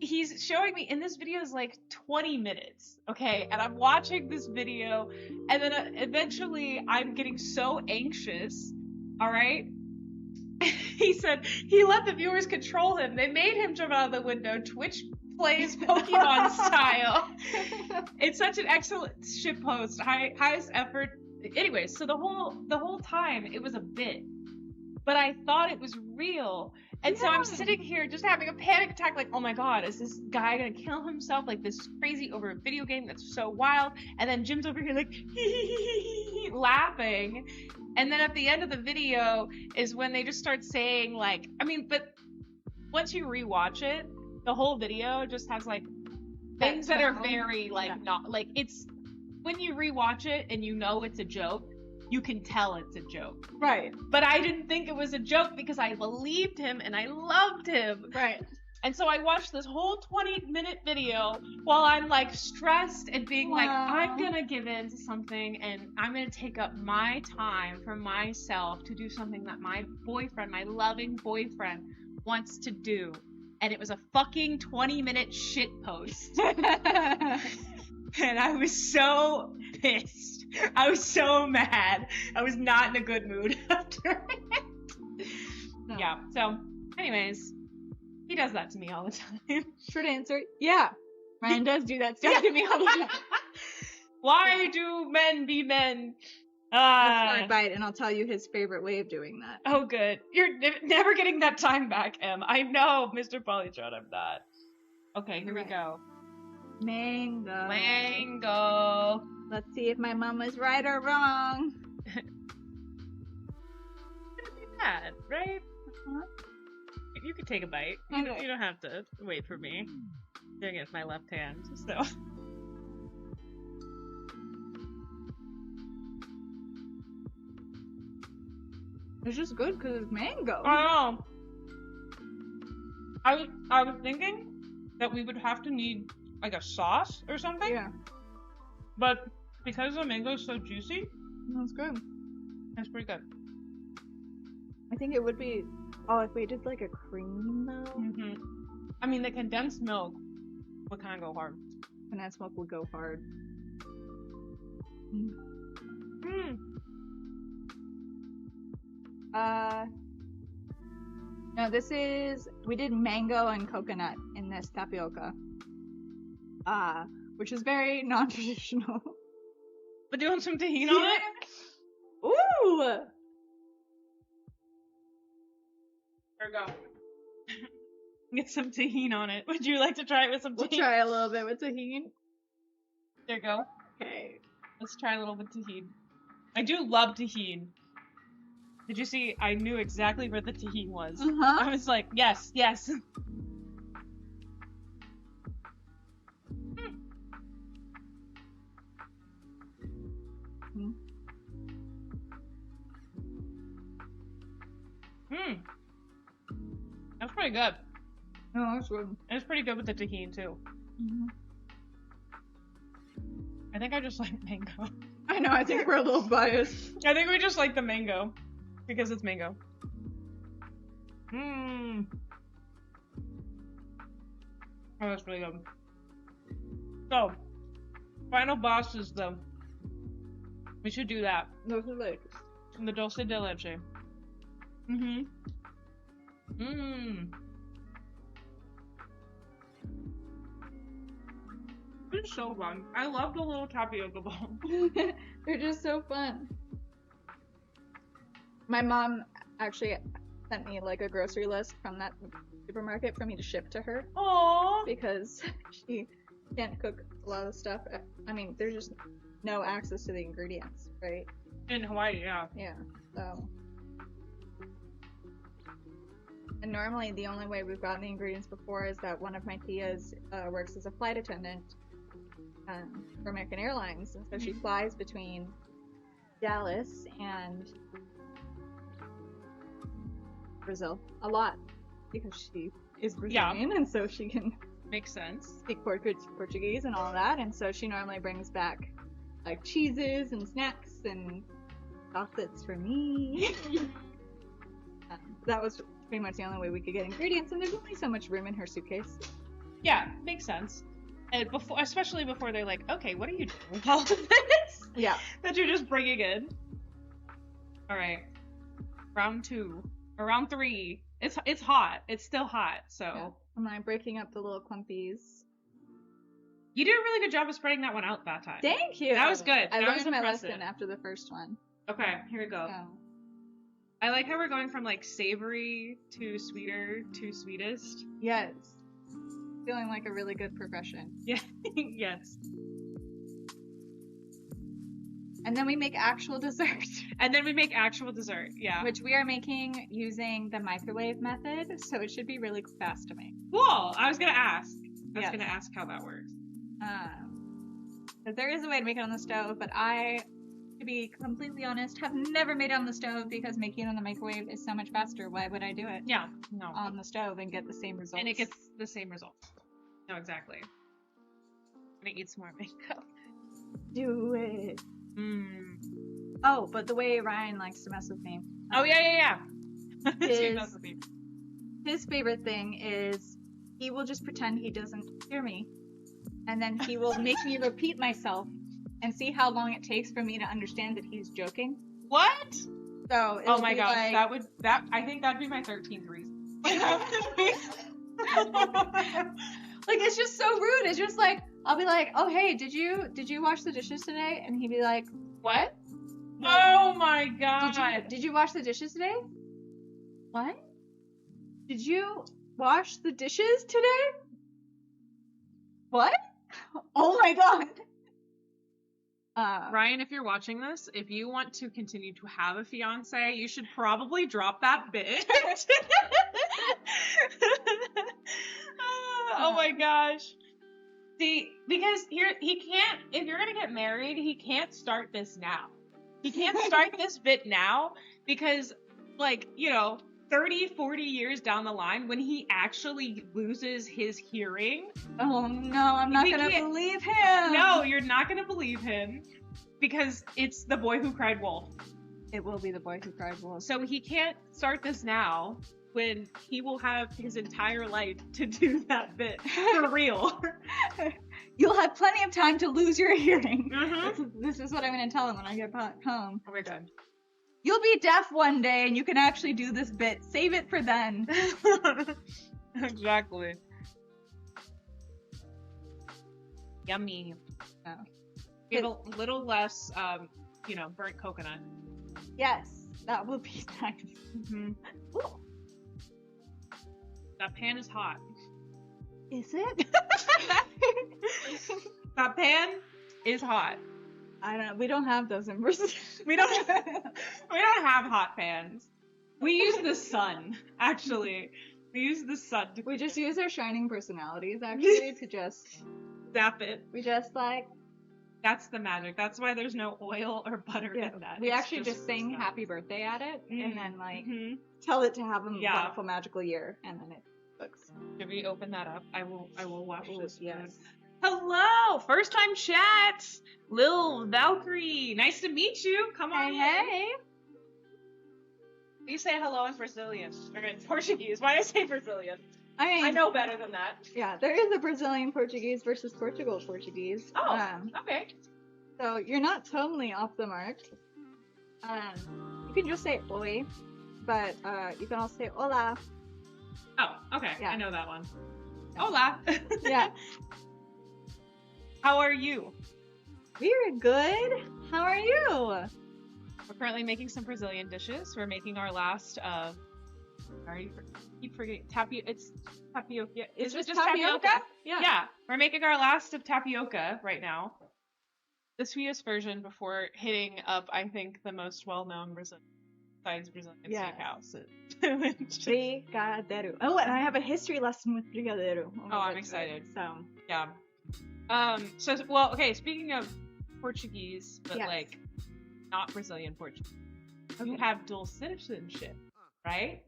S1: he's showing me, and this video is 20 minutes, okay? And I'm watching this video, and then eventually I'm getting so anxious, all right? He said he let the viewers control him. They made him jump out of the window. Twitch plays Pokemon style. It's such an excellent shitpost. Highest effort. Anyways, so the whole time it was a bit, but I thought it was real. And so I'm sitting here just having a panic attack, oh my god, is this guy gonna kill himself? This is crazy over a video game that's so wild. And then Jim's over here laughing. And then at the end of the video is when they just start saying but once you rewatch it, the whole video just has things that are very not it's when you rewatch it and it's a joke, you can tell it's a joke.
S2: Right.
S1: But I didn't think it was a joke because I believed him and I loved him.
S2: Right.
S1: And so I watched this whole 20-minute video while I'm stressed and being I'm gonna give in to something and I'm gonna take up my time for myself to do something that my boyfriend, my loving boyfriend, wants to do. And it was a fucking 20-minute shit post. And I was so pissed. I was so mad. I was not in a good mood after it. No. Yeah, so anyways, he does that to me all the time.
S2: Short answer, yeah. Ryan does do that stuff to me all the time.
S1: Why do men be men?
S2: Let's not bite, and I'll tell you his favorite way of doing that.
S1: Oh, good. You're never getting that time back, Em. I know, Mr. Polytron, I'm not. Okay, here we go.
S2: Mango.
S1: Mango.
S2: Let's see if my mom was right or wrong.
S1: It's gonna be bad, right?
S2: Uh-huh.
S1: You can take a bite.
S2: Okay.
S1: You don't have to wait for me. I'm doing it with my left hand, so.
S2: It's just good because it's mango.
S1: I know. I was thinking that we would have to need a sauce or something.
S2: Yeah.
S1: But because the mango is so juicy,
S2: That's good.
S1: it's pretty good.
S2: I think it would be. Oh, if we did a cream though.
S1: Mm-hmm. I mean, the condensed milk would kind of go hard.
S2: Condensed milk would go hard. No, we did mango and coconut in this tapioca. Which is very non-traditional.
S1: But do you want some tahini on it?
S2: Ooh!
S1: There we go. Get some tahini on it. Would you like to try it with some tahini?
S2: We'll try a little bit with tahini.
S1: There you go.
S2: Okay.
S1: Let's try a little bit of tahini. I do love tahini. Did you see? I knew exactly where the tahini was.
S2: Uh-huh.
S1: I was like, yes, yes. That's pretty good.
S2: Oh, that's good.
S1: It's pretty good with the tahini too.
S2: Mm-hmm.
S1: I think I just like mango.
S2: I know, I think we're a little biased.
S1: I think we just like the mango because it's mango. Oh, that's really good. So, final boss is the. We should do that.
S2: Those are like.
S1: The dulce de leche. Mm-hmm. It's so fun. I love the little tapioca balls.
S2: They're just so fun. My mom actually sent me like a grocery list from that supermarket for me to ship to her
S1: Aww.
S2: because she can't cook a lot of stuff. I mean, there's just no access to the ingredients, right?
S1: In Hawaii, yeah.
S2: Yeah, so. And normally the only way we've gotten the ingredients before is that one of my tias works as a flight attendant for American Airlines, and so she flies between Dallas and Brazil a lot because she is Brazilian, and so she can
S1: Makes sense.
S2: speak Portuguese and all that, and so she normally brings back like cheeses and snacks and chocolates for me. That was pretty much the only way we could get ingredients, and there's only so much room in her suitcase.
S1: Yeah, makes sense. And especially before they're like, okay, what are you doing with all of this?
S2: Yeah.
S1: That you're just bringing in. All right, round 2 or round 3. It's hot. It's still hot. So
S2: Yeah. Am I breaking up the little clumpies?
S1: you did a really good job of spreading that one out that time.
S2: Thank you.
S1: That was good.
S2: I
S1: That was
S2: learned my
S1: impressive.
S2: lesson after the first one.
S1: Okay, here we go.
S2: So.
S1: I like how we're going from like savory to sweeter to sweetest.
S2: Yes. Feeling like a really good progression.
S1: Yeah. Yes.
S2: And then we make actual dessert,
S1: And then we make actual dessert. Yeah.
S2: which we are making using the microwave method, so it should be really fast to make.
S1: Cool. I was gonna ask. I was
S2: Yes.
S1: gonna ask how that works.
S2: But there is a way to make it on the stove, but I, to be completely honest, have never made it on the stove because making it on the microwave is so much faster. Why would I do it
S1: Yeah. No.
S2: on the stove and get the same results?
S1: And it gets the same results. No, exactly. I'm gonna eat some more makeup.
S2: do it.
S1: Mmm.
S2: Oh, but the way Ryan likes to mess with me.
S1: Oh yeah.
S2: Is-
S1: That's the thing.
S2: His favorite thing is he will just pretend he doesn't hear me, and then he will make me repeat myself and see how long it takes for me to understand that he's joking.
S1: What?
S2: So
S1: Oh
S2: it'll
S1: my
S2: be
S1: gosh,
S2: like,
S1: I think that'd be my 13th reason.
S2: like it's just so rude. It's just like I'll be like, oh hey, did you wash the dishes today? And he'd be like, what?
S1: Oh my god.
S2: Did you wash the dishes today? What? Did you wash the dishes today? What? Oh my god.
S1: Ryan, if you're watching this, if you want to continue to have a fiance, you should probably drop that bit. Oh my gosh. See, because here he can't, if you're gonna get married, he can't start this now. He can't start this bit now because, like, 30, 40 years down the line, when he actually loses his hearing.
S2: Oh no, I'm not
S1: We
S2: gonna
S1: can't-
S2: believe him.
S1: No, you're not gonna believe him because it's the boy who cried wolf.
S2: It will be the boy who cried wolf.
S1: So he can't start this now when he will have his entire life to do that bit for real.
S2: You'll have plenty of time to lose your hearing.
S1: Mhm.
S2: This is what I'm gonna tell him when I get back home.
S1: Oh my god.
S2: You'll be deaf one day and you can actually do this bit. Save it for then.
S1: Exactly. Yummy.
S2: Oh.
S1: Give a little less, burnt coconut.
S2: Yes, that will be nice.
S1: Mm-hmm. That pan is hot.
S2: Is it?
S1: That pan is hot.
S2: I don't know. We don't have those in Brazil.
S1: We don't have hot pans. We use the sun, actually. We use the sun to
S2: We just use our shining personalities, actually, to just...
S1: zap it.
S2: We just, like...
S1: That's the magic. That's why there's no oil or butter
S2: Yeah.
S1: in that.
S2: We
S1: It's
S2: actually just sing
S1: sun.
S2: happy birthday at it, and then, like,
S1: Mhm.
S2: tell it to have a
S1: Yeah.
S2: wonderful, magical year, and then it cooks.
S1: Should we open that up? I will watch
S2: Ooh,
S1: this. food.
S2: yes.
S1: Hello! First time chat! Lil Valkyrie. Nice to meet you. Come on in.
S2: Hey!
S1: You say hello in Brazilian. Or in Portuguese. Why do I say Brazilian?
S2: I mean,
S1: I know better than that.
S2: yeah, there is a Brazilian Portuguese versus Portugal Portuguese.
S1: Oh, okay.
S2: So you're not totally off the mark. You can just say oi, but you can also say hola.
S1: Oh, okay.
S2: Yeah.
S1: I know that one.
S2: Yeah.
S1: Hola.
S2: Yeah.
S1: How are you?
S2: We're good. How are you?
S1: We're currently making some Brazilian dishes. We're making our last sorry, keep forgetting it's tapioca. Is it just tapioca?
S2: Yeah.
S1: We're making our last of tapioca right now. The sweetest version before hitting up, I think, the most well-known Brazilian
S2: Yes.
S1: steakhouse.
S2: Brigadeiro. Oh, and I have a history lesson with Brigadeiro.
S1: Oh, I'm excited.
S2: So,
S1: Yeah. Well, okay, speaking of Portuguese, but
S2: Yes.
S1: like not Brazilian Portuguese,
S2: okay.
S1: you have dual citizenship, right?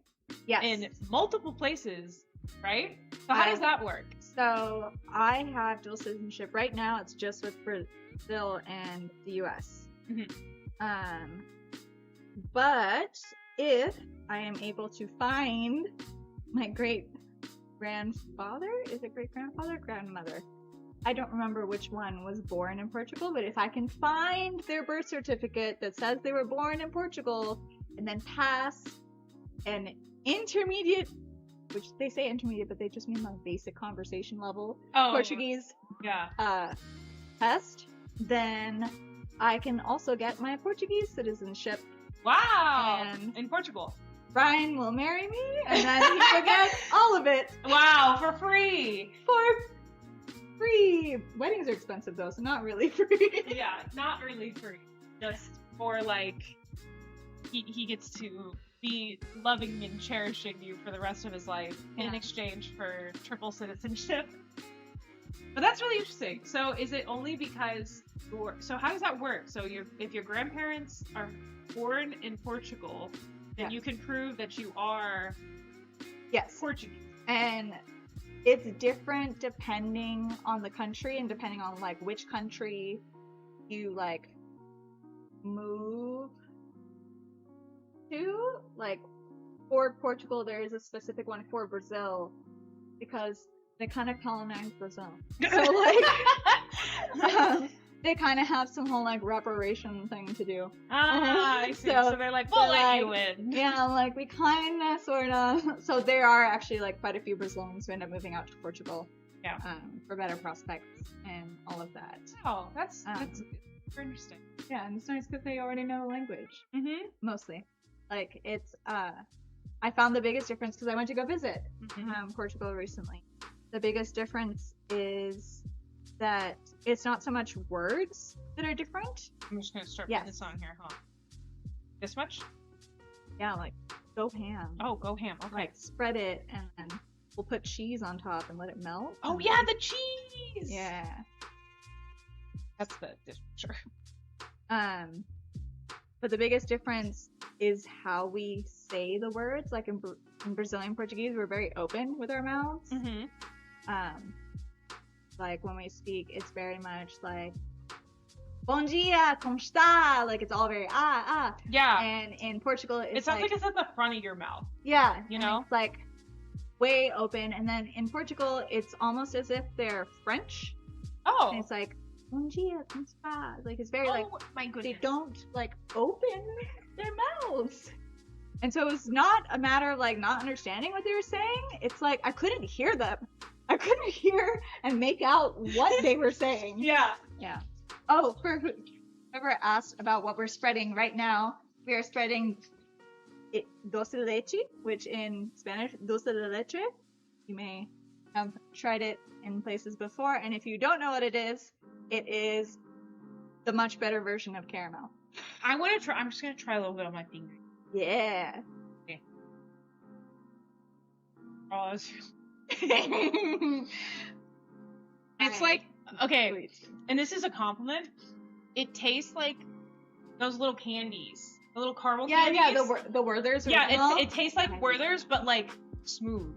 S2: Yes.
S1: In multiple places, right? So how does that work?
S2: So I have dual citizenship right now. It's just with Brazil and the U.S.
S1: Mhm.
S2: But if I am able to find my great grandfather, is it great grandfather, grandmother? I don't remember which one was born in Portugal, but if I can find their birth certificate that says they were born in Portugal and then pass an intermediate, which they say intermediate, but they just mean like basic conversation level Portuguese
S1: Yeah.
S2: test, then I can also get my Portuguese citizenship.
S1: Wow.
S2: And-
S1: in Portugal.
S2: Brian will marry me, and then he will get all of it
S1: Wow, for free.
S2: for free. Weddings are expensive though, so not really free.
S1: Yeah, not really free. Just for like he gets to be loving and cherishing you for the rest of his life in
S2: Yeah.
S1: exchange for triple citizenship. But that's really interesting. So is it only because so how does that work? So if your grandparents are born in Portugal, then
S2: Yeah.
S1: you can prove that you are
S2: Yes.
S1: Portuguese.
S2: And it's different depending on the country and depending on like which country you like move to. Like for Portugal there is a specific one for Brazil because they kind of colonized Brazil. So like they kind of have some whole like reparation thing to do.
S1: I see.
S2: So
S1: So they're like, we'll
S2: they're
S1: let
S2: like,
S1: you in.
S2: Yeah, like we kind of, sort of. So there are actually like quite a few Brazilians who end up moving out to Portugal.
S1: Yeah.
S2: For better prospects and all of that.
S1: Oh, that's
S2: Um,
S1: interesting.
S2: Yeah, and it's nice because they already know the language
S1: Mm-hmm.
S2: mostly. Like it's, I found the biggest difference because I went to go visit
S1: Mm-hmm.
S2: Portugal recently. The biggest difference is that it's not so much words that are different.
S1: I'm just gonna start
S2: Yes.
S1: putting this on here, huh? This much?
S2: Yeah, like go ham.
S1: Oh, go ham. Okay.
S2: Like spread it and then we'll put cheese on top and let it melt.
S1: Oh
S2: and
S1: yeah,
S2: then-
S1: the cheese.
S2: Yeah.
S1: That's the dishwasher.
S2: But the biggest difference is how we say the words. Like in Brazilian Portuguese, we're very open with our mouths.
S1: Mm-hmm.
S2: Like when we speak, it's very much like "Bom dia, como está?" Like it's all very ah.
S1: Yeah.
S2: And in Portugal,
S1: It
S2: it's
S1: sounds like it's at the front of your mouth.
S2: yeah,
S1: You
S2: and
S1: know?
S2: it's like way open. And then in Portugal, it's almost as if they're French.
S1: Oh.
S2: And it's like "Bom dia, como está?" Like it's very
S1: Oh
S2: like
S1: my goodness.
S2: they don't like open their mouths. And so it's not a matter of like not understanding what they were saying. It's like I couldn't hear them. I couldn't hear and make out what they were saying.
S1: Yeah.
S2: Yeah. Oh, for whoever asked about what we're spreading right now, we are spreading dulce de leche, which in Spanish, dulce de leche, You may have tried it in places before, and if you don't know what it is the much better version of caramel.
S1: I'm just gonna try a little bit on my finger.
S2: Yeah.
S1: Okay. Oh, it's like, okay,
S2: Sweet.
S1: and this is a compliment. It tastes like those little candies, the little caramel candies.
S2: Yeah, the Werther's original.
S1: Yeah, it tastes like Werther's, but like smooth.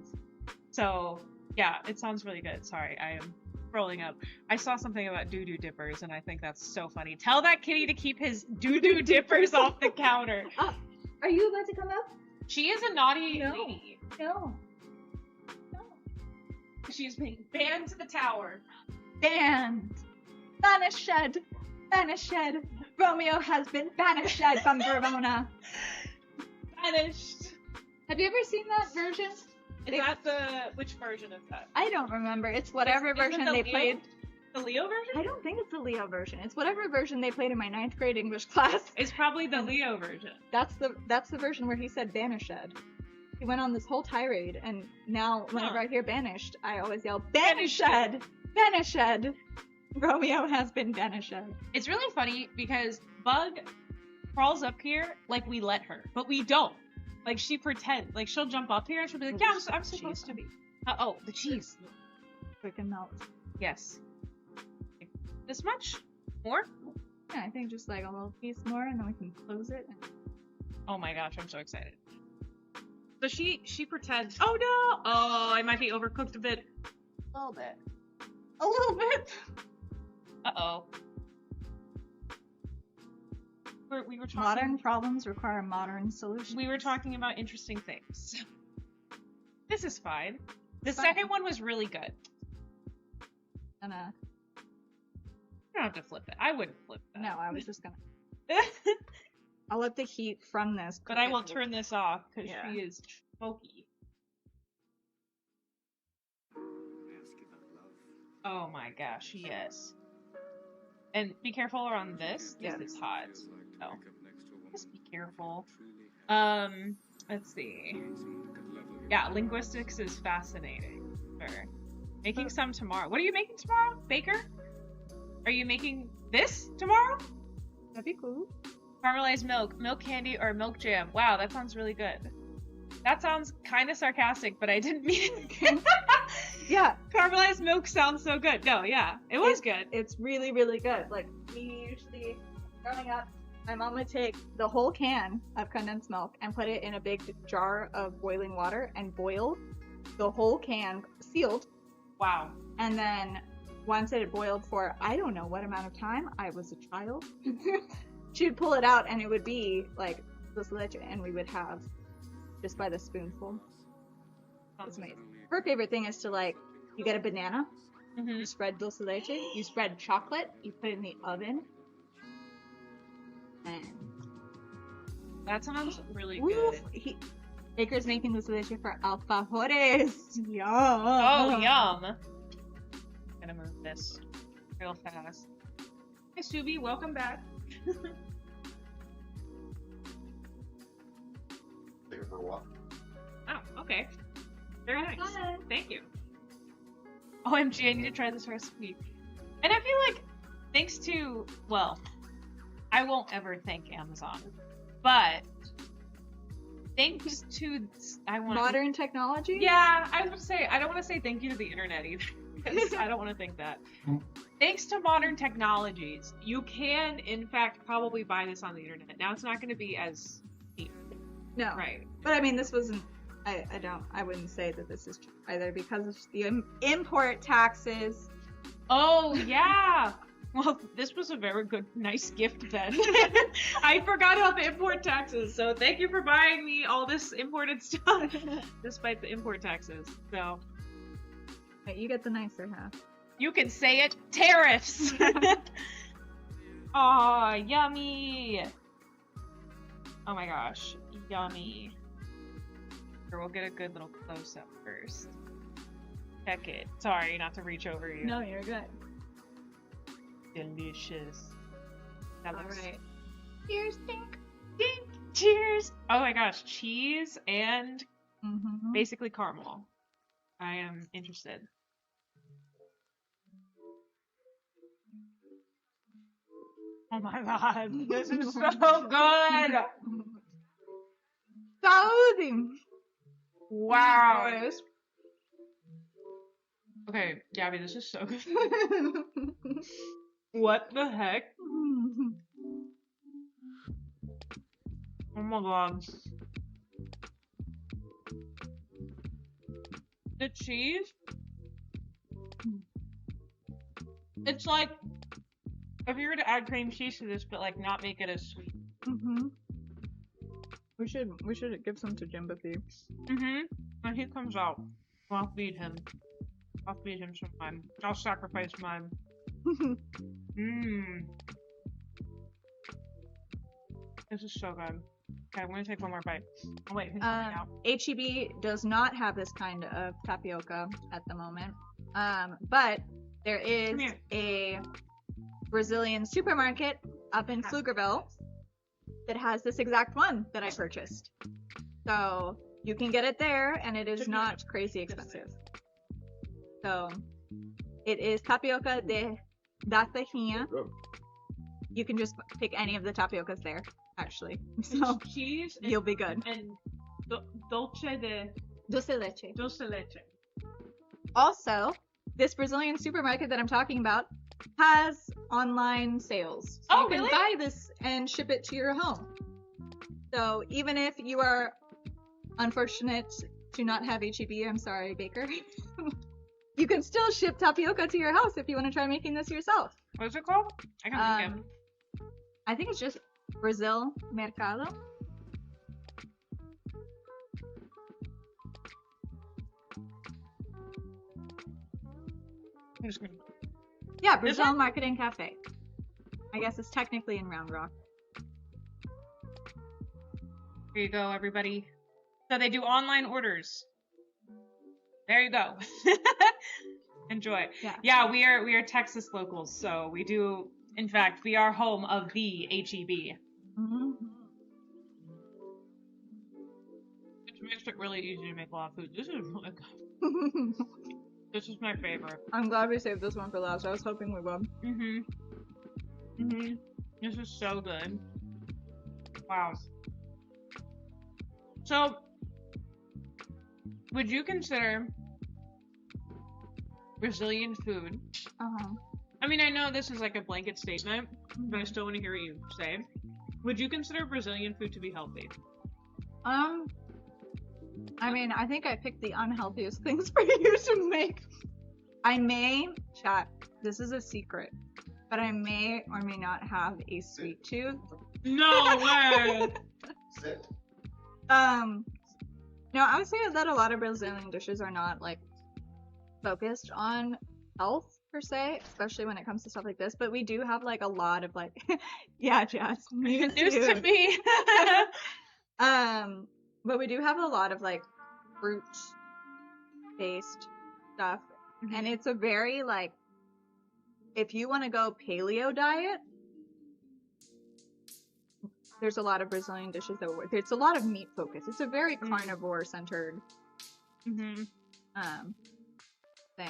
S1: So yeah, it sounds really good. Sorry, I am scrolling up. I saw something about doo-doo dippers, and I think that's so funny. Tell that kitty to keep his doo-doo dippers off the counter.
S2: Are you about to come up?
S1: She is a naughty
S2: No.
S1: lady.
S2: No.
S1: She's being banned to the tower.
S2: Banned. Banished. Banished. Romeo has been banished from Verona.
S1: Banished.
S2: Have you ever seen that version?
S1: Is that which version is that?
S2: I don't remember. It's whatever
S1: Is it
S2: version
S1: the
S2: they
S1: Leo?
S2: played.
S1: The Leo version?
S2: I don't think it's the Leo version. It's whatever version they played in my 9th grade English class.
S1: It's probably the Leo version.
S2: That's the version where he said banished. He went on this whole tirade, and now whenever I hear banished, I always yell banished. Banished. Romeo has been banished.
S1: It's really funny because Bug crawls up here like we let her, but we don't. Like, she pretends. Like, she'll jump up here and she'll be like, yeah, I'm supposed to be. Oh, the cheese.
S2: Freaking melt.
S1: Yes. This much? More?
S2: Yeah, I think just like a little piece more, and then we can close it.
S1: Oh my gosh, I'm so excited. So she pretends. Oh no! Oh, it might be overcooked a bit.
S2: A little bit. A little bit.
S1: Uh-oh. We were talking...
S2: Modern problems require modern solutions.
S1: We were talking about interesting things. This is fine. The
S2: Fine.
S1: second one was really good. You don't have to flip it. I wouldn't flip that.
S2: No, I was just gonna. I'll let the heat from this.
S1: But I will turn this off because
S2: Yeah.
S1: she is smoky. Oh my gosh, yes. And be careful around this because it's hot. Oh. Just be careful. Let's see. Yeah, linguistics is fascinating. Sure. Making some tomorrow. What are you making tomorrow? Baker? Are you making this tomorrow?
S2: That'd be cool.
S1: Caramelized milk, milk candy, or milk jam. Wow, that sounds really good. That sounds kind of sarcastic, but I didn't mean it.
S2: Yeah.
S1: Caramelized milk sounds so good. No, yeah, it was good.
S2: It's really, really good. Like, we usually, growing up, my mom would take the whole can of condensed milk and put it in a big jar of boiling water and boil the whole can sealed.
S1: Wow.
S2: And then once it had boiled for I don't know what amount of time, I was a child, she would pull it out and it would be like dulce de leche, and we would have just by the spoonful. It's amazing. Her favorite thing is to, like, you get a banana, you spread dulce de leche, you spread chocolate, you put it in the oven, and
S1: That sounds really
S2: woof,
S1: good.
S2: Baker's making dulce de leche for alfajores. Yum.
S1: Oh, yum. Gonna move this real fast. Hi, Subi, welcome back.
S3: Take her for a walk.
S1: Oh, okay. Very nice.
S2: Bye.
S1: Thank you. OMG, I need to try this recipe. And I feel like, thanks to, well, I won't ever thank Amazon, but thanks to,
S2: Modern technology?
S1: Yeah, I would say, I don't want to say thank you to the internet either, because I don't want to think that. Thanks to modern technologies, you can, in fact, probably buy this on the internet. Now, it's not going to be as cheap.
S2: No.
S1: Right.
S2: But I mean, this wasn't, I wouldn't say that this is cheap either because of the import taxes.
S1: Oh, yeah. Well, this was a very good, nice gift then. I forgot about the import taxes, so thank you for buying me all this imported stuff, despite the import taxes. So,
S2: But you get the nicer half.
S1: you can say it, tariffs! Aw, yummy! Oh my gosh, yummy. Here, we'll get a good little close-up first. Check it. Sorry, not to reach over you.
S2: No, you're good.
S1: Delicious. That looks...
S2: Alright.
S1: Cheers, dink, dink, cheers! Oh my gosh, cheese and
S2: Mm-hmm.
S1: basically caramel. I am interested. Oh my god, this is so good!
S2: Saúde!
S1: Wow.
S2: Yes.
S1: Okay, Gabby, this is so good. What the heck? Oh my god. The cheese? It's like if you were to add cream cheese to this, but like not make it as sweet.
S2: Mm-hmm. We should give some to Jimothy.
S1: When he comes out, I'll feed him. I'll feed him some mine. I'll sacrifice mine. This is so good. Okay, I'm gonna take one more bite. Oh wait, who's coming out?
S2: HEB does not have this kind of tapioca at the moment. But there is
S1: Come here.
S2: a Brazilian supermarket up in Pflugerville that has this exact one that I purchased. So you can get it there, and it is not crazy expensive. So it is tapioca da terrinha. You can just pick any of the tapiocas there, actually. So
S1: It's cheese and,
S2: you'll be good.
S1: and dulce de
S2: Dulce leche.
S1: leche.
S2: Also, this Brazilian supermarket that I'm talking about has online sales. So
S1: Oh,
S2: you can
S1: really?
S2: buy this and ship it to your home. So even if you are unfortunate to not have HEB, I'm sorry, baker, you can still ship tapioca to your house if you want to try making this yourself.
S1: What is it called? I can't think of it.
S2: I think it's just Brazil Mercado.
S1: I'm just gonna...
S2: Yeah,
S1: Is
S2: Brazil
S1: it?
S2: Marketing Cafe. I guess it's technically in Round Rock.
S1: Here you go, everybody. So they do online orders. There you go. Enjoy. Yeah, we are Texas locals, so we do. In fact, we are home of the HEB,
S2: Mm-hmm.
S1: which makes it really easy to make a lot of food. This is really good. This is my favorite.
S2: I'm glad we saved this one for last. I was hoping we would.
S1: This is so good. Wow. So, would you consider Brazilian food?
S2: Uh-huh.
S1: I mean, I know this is like a blanket statement, but I still want to hear what you say. Would you consider Brazilian food to be healthy?
S2: I mean, I think I picked the unhealthiest things for you to make. I may, chat, this is a secret, but I may or may not have a sweet tooth.
S1: No way!
S3: Sit.
S2: No, I would say that a lot of Brazilian dishes are not, like, focused on health, per se, especially when it comes to stuff like this, but we do have, like, a lot of, like, yeah, Jazz, me
S1: News
S2: too.
S1: to me!
S2: But we do have a lot of, like, fruit-based stuff, and it's a very, like, if you want to go paleo diet, there's a lot of Brazilian dishes that work. It's a lot of meat focus. It's a very carnivore-centered thing.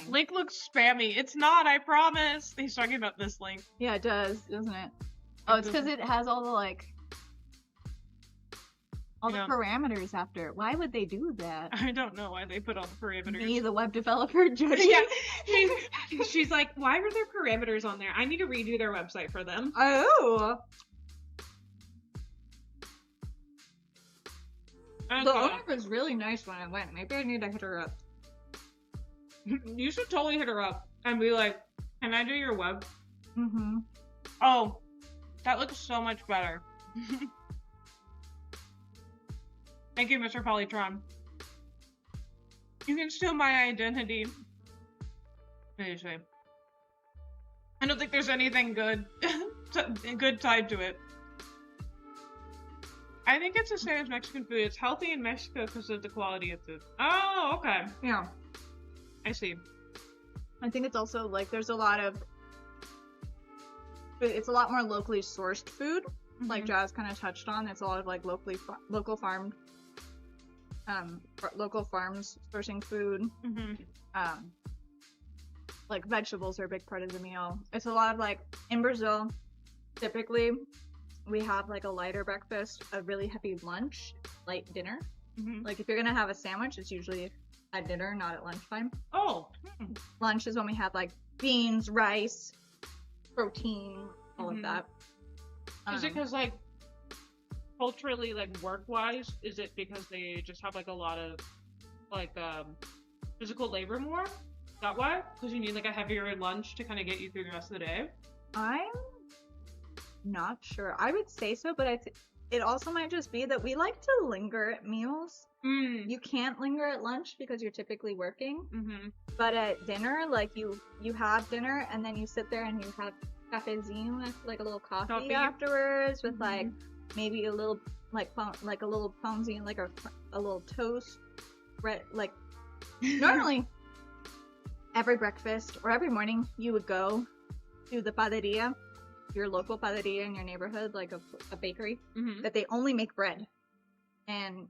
S1: Link looks spammy. It's not, I promise. He's talking about this link.
S2: Yeah, it does, doesn't it? Oh, it's because it has all the, like, all the parameters after it. Why would they do that?
S1: I don't know why they put all the parameters.
S2: Me, the web developer, judging.
S1: Yeah, she's like, why were there parameters on there? I need to redo their website for them.
S2: Oh!
S1: And,
S2: The owner was really nice when I went. Maybe I need to hit her up.
S1: you should totally hit her up and be like, can I do your web?
S2: Mm-hmm.
S1: Oh, that looks so much better. Thank you, Mr. Polytron. You can steal my identity. Seriously. I don't think there's anything good good tied to it. I think it's the same as Mexican food. It's healthy in Mexico because of the quality of food. Oh, okay.
S2: Yeah.
S1: I see.
S2: I think it's also, like, there's a lot of... It's a lot more locally sourced food. Like Jazz kind of touched on. It's a lot of, like, local farmed local farms sourcing food. Like vegetables are a big part of the meal. It's a lot of like in Brazil, typically we have like a lighter breakfast, a really heavy lunch, light dinner. Like if you're gonna have a sandwich, it's usually at dinner, not at lunchtime.
S1: Oh.
S2: Lunch is when we have like beans, rice, protein, all of that.
S1: Is it because like culturally, like work-wise, is it because they just have like a lot of like physical labor more? Is that why? Because you need like a heavier lunch to kind of get you through the rest of the day?
S2: I'm not sure. I would say so, but it also might just be that we like to linger at meals. You can't linger at lunch because you're typically working. But at dinner, like you have dinner and then you sit there and you have cafezinho, like a little coffee afterwards with like maybe a little like a little pãozinho, like a little toast, bread. Like normally every breakfast or every morning you would go to the padaria, your local padaria in your neighborhood, like a bakery that they only make bread. And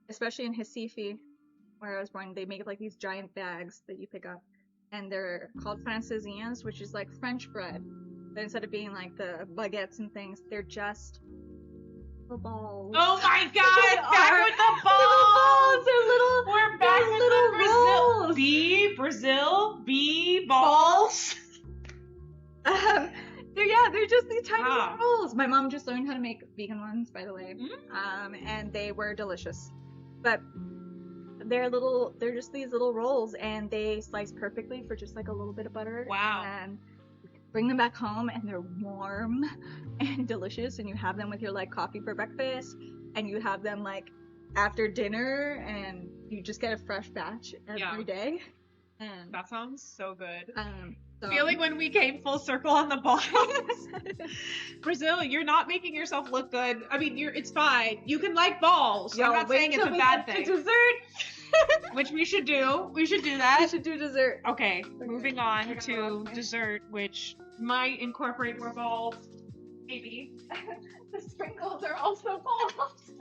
S2: especially in Recife, where I was born, they make like these giant bags that you pick up, and they're called francesinhas, which is like French bread. But instead of being like the baguettes and things, they're just the balls.
S1: Oh my god! Back with the balls!
S2: They're little.
S1: We're back with
S2: little
S1: the Brazil.
S2: rolls.
S1: B balls.
S2: They're just these tiny
S1: Wow.
S2: little rolls. My mom just learned how to make vegan ones, by the way. And they were delicious. But they're just these little rolls, and they slice perfectly for just like a little bit of butter.
S1: Wow.
S2: And bring them back home, and they're warm and delicious, and you have them with your like coffee for breakfast, and you have them like after dinner, and you just get a fresh batch every day. And
S1: That sounds so good.
S2: so,
S1: I feel like when we came full circle on the balls. Brazil, you're not making yourself look good. I mean, it's fine. You can like balls. I'm not saying it's a bad thing.
S2: Dessert,
S1: Which we should do. We should do that.
S2: we should do dessert.
S1: Okay, moving on to dessert, which might incorporate more balls. Maybe.
S2: The sprinkles are also balls.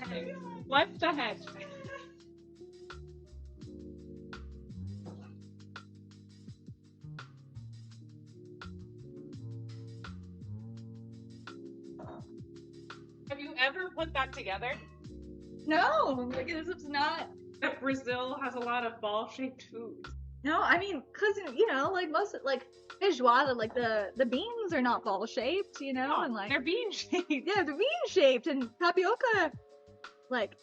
S1: Okay. What's the head? Have you ever put that together?
S2: No, like this is not.
S1: That Brazil has a lot of ball-shaped food.
S2: No, I mean, cause like most like feijoada, like the beans are not ball shaped, and like
S1: They're bean-shaped.
S2: yeah, they're bean shaped, and tapioca, like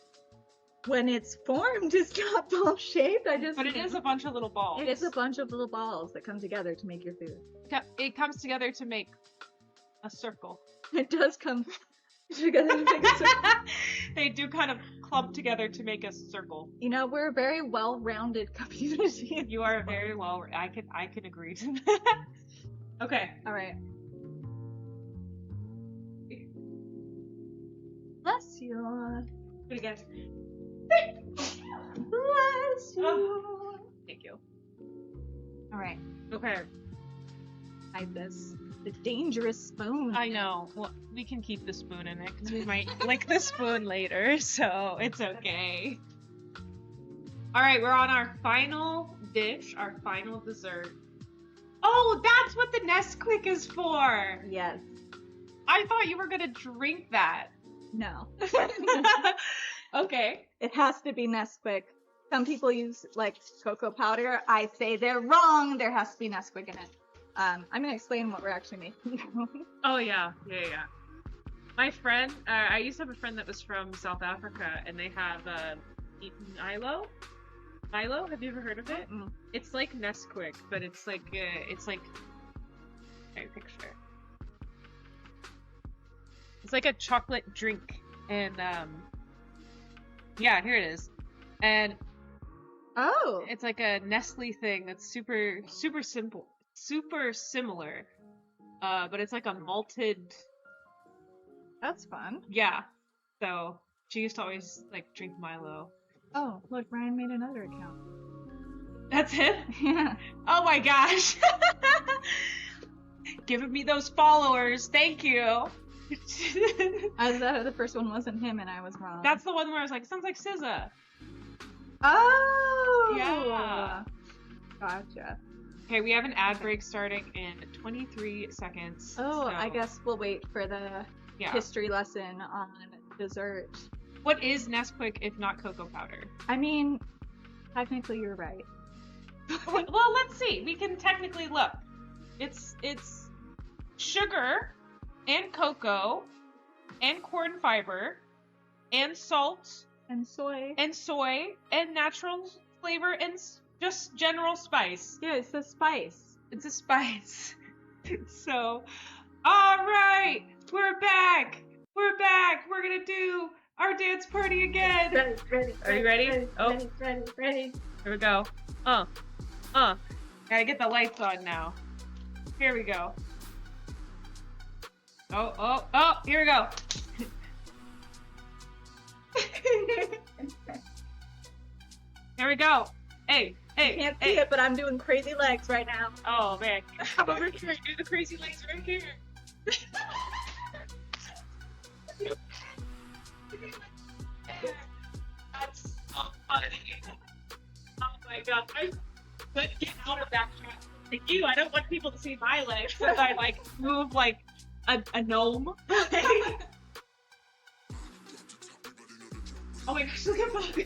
S2: when it's formed, is not ball shaped.
S1: But it is a bunch of little balls.
S2: It is a bunch of little balls that come together to make your food.
S1: It comes together to make a circle.
S2: It does come together to make a circle.
S1: They do kind of clump together to make a circle.
S2: We're a very well-rounded community.
S1: You are very well. I can agree to that. Okay.
S2: All right. Bless you.
S1: What do you guys?
S2: Bless you.
S1: Thank you.
S2: All right.
S1: Okay.
S2: Hide this. The dangerous spoon.
S1: I know. Well, we can keep the spoon in it because we might lick the spoon later, so it's okay. All right, we're on our final dish, our final dessert. Oh, that's what the Nesquik is for.
S2: Yes.
S1: I thought you were gonna drink that.
S2: No.
S1: Okay.
S2: It has to be Nesquik. Some people use like cocoa powder. I say they're wrong. There has to be Nesquik in it. I'm gonna explain what we're actually making.
S1: Oh yeah. My friend, I used to have a friend that was from South Africa, and they have Milo. Milo, have you ever heard of it?
S2: Mm.
S1: It's like Nesquik, but it's like picture. It's like a chocolate drink, and yeah, here it is, and
S2: Oh.
S1: it's like a Nestle thing that's super simple, super similar, but it's like a malted.
S2: That's fun.
S1: Yeah. So she used to always like drink Milo.
S2: Oh, look, Ryan made another account.
S1: That's him?
S2: Yeah.
S1: Oh my gosh. Giving me those followers. Thank you.
S2: I thought the first one wasn't him, and I was wrong.
S1: That's the one where I was like, sounds like SZA.
S2: Oh.
S1: Yeah.
S2: Gotcha.
S1: Okay, we have an ad break starting in 23 seconds.
S2: Oh,
S1: so,
S2: I guess we'll wait for the history lesson on dessert.
S1: What is Nesquik if not cocoa powder?
S2: I mean, technically you're right.
S1: Well, let's see. We can technically look. It's sugar and cocoa and corn fiber and salt
S2: And soy.
S1: and natural flavor and just general spice.
S2: Yeah, it's the spice.
S1: It's a spice. So, all right, we're back. We're gonna do our dance party again.
S2: Ready.
S1: Are you ready?
S2: Ready.
S1: Here we go. Gotta get the lights on now. Here we go. Oh, here we go. Here we go. Hey.
S2: I can't see it, but I'm doing crazy legs right now.
S1: Oh, man. Come over here. Do the crazy legs right here. That's so funny. Oh my god. I couldn't get out of that shot. Like you, I don't want people to see my legs as I like move like a gnome. Oh my gosh, look at Bug.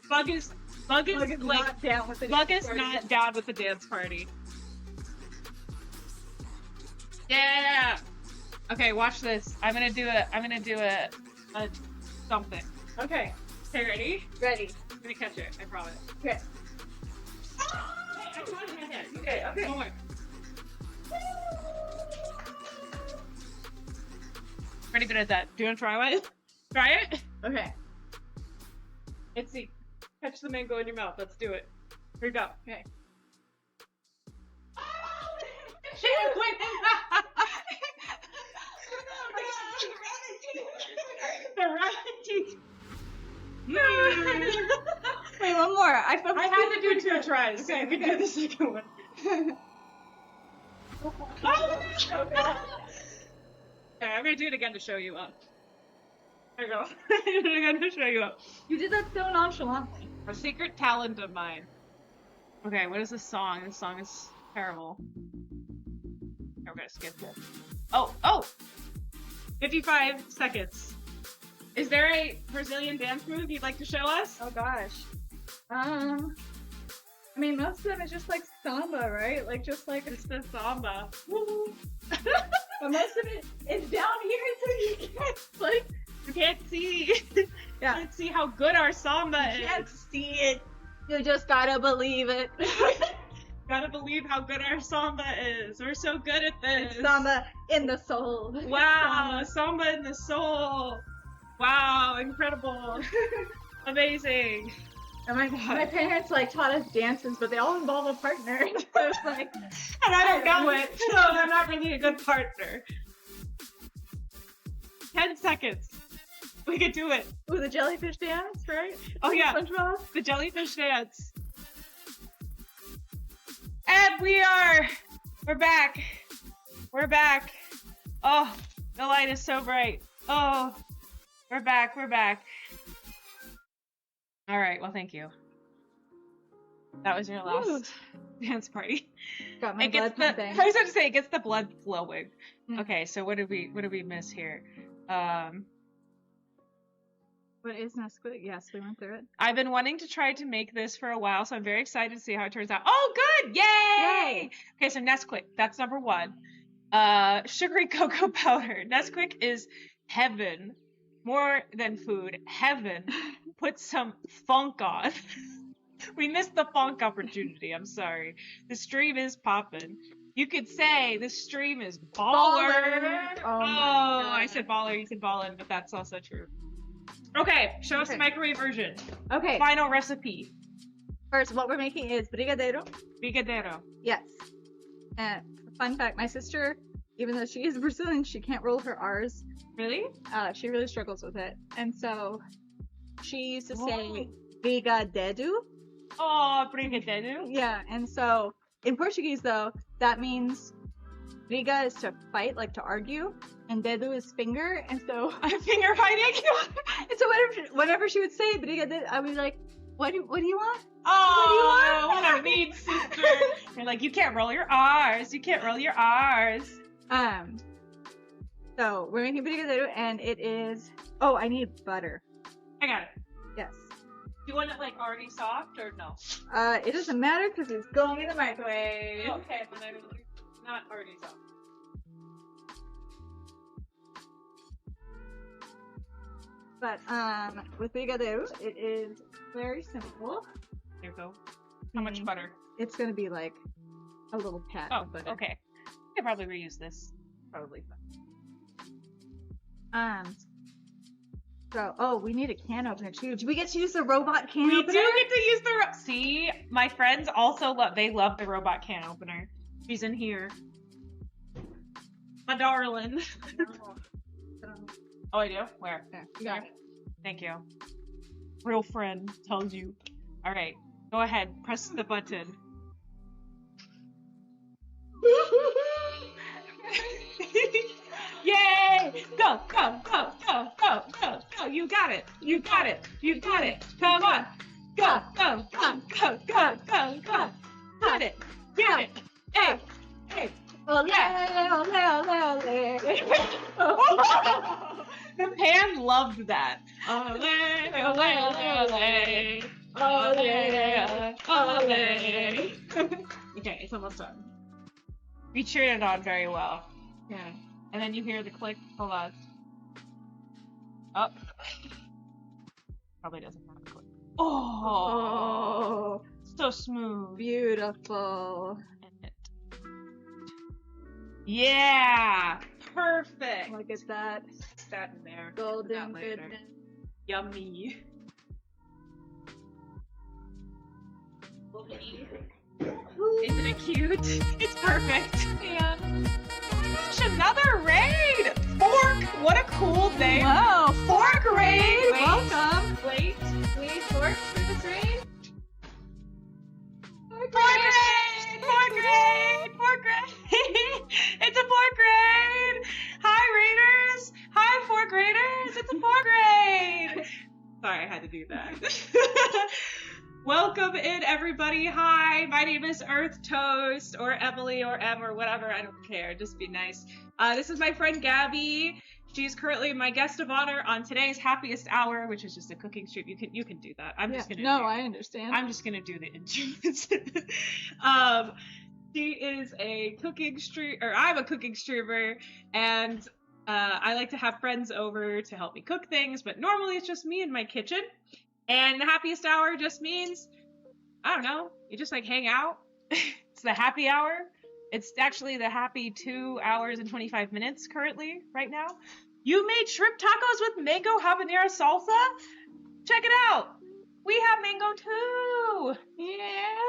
S1: Bug is like
S2: not down with the
S1: Bug
S2: dance
S1: is
S2: party.
S1: not down with the dance party. Yeah. Okay, watch this. I'm gonna do a something. Okay. Okay, ready?
S2: Ready.
S1: I'm gonna catch it. I promise.
S2: Okay.
S1: I caught it in my head. Okay. One more. Pretty good at that. Do you wanna try it? Try it?
S2: Okay.
S1: Let's see. Catch the mango in your mouth. Let's do it. Here we go.
S2: Okay.
S1: She went the rabbit.
S2: Wait, one more. I
S1: I had to do 2 tries. Okay, I could do the second one. Okay, I'm gonna do it again to show you up. There you go. I did it again to show you up.
S2: You did that so nonchalantly.
S1: A secret talent of mine. Okay, what is this song? This song is terrible. We're gonna skip it. Oh! 55 seconds. Is there a Brazilian dance move you'd like to show us?
S2: Oh gosh. I mean, most of them is just like samba, right? Like just like
S1: It's the samba.
S2: but most of it is down here, so you can't like
S1: You can't see.
S2: Yeah.
S1: You can't see how good our samba
S2: you can't
S1: is.
S2: see it. You just gotta believe it.
S1: Gotta believe how good our samba is. We're so good at this.
S2: It's samba in the soul.
S1: Wow, samba in the soul. Wow, incredible. Amazing. Oh my god.
S2: My parents like taught us dances, but they all involve a partner. So it's like,
S1: And I don't know it, so I'm not really a good partner. 10 seconds. We could do it.
S2: ooh, the jellyfish dance, right?
S1: Oh yeah,
S2: SpongeBob.
S1: the jellyfish dance. And we're back. We're back. Oh, the light is so bright. Oh, we're back. All right, well, thank you. That was your last
S2: Ooh.
S1: dance party.
S2: Got my
S1: It gets
S2: blood
S1: the,
S2: pumping.
S1: I was about to say, it gets the blood flowing.
S2: Mm.
S1: Okay, so what did we miss here?
S2: What is Nesquik? Yes, we went through it.
S1: I've been wanting to try to make this for a while, so I'm very excited to see how it turns out. Oh, good! Yay!
S2: Yay!
S1: Okay, so Nesquik, that's number 1. Sugary cocoa powder. Nesquik is heaven. More than food. Heaven. Put some funk on. We missed the funk opportunity. I'm sorry. The stream is poppin'. You could say the stream is baller.
S2: Oh, my
S1: I
S2: God.
S1: said baller, you said ballin', but that's also true. Okay, show us the
S2: Okay.
S1: microwave version.
S2: Okay,
S1: Final recipe.
S2: first what we're making is brigadeiro.
S1: Brigadeiro.
S2: Yes. And fun fact, my sister, even though she is Brazilian, she can't roll her R's.
S1: Really?
S2: She really struggles with it. And so she used to say
S1: Whoa.
S2: brigadeiro.
S1: Oh, brigadeiro.
S2: Yeah, and so in Portuguese though, that means Riga is to fight, like to argue, and Dedu is finger, and so
S1: Finger fighting.
S2: and so whenever she would say Briga, I would be like, what do you want?
S1: Oh,
S2: What do you want?
S1: what a mean sister. You're like, you can't roll your R's. You can't roll your R's.
S2: So we're making Brigadeiro, and it is. Oh, I need butter.
S1: I got it.
S2: Yes.
S1: Do you want it like already soft or no?
S2: It doesn't matter because it's going in the microwave.
S1: Okay, then I'm not already soft.
S2: But with Brigadeiro, it is very simple.
S1: There you go. How much
S2: Mm.
S1: butter?
S2: It's gonna be like a little pat
S1: Oh,
S2: of butter.
S1: okay. I could probably reuse this. Probably.
S2: So, we need a can opener too. Do we get to use the robot can
S1: We
S2: opener?
S1: do get to use the see, my friends also love the robot can opener. She's in here. My darling. Oh, I do? Where?
S2: There, you got it.
S1: Thank you. Real friend tells you. Alright, go ahead, press the button. Yay! Go, go, go, go, go, go, go! You got it! You got it! You got it! Come on! Go, go, go, go, go, go, go! Get it! Get it! Hey! Hey!
S2: Ole, ole, ole, ole.
S1: The pan loved that. Ole, ole, ole, ole, ole. Okay, it's almost done. We cheered it on very well.
S2: Yeah.
S1: And then you hear the click. Hold on. Up. Probably doesn't have a click. Oh,
S2: Oh,
S1: so smooth.
S2: beautiful.
S1: Yeah, perfect.
S2: Look at that.
S1: Put that in there.
S2: Golden
S1: That later.
S2: goodness.
S1: Yummy. Isn't it cute? It's perfect. And gosh, another raid! Fork! What a cool day.
S2: Wow,
S1: Fork raid! Wait,
S2: welcome.
S1: wait.
S2: Please work for this raid.
S1: Fork raid! Fork raid! Fork raid! It's a fork raid! Hi, raiders! Hi, fork raiders! It's a fork raid! Sorry, I had to do that. Welcome in, everybody. Hi, my name is Earth Toast, or Emily, or Em, or whatever. I don't care. Just be nice. This is my friend Gabby. She's currently my guest of honor on today's Happiest Hour, which is just a cooking stream. You can do that. I'm just gonna.
S2: I understand.
S1: I'm just gonna do the intros. She is a cooking stream, or I'm a cooking streamer, and I like to have friends over to help me cook things, but normally it's just me in my kitchen. And the happiest hour just means, I don't know, you just like hang out. It's the happy hour. It's actually the happy 2 hours and 25 minutes currently, right now. You made shrimp tacos with mango habanero salsa? Check it out. We have mango too.
S2: Yeah.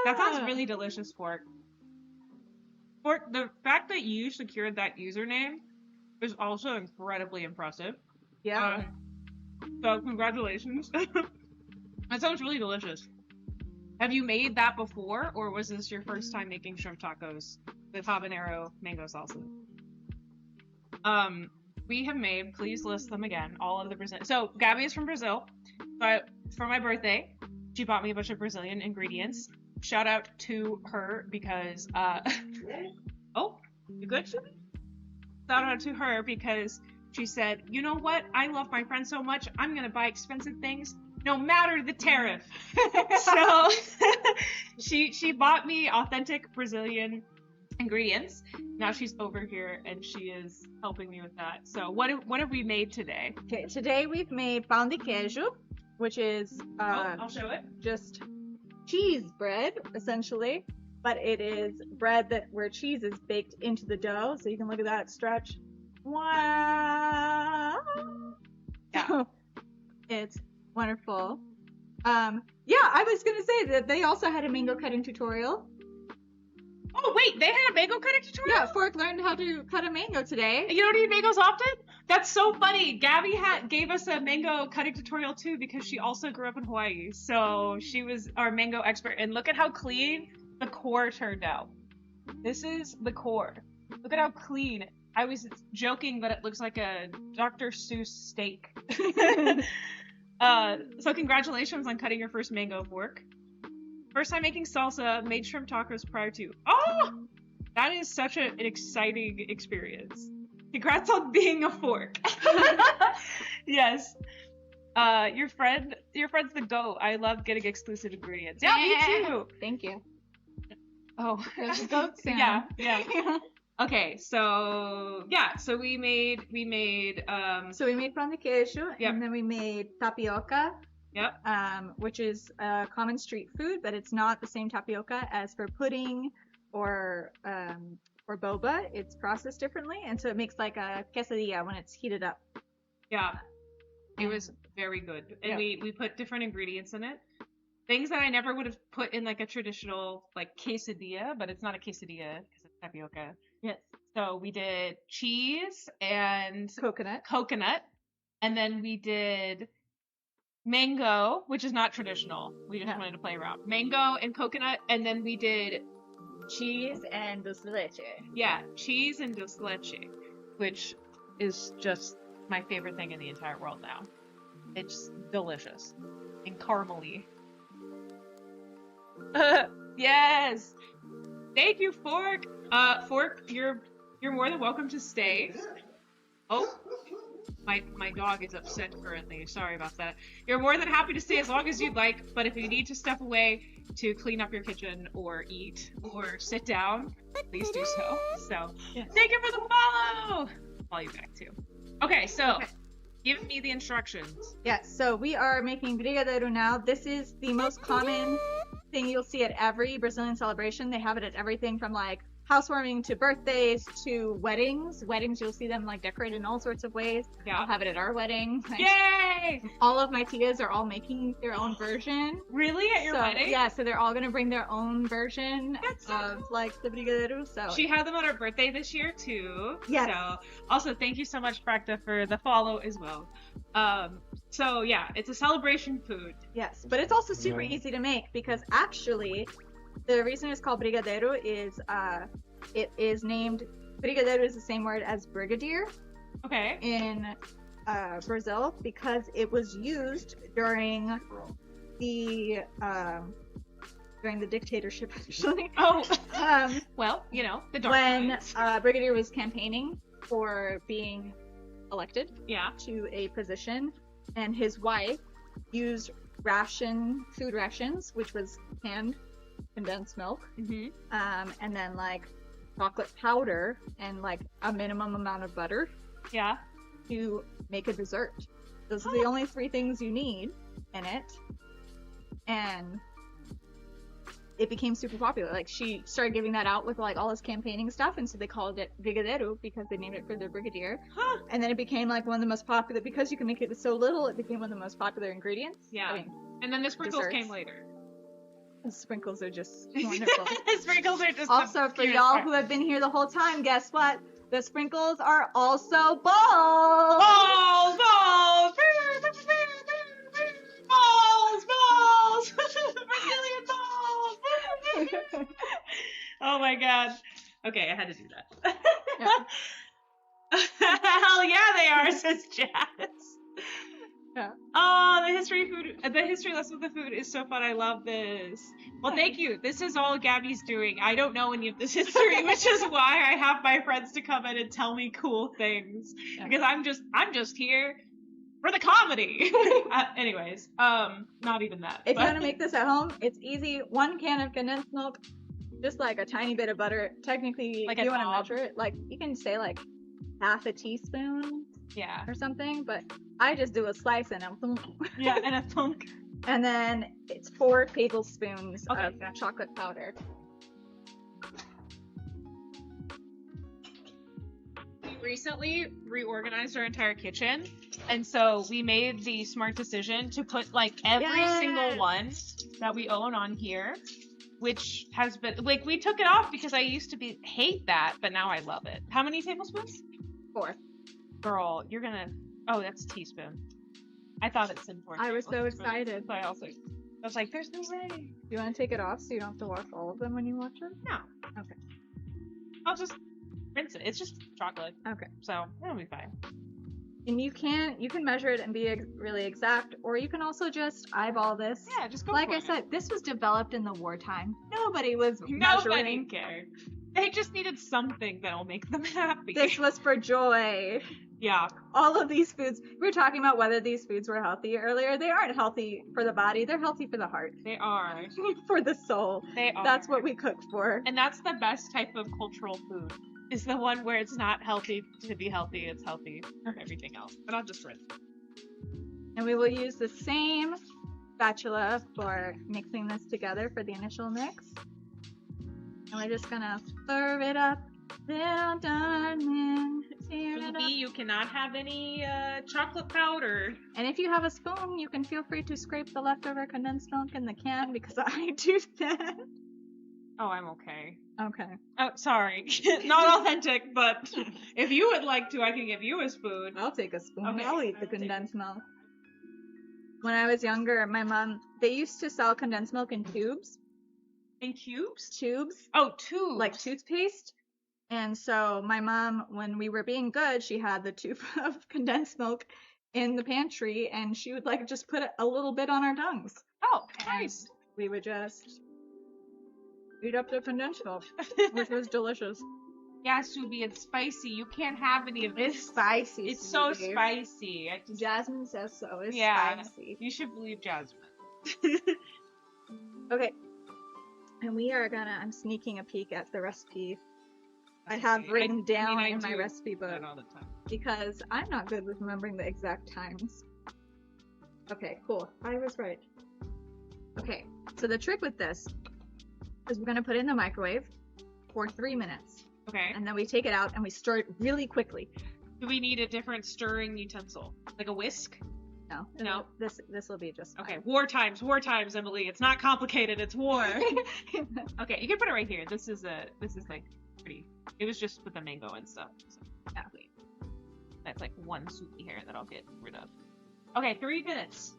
S1: That sounds really delicious, Fork. Fork, the fact that you secured that username is also incredibly impressive.
S2: Yeah.
S1: So congratulations. That sounds really delicious. Have you made that before, or was this your first time making shrimp tacos with habanero mango salsa? We have made, please list them again, all of the Brazil. So Gabby is from Brazil, but for my birthday, she bought me a bunch of Brazilian ingredients. Shout out to her because, oh, you good? Shout out to her because she said, you know what? I love my friend so much, I'm gonna buy expensive things no matter the tariff. So she bought me authentic Brazilian ingredients. Now she's over here and she is helping me with that. So what have we made today?
S2: Okay, today we've made pão de queijo, which is
S1: I'll show it.
S2: just cheese bread, essentially. But it is bread where cheese is baked into the dough, so you can look at that stretch. Wow.
S1: Yeah.
S2: It's wonderful. Yeah, I was gonna say that they also had a mango cutting tutorial.
S1: Oh wait, they had a mango cutting tutorial?
S2: Yeah, Fork learned how to cut a mango today.
S1: You don't eat mangoes often? That's so funny. Gabby gave us a mango cutting tutorial too because she also grew up in Hawaii. So she was our mango expert. And look at how clean the core turned out. This is the core. Look at how clean. I was joking that it looks like a Dr. Seuss steak. So congratulations on cutting your first mango fork. First time making salsa, made shrimp tacos prior to. Oh! That is such an exciting experience. Congrats on being a fork. Yes. Your friend's the GOAT. I love getting exclusive ingredients. Yeah, me too.
S2: Thank you.
S1: Oh,
S2: There's a goat sound.
S1: yeah. Okay, so we made
S2: So we made pan de queijo,
S1: Yep.
S2: and then we made tapioca,
S1: yep.
S2: which is a common street food, but it's not the same tapioca as for pudding or boba. It's processed differently, and so it makes like a quesadilla when it's heated up.
S1: Yeah. It was very good. And
S2: Yep.
S1: we put different ingredients in it. Things that I never would have put in like a traditional like quesadilla, but it's not a quesadilla because it's tapioca.
S2: Yes.
S1: So we did cheese and
S2: Coconut.
S1: and then we did mango, which is not traditional. We just
S2: No.
S1: wanted to play around. Mango and coconut, and then we did
S2: Cheese and dulce de leche.
S1: cheese and dulce de leche, which is just my favorite thing in the entire world now. It's delicious and caramely. Yes. Thank you, Fork. Fork, you're more than welcome to stay. Oh, my dog is upset currently. Sorry about that. You're more than happy to stay as long as you'd like, but if you need to step away to clean up your kitchen or eat or sit down, please do so. So,
S2: Yes.
S1: thank you for the follow. I'll follow you back too. Okay, so give me the instructions.
S2: Yes, so we are making brigadeiro now. This is the most common thing you'll see at every Brazilian celebration. They have it at everything from like housewarming to birthdays to weddings. Weddings, you'll see them like decorated in all sorts of ways. I'll
S1: Yeah.
S2: have it at our wedding. Like,
S1: Yay!
S2: all of my tias are all making their own version.
S1: Really? At your
S2: So,
S1: wedding?
S2: yeah, so they're all gonna bring their own version
S1: That's so
S2: of
S1: cool.
S2: like the brigadeiro. So
S1: She had them on her birthday this year too.
S2: Yes.
S1: So also thank you so much, Prakta, for the follow as well. So yeah, it's a celebration food.
S2: yes, but it's also super easy to make because actually, the reason it's called brigadeiro is it is named brigadeiro is the same word as brigadier
S1: Okay.
S2: in Brazil because it was used during the dictatorship actually.
S1: Oh,
S2: Um,
S1: well, you know, the dark
S2: when
S1: times.
S2: Brigadier was campaigning for being elected
S1: Yeah.
S2: to a position, and his wife used food rations, which was canned condensed milk,
S1: Mm-hmm.
S2: and then like chocolate powder and like a minimum amount of butter
S1: Yeah.
S2: to make a dessert. Those are the only three things you need in it, and it became super popular. Like she started giving that out with like all his campaigning stuff, and so they called it brigadeiro because they named it for the brigadier.
S1: Huh.
S2: And then it became like one of the most popular because you can make it with so little. It became one of the most popular ingredients.
S1: Yeah.
S2: I mean,
S1: And then the sprinkles
S2: Desserts.
S1: came later.
S2: the sprinkles are just wonderful.
S1: Sprinkles are just
S2: Also,
S1: the
S2: for
S1: cutest
S2: y'all
S1: part.
S2: who have been here the whole time, guess what? The sprinkles are also balls.
S1: Balls, balls, balls, balls, Brazilian balls. Oh my god. Okay, I had to do that. Hell yeah, they are, says Jazz.
S2: Yeah.
S1: Oh, the history lesson with the food is so fun. I love this. Well, thank you. This is all Gabby's doing. I don't know any of this history, which is why I have my friends to come in and tell me cool things.
S2: Yeah.
S1: Because I'm just here for the comedy. Anyways, not even that.
S2: If you
S1: but-
S2: want to make this at home, it's easy. 1 can of condensed milk, just like a tiny bit of butter. Technically,
S1: Like
S2: if
S1: a
S2: you want to
S1: knob.
S2: measure it, like you can say like half a teaspoon
S1: yeah,
S2: or something, but I just do a slice and
S1: yeah, and a thunk.
S2: and then it's 4 tablespoons
S1: Okay,
S2: of
S1: gotcha.
S2: chocolate powder.
S1: We recently reorganized our entire kitchen, and so we made the smart decision to put like every
S2: Yes!
S1: single one that we own on here, which has been like we took it off because I used to hate that, but now I love it. How many tablespoons?
S2: 4.
S1: Girl, you're gonna. Oh, that's a teaspoon. I thought it said 4.
S2: I was so
S1: tablespoons.
S2: excited.
S1: So I was like, there's no way.
S2: Do you want to take it off so you don't have to wash all of them when you watch them?
S1: No.
S2: Okay.
S1: I'll just rinse it. It's just chocolate,
S2: Okay.
S1: so it'll be fine.
S2: And you can measure it and be really exact, or you can also just eyeball this.
S1: Yeah, just go
S2: Like
S1: for
S2: I
S1: it.
S2: said, this was developed in the wartime. Nobody was
S1: Nobody
S2: measuring.
S1: cared. They just needed something that'll make them happy.
S2: This was for joy.
S1: Yeah.
S2: All of these foods, we were talking about whether these foods were healthy earlier. They aren't healthy for the body. They're healthy for the heart,
S1: They are.
S2: for the soul.
S1: They are.
S2: That's what we cook for.
S1: And that's the best type of cultural food. Is the one where it's not healthy to be healthy, it's healthy for everything else. But I'll just rinse.
S2: And we will use the same spatula for mixing this together for the initial mix. And we're just gonna serve it up. Well done, man. Tear it
S1: Maybe
S2: up.
S1: you cannot have any chocolate powder.
S2: And if you have a spoon, you can feel free to scrape the leftover condensed milk in the can because I do that.
S1: Oh, I'm okay.
S2: Okay.
S1: Oh, sorry. Not authentic, but if you would like to, I can give you a spoon.
S2: I'll take a spoon.
S1: Okay,
S2: I'll eat
S1: I
S2: the
S1: will take
S2: condensed milk. When I was younger, my mom, they used to sell condensed milk in tubes.
S1: In cubes?
S2: Tubes.
S1: Oh, tubes.
S2: Like toothpaste. And so my mom, when we were being good, she had the tube of condensed milk in the pantry, and she would like just put a little bit on our tongues.
S1: Oh,
S2: And
S1: nice.
S2: we would just eat up the condensed milk, which was delicious.
S1: Yeah, Subi, it's spicy. You can't have any of this.
S2: Spicy.
S1: It's so
S2: Subi.
S1: spicy. I just,
S2: Jasmine says so. It's
S1: Yeah.
S2: spicy.
S1: you should believe Jasmine.
S2: Okay. And we are gonna, I'm sneaking a peek at the recipe I have written down in my
S1: do
S2: recipe book
S1: that all the time.
S2: because I'm not good with remembering the exact times. Okay, cool. I was right. Okay, so the trick with this is we're gonna put it in the microwave for 3 minutes.
S1: Okay.
S2: And then we take it out and we stir it really quickly.
S1: Do we need a different stirring utensil? Like a whisk?
S2: No,
S1: No.
S2: This will be just
S1: Okay. War times, Emily. It's not complicated. It's war.
S2: fine.
S1: Okay, you can put it right here. This is like pretty. It was just with the mango and stuff. So
S2: Yeah.
S1: wait. That's like one Subi hair that I'll get rid of. Okay, 3 minutes.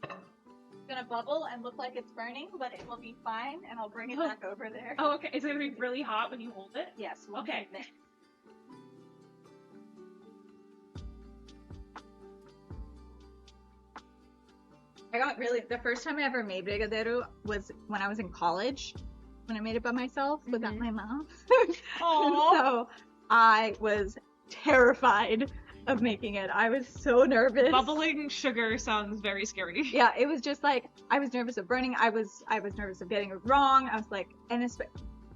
S2: It's gonna bubble and look like it's burning, but it will be fine, and I'll bring it
S1: Oh.
S2: back over there.
S1: Oh, okay. Is it gonna be really hot when you hold it?
S2: Yes.
S1: Okay.
S2: I got really, the first time I ever made brigadeiro was when I was in college, when I made it by myself without
S1: Mhm.
S2: my mom.
S1: Aww.
S2: So I was terrified of making it. I was so nervous.
S1: Bubbling sugar sounds very scary.
S2: Yeah, it was just like, I was nervous of burning. I was nervous of getting it wrong. I was like, and it's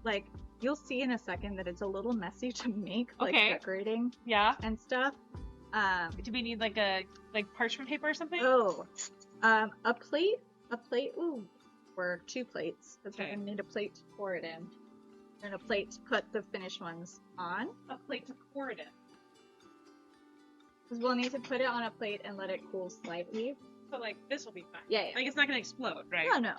S2: like, you'll see in a second that it's a little messy to make, like
S1: Okay.
S2: decorating
S1: Yeah.
S2: and stuff.
S1: Do we need like a parchment paper or something?
S2: Oh, a plate, ooh, or 2 plates, because we're
S1: Okay.
S2: gonna need a plate to pour it in, and a plate to put the finished ones on,
S1: A plate to pour it in.
S2: because we'll need to put it on a plate and let it cool slightly.
S1: So like this will be fine.
S2: Yeah.
S1: Like it's not gonna explode, right?
S2: No, no.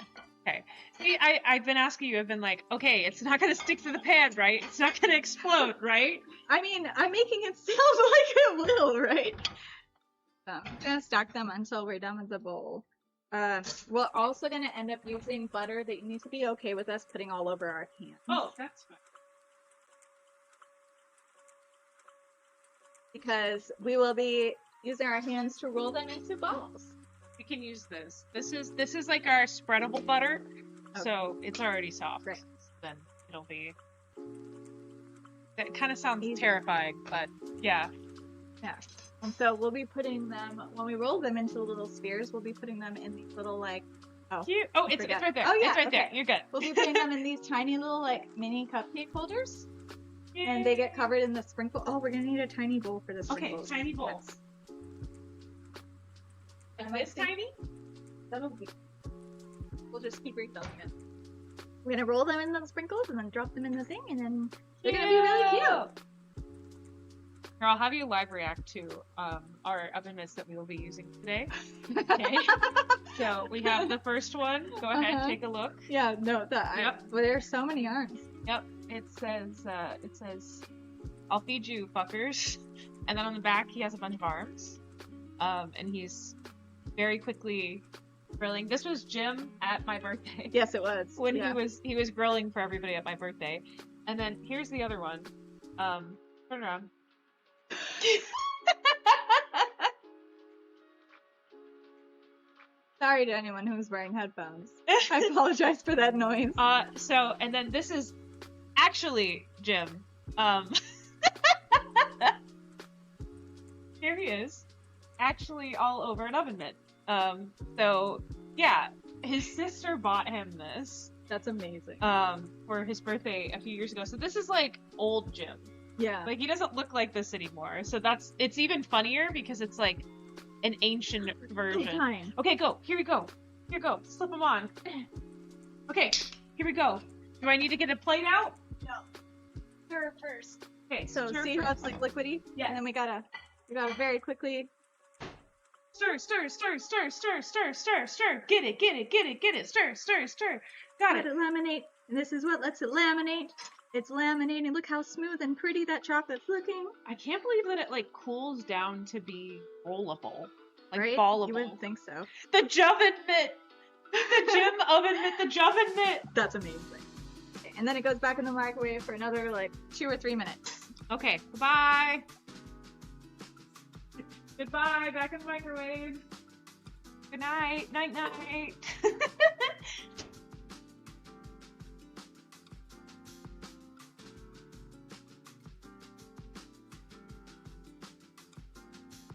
S1: See, I've been asking you. I've been like, okay, it's not gonna stick to the pan, right? It's not gonna explode, right?
S2: I mean, I'm making it sound like it will, right? So, I'm gonna stack them until we're done with the bowl. We're also gonna end up using butter that you need to be okay with us putting all over our hands.
S1: Oh, that's fine.
S2: Because we will be using our hands to roll them into balls.
S1: We can use this. This is like our spreadable butter, so it's already soft.
S2: Right.
S1: Then it'll be. That kind of sounds
S2: Easy.
S1: terrifying, but yeah.
S2: Yeah. And so we'll be putting them, when we roll them into little spheres, we'll be putting them in these little, like,
S1: Cute. Oh, it's
S2: forgot.
S1: right there.
S2: Oh, yeah,
S1: it's right there.
S2: okay.
S1: You're good.
S2: we'll be putting them in these tiny little, like, mini cupcake holders. And they get covered in the sprinkle. Oh, we're gonna need a tiny bowl for the
S1: Okay,
S2: sprinkles.
S1: tiny bowl.
S2: That's-
S1: And this tiny?
S2: That'll be. We'll just keep refilling it. We're gonna roll them in the sprinkles and then drop them in the thing, and then they're gonna be really cute.
S1: Here, I'll have you live react to our oven mitts that we will be using today. Okay. So we have the first one. Go ahead,
S2: Uh-huh.
S1: take a look.
S2: Yeah, no,
S1: Yep.
S2: well, there's so many arms.
S1: Yep. It says, "I'll feed you, fuckers," and then on the back he has a bunch of arms, and he's very quickly grilling. This was Jim at my birthday.
S2: Yes, it was.
S1: When
S2: Yeah.
S1: he was grilling for everybody at my birthday. And then here's the other one. Turn around.
S2: Sorry to anyone who's wearing headphones. I apologize for that noise.
S1: So and then this is actually Jim. Here he is. Actually all over an oven mitt. So yeah, his sister bought him this.
S2: That's amazing.
S1: For his birthday a few years ago. So this is like old Jim.
S2: Yeah.
S1: Like he doesn't look like this anymore. So it's even funnier because it's like an ancient version.
S2: Time.
S1: Okay, go. Here we go. Here we go. Slip them on. Okay, here we go. Do I need to get a plate out?
S2: No.
S1: Stir first. Okay,
S2: So
S1: stir
S2: see how
S1: first.
S2: it's like liquidy?
S1: Yeah.
S2: And then we gotta very quickly.
S1: Stir, stir, stir, stir, stir, stir, stir, stir. Get it, get it, get it, get it. Stir, stir, stir. Got
S2: Let
S1: it.
S2: it laminate. And this is what lets it laminate. It's laminating. Look how smooth and pretty that chocolate's looking.
S1: I can't believe that it like cools down to be rollable. Like
S2: Right?
S1: ballable.
S2: You wouldn't think so.
S1: The Joven mitt. The Jim oven mitt. The Joven mitt.
S2: That's amazing. Okay, and then it goes back in the microwave for another like 2 or 3 minutes.
S1: Okay, goodbye. Goodbye, back in the microwave. Good night, night, night.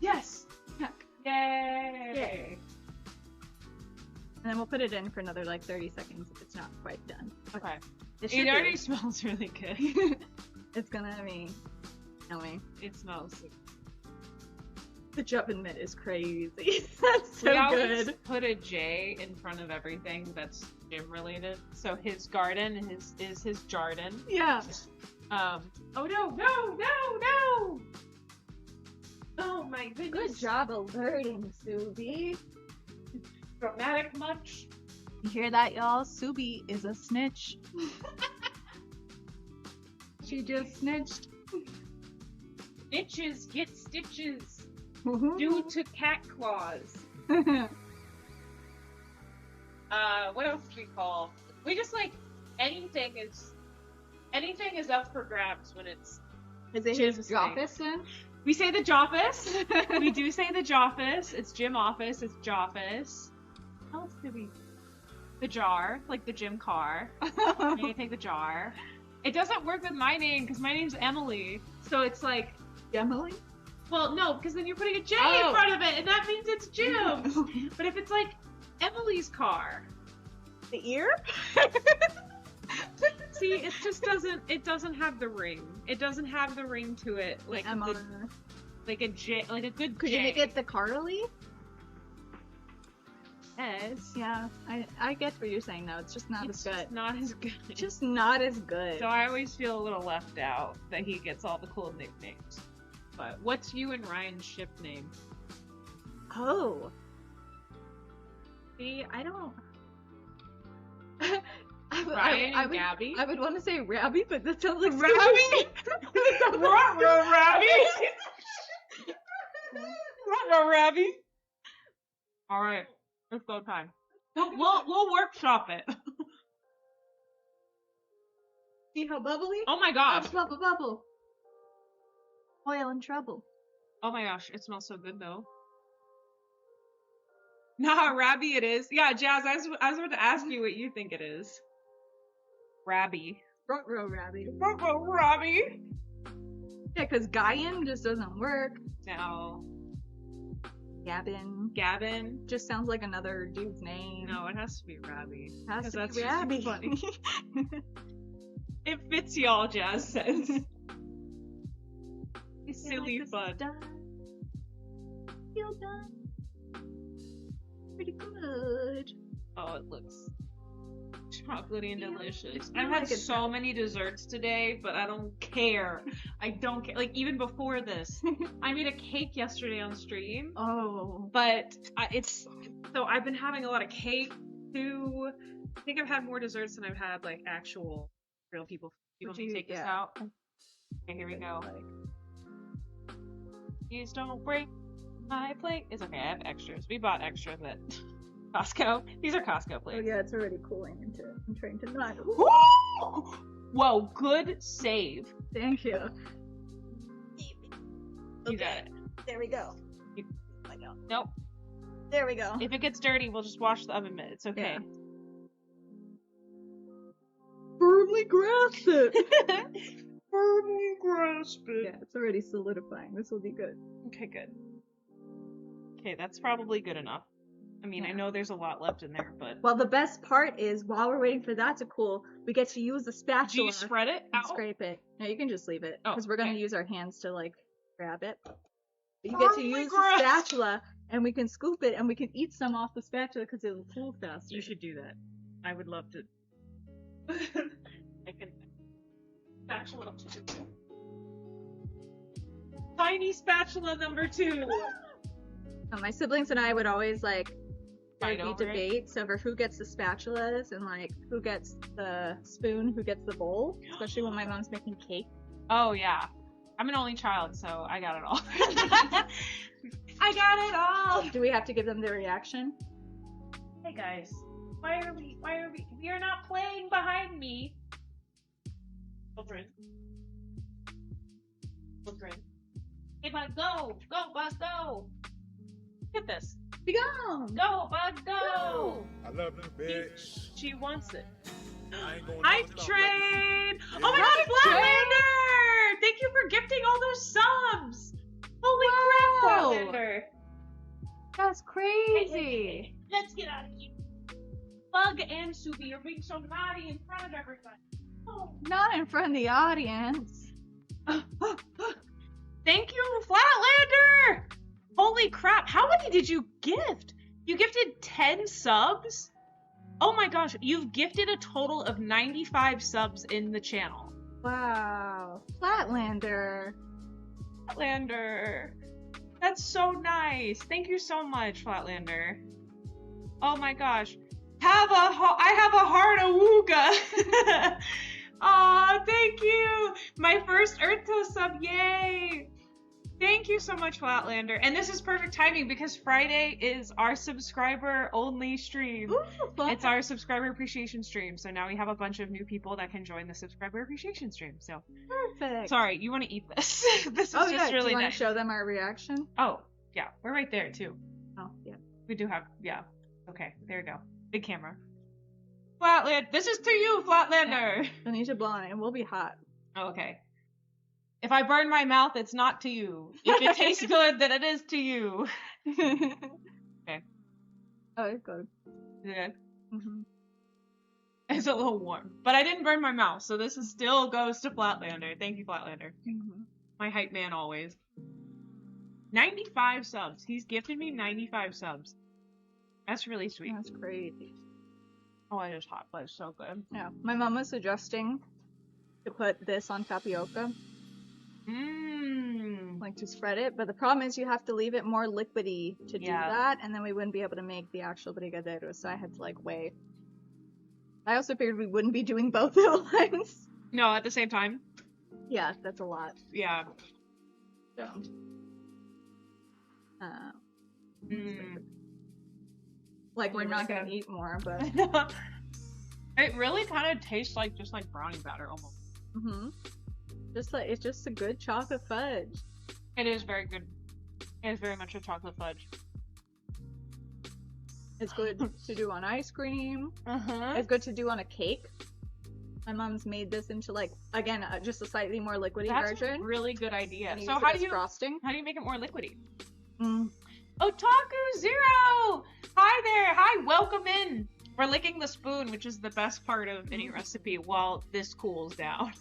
S1: Yes.
S2: Heck.
S1: Yay.
S2: Yay. And then we'll put it in for another like 30 seconds if it's not quite done.
S1: Okay.
S2: It should
S1: It
S2: be.
S1: already smells really good.
S2: It's gonna be yummy.
S1: It smells.
S2: The Jumpin' Mitt is crazy. That's so
S1: We always
S2: good.
S1: put a J in front of everything that's gym related. So his garden is his Jarden.
S2: Yeah.
S1: Oh no, no, no, no! Oh my goodness.
S2: Good job alerting, Subi.
S1: Dramatic much?
S2: You hear that, y'all? Subi is a snitch. She just snitched.
S1: Snitches get stitches due to cat claws. What else do we call? We just like anything is up for grabs when it's.
S2: Is it
S1: Jim's
S2: his
S1: thing.
S2: office then?
S1: We say the Joffice. We do say the Joffice. It's Gym Office. It's Joffice. How else do we? The jar, like the gym car. You take the jar. It doesn't work with my name because my name's Emily. So it's like,
S2: Emily?
S1: well, no, because then you're putting a J
S2: Oh.
S1: in front of it, and that means it's Jim. But if it's like Emily's car,
S2: The ear?
S1: see, it just doesn't. It doesn't have the ring. It doesn't have the ring to it, like
S2: MR.
S1: like a J, like a good
S2: Could
S1: J.
S2: you make it the Carly?
S1: S?
S2: Yeah, I get what you're saying though. It's just not
S1: It's
S2: as good.
S1: just not as good.
S2: It's just not as good.
S1: So I always feel a little left out that he gets all the cool nicknames. But what's you and Ryan's ship name?
S2: Oh. See, I don't.
S1: Ryan and Gabby?
S2: I would want to say Rabby, but that sounds like
S1: Rabby? Rabby? Rabby? Alright, it's go time. We'll workshop it.
S2: See how bubbly?
S1: Oh my gosh.
S2: Bubble, bubble. Oil and trouble.
S1: Oh my gosh, it smells so good though. Nah, Rabby it is. Yeah, Jazz, I was about to ask you what you think it is. Rabby.
S2: Front row Rabby.
S1: Rabby?
S2: Yeah, because Gaian just doesn't work.
S1: No.
S2: Gavin.
S1: Gavin?
S2: Just sounds like another dude's name.
S1: No, it has to be Rabby.
S2: Has
S1: 'Cause
S2: to
S1: that's
S2: be
S1: just
S2: Rabby.
S1: funny. It fits y'all, Jazz says. It's silly fun.
S2: Feel done. Pretty good.
S1: Oh, it looks chocolatey and
S2: Yeah,
S1: delicious.
S2: it's
S1: I've
S2: not
S1: had
S2: like
S1: so many desserts today, but I don't care. I don't care. Like, even before this, I made a cake yesterday on stream,
S2: Oh.
S1: but so I've been having a lot of cake too. I think I've had more desserts than I've had, like, actual real people. People
S2: Would you-
S1: take this
S2: yeah.
S1: out. Okay, here we go. Please don't break my plate. It's okay, I have extras. We bought extra that Costco. These are Costco
S2: Oh
S1: plates.
S2: yeah, it's already cooling into. I'm trying to not.
S1: Woo! Whoa, good save.
S2: Thank you.
S1: You got it.
S2: There we go.
S1: You-
S2: I know.
S1: Nope.
S2: There we go.
S1: If it gets dirty, we'll just wash the oven mitt. It's okay.
S2: Firmly grasp it.
S1: Firmly grasp it.
S2: Yeah, it's already solidifying. This will be good.
S1: Okay, good. Okay, that's probably good enough. I mean, I
S2: Yeah.
S1: know there's a lot left in there, but...
S2: Well, the best part is while we're waiting for that to cool, we get to use the
S1: Do
S2: spatula
S1: you spread it
S2: and
S1: out?
S2: scrape it. No, you can just leave it
S1: Oh,
S2: because we're gonna
S1: okay.
S2: use our hands to like grab it. But you get to
S1: Firmly
S2: use the
S1: grasp.
S2: spatula and we can scoop it and we can eat some off the spatula because it'll cool faster.
S1: You should do that. I would love to. I can. Spatula 2. Tiny spatula number 2.
S2: My siblings and I would always like
S1: Fight
S2: there'd
S1: over
S2: be
S1: it?
S2: debates over who gets the spatulas and like who gets the spoon, who gets the bowl, especially when my mom's making cake.
S1: Oh yeah, I'm an only child, so I got it all. I got it all.
S2: Do we have to give them the reaction?
S1: Hey guys, why are we? We are not playing behind me. Children. Hey bud, go, bud, go. Get this.
S2: Be gone!
S1: Go, bud, go.
S4: I love this bitch.
S1: She wants it.
S4: I ain't going
S1: Hype
S4: no
S1: train!
S4: Yeah.
S1: Oh my
S2: Hype
S1: god,
S2: train!
S1: Flatlander! Thank you for gifting all those subs! Holy crap,
S2: Wow.
S1: Flatlander!
S2: That's crazy!
S1: Hey, let's get out of here. Bug and Subi are being so naughty in front of everybody. Oh.
S2: Not in front of the audience.
S1: Thank you, Flatlander! Holy crap, how many did you gift? You gifted 10 subs? Oh my gosh, you've gifted a total of 95 subs in the channel.
S2: Wow. Flatlander.
S1: Flatlander. That's so nice. Thank you so much, Flatlander. Oh my gosh. I have a heart awooga. Aw, thank you. My first Earth sub, yay. Thank you so much, Flatlander. And this is perfect timing because Friday is our subscriber only stream.
S2: Ooh, fun.
S1: It's our subscriber appreciation stream. So now we have a bunch of new people that can join the subscriber appreciation stream. So
S2: Perfect.
S1: sorry, you want to eat this. This is
S2: Oh
S1: just
S2: yeah, do
S1: really
S2: you want
S1: nice.
S2: to show them our reaction?
S1: Oh, yeah, we're right there too.
S2: Oh, yeah.
S1: We do have, yeah. Okay, there we go. Big camera. Flatland, this is to you, Flatlander.
S2: I need to blow on it and we'll be hot.
S1: Oh, okay. If I burn my mouth, it's not to you. If it tastes good, then it is to you. Okay.
S2: Oh, it's good.
S1: Is it good?
S2: Mm-hmm.
S1: It's a little warm. But I didn't burn my mouth, so this is still goes to Flatlander. Thank you, Flatlander.
S2: Mm-hmm.
S1: My hype man always. 95 subs. He's gifted me 95 subs. That's really sweet.
S2: That's crazy.
S1: Oh, it is hot, but it's so good.
S2: Yeah. My mom was suggesting to put this on tapioca,
S1: Mmm.
S2: like to spread it, but the problem is you have to leave it more liquidy to do
S1: Yeah.
S2: that, and then we wouldn't be able to make the actual brigadeiro, so I had to like weigh. I also figured we wouldn't be doing both at once.
S1: No, at the same time.
S2: Yeah, that's a lot.
S1: Yeah.
S2: So.
S1: Mm.
S2: Like we're
S1: Really
S2: not gonna
S1: good.
S2: eat more, but
S1: It really kind of tastes like just like brownie batter almost.
S2: hmm just like it's just a good chocolate fudge.
S1: It is very good. It is very much a chocolate fudge.
S2: It's good to do on ice cream.
S1: Uh-huh.
S2: It's good to do on a cake. My mom's made this into like again just a slightly more liquidy
S1: That's
S2: version.
S1: a really good idea.
S2: and
S1: So
S2: use it
S1: how
S2: as
S1: do you
S2: frosting?
S1: make it more liquidy?
S2: Mm.
S1: Otaku Zero! Hi there! Hi, welcome in! We're licking the spoon, which is the best part of any recipe while this cools down.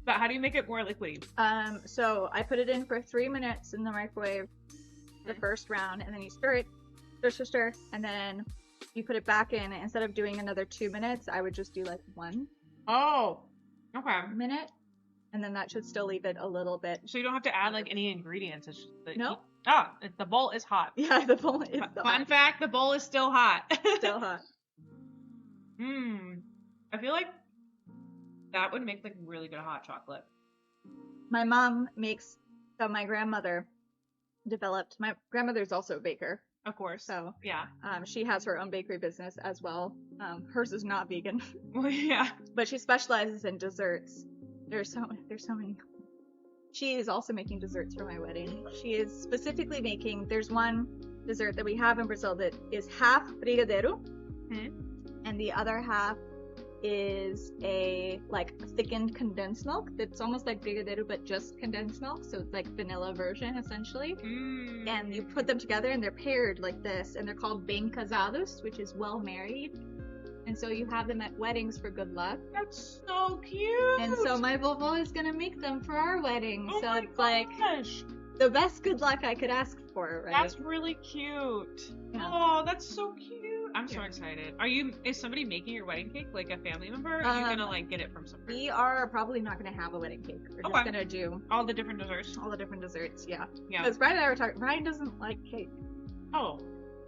S1: But how do you make it more liquidy?
S2: So I put it in for 3 minutes in the microwave, the first round, and then you stir it, stir, and then you put it back in. Instead of doing another 2 minutes, I would just do like 1
S1: Oh, okay.
S2: minute, and then that should still leave it a little bit.
S1: So you don't have to add like any ingredients. It's just that
S2: No.
S1: the bowl is hot.
S2: Yeah, the bowl is
S1: Fun fact: the bowl is still hot.
S2: still hot.
S1: I feel like that would make like really good hot chocolate.
S2: My mom makes, so my grandmother developed, my grandmother's also a baker,
S1: Of course.
S2: So,
S1: yeah.
S2: she has her own bakery business as well. Hers is not vegan,
S1: Well, yeah.
S2: but she specializes in desserts. There's so many. She is also making desserts for my wedding. She is specifically making, there's one dessert that we have in Brazil that is half brigadeiro, and the other half is a like thickened condensed milk that's almost like brigadeiro but just condensed milk, so it's like vanilla version essentially. And you put them together and they're paired like this, and they're called bem casados, which is well married. And so you have them at weddings for good luck.
S1: That's so cute.
S2: And so my vovó is gonna make them for our wedding.
S1: Oh
S2: so
S1: my
S2: it's like
S1: gosh.
S2: the best good luck I could ask for, right?
S1: That's really cute.
S2: Yeah.
S1: Oh, that's so cute. I'm so excited. Is somebody making your wedding cake, like a family member? Or are you gonna like get it from somewhere?
S2: We are probably not gonna have a wedding cake. We're just gonna do
S1: all the different desserts.
S2: all the different desserts, yeah.
S1: Yeah.
S2: Because Brian and I were talking, Brian doesn't like cake.
S1: Oh.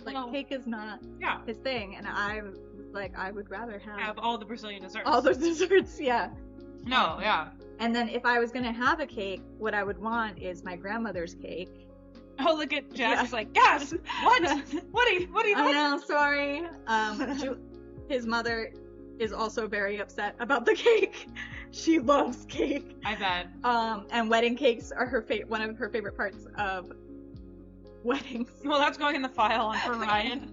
S2: Like,
S1: well,
S2: cake is not his thing, and I was like, I would rather
S1: have all the Brazilian desserts.
S2: all those desserts, yeah.
S1: No, yeah.
S2: And then if I was gonna have a cake, what I would want is my grandmother's cake.
S1: Oh, look at Jess. Is like, yes. What? What are you
S2: I
S1: doing?
S2: know, sorry. His mother is also very upset about the cake. She loves cake.
S1: I bet.
S2: And wedding cakes are one of her favorite parts of weddings.
S1: Well, that's going in the file on for Ryan.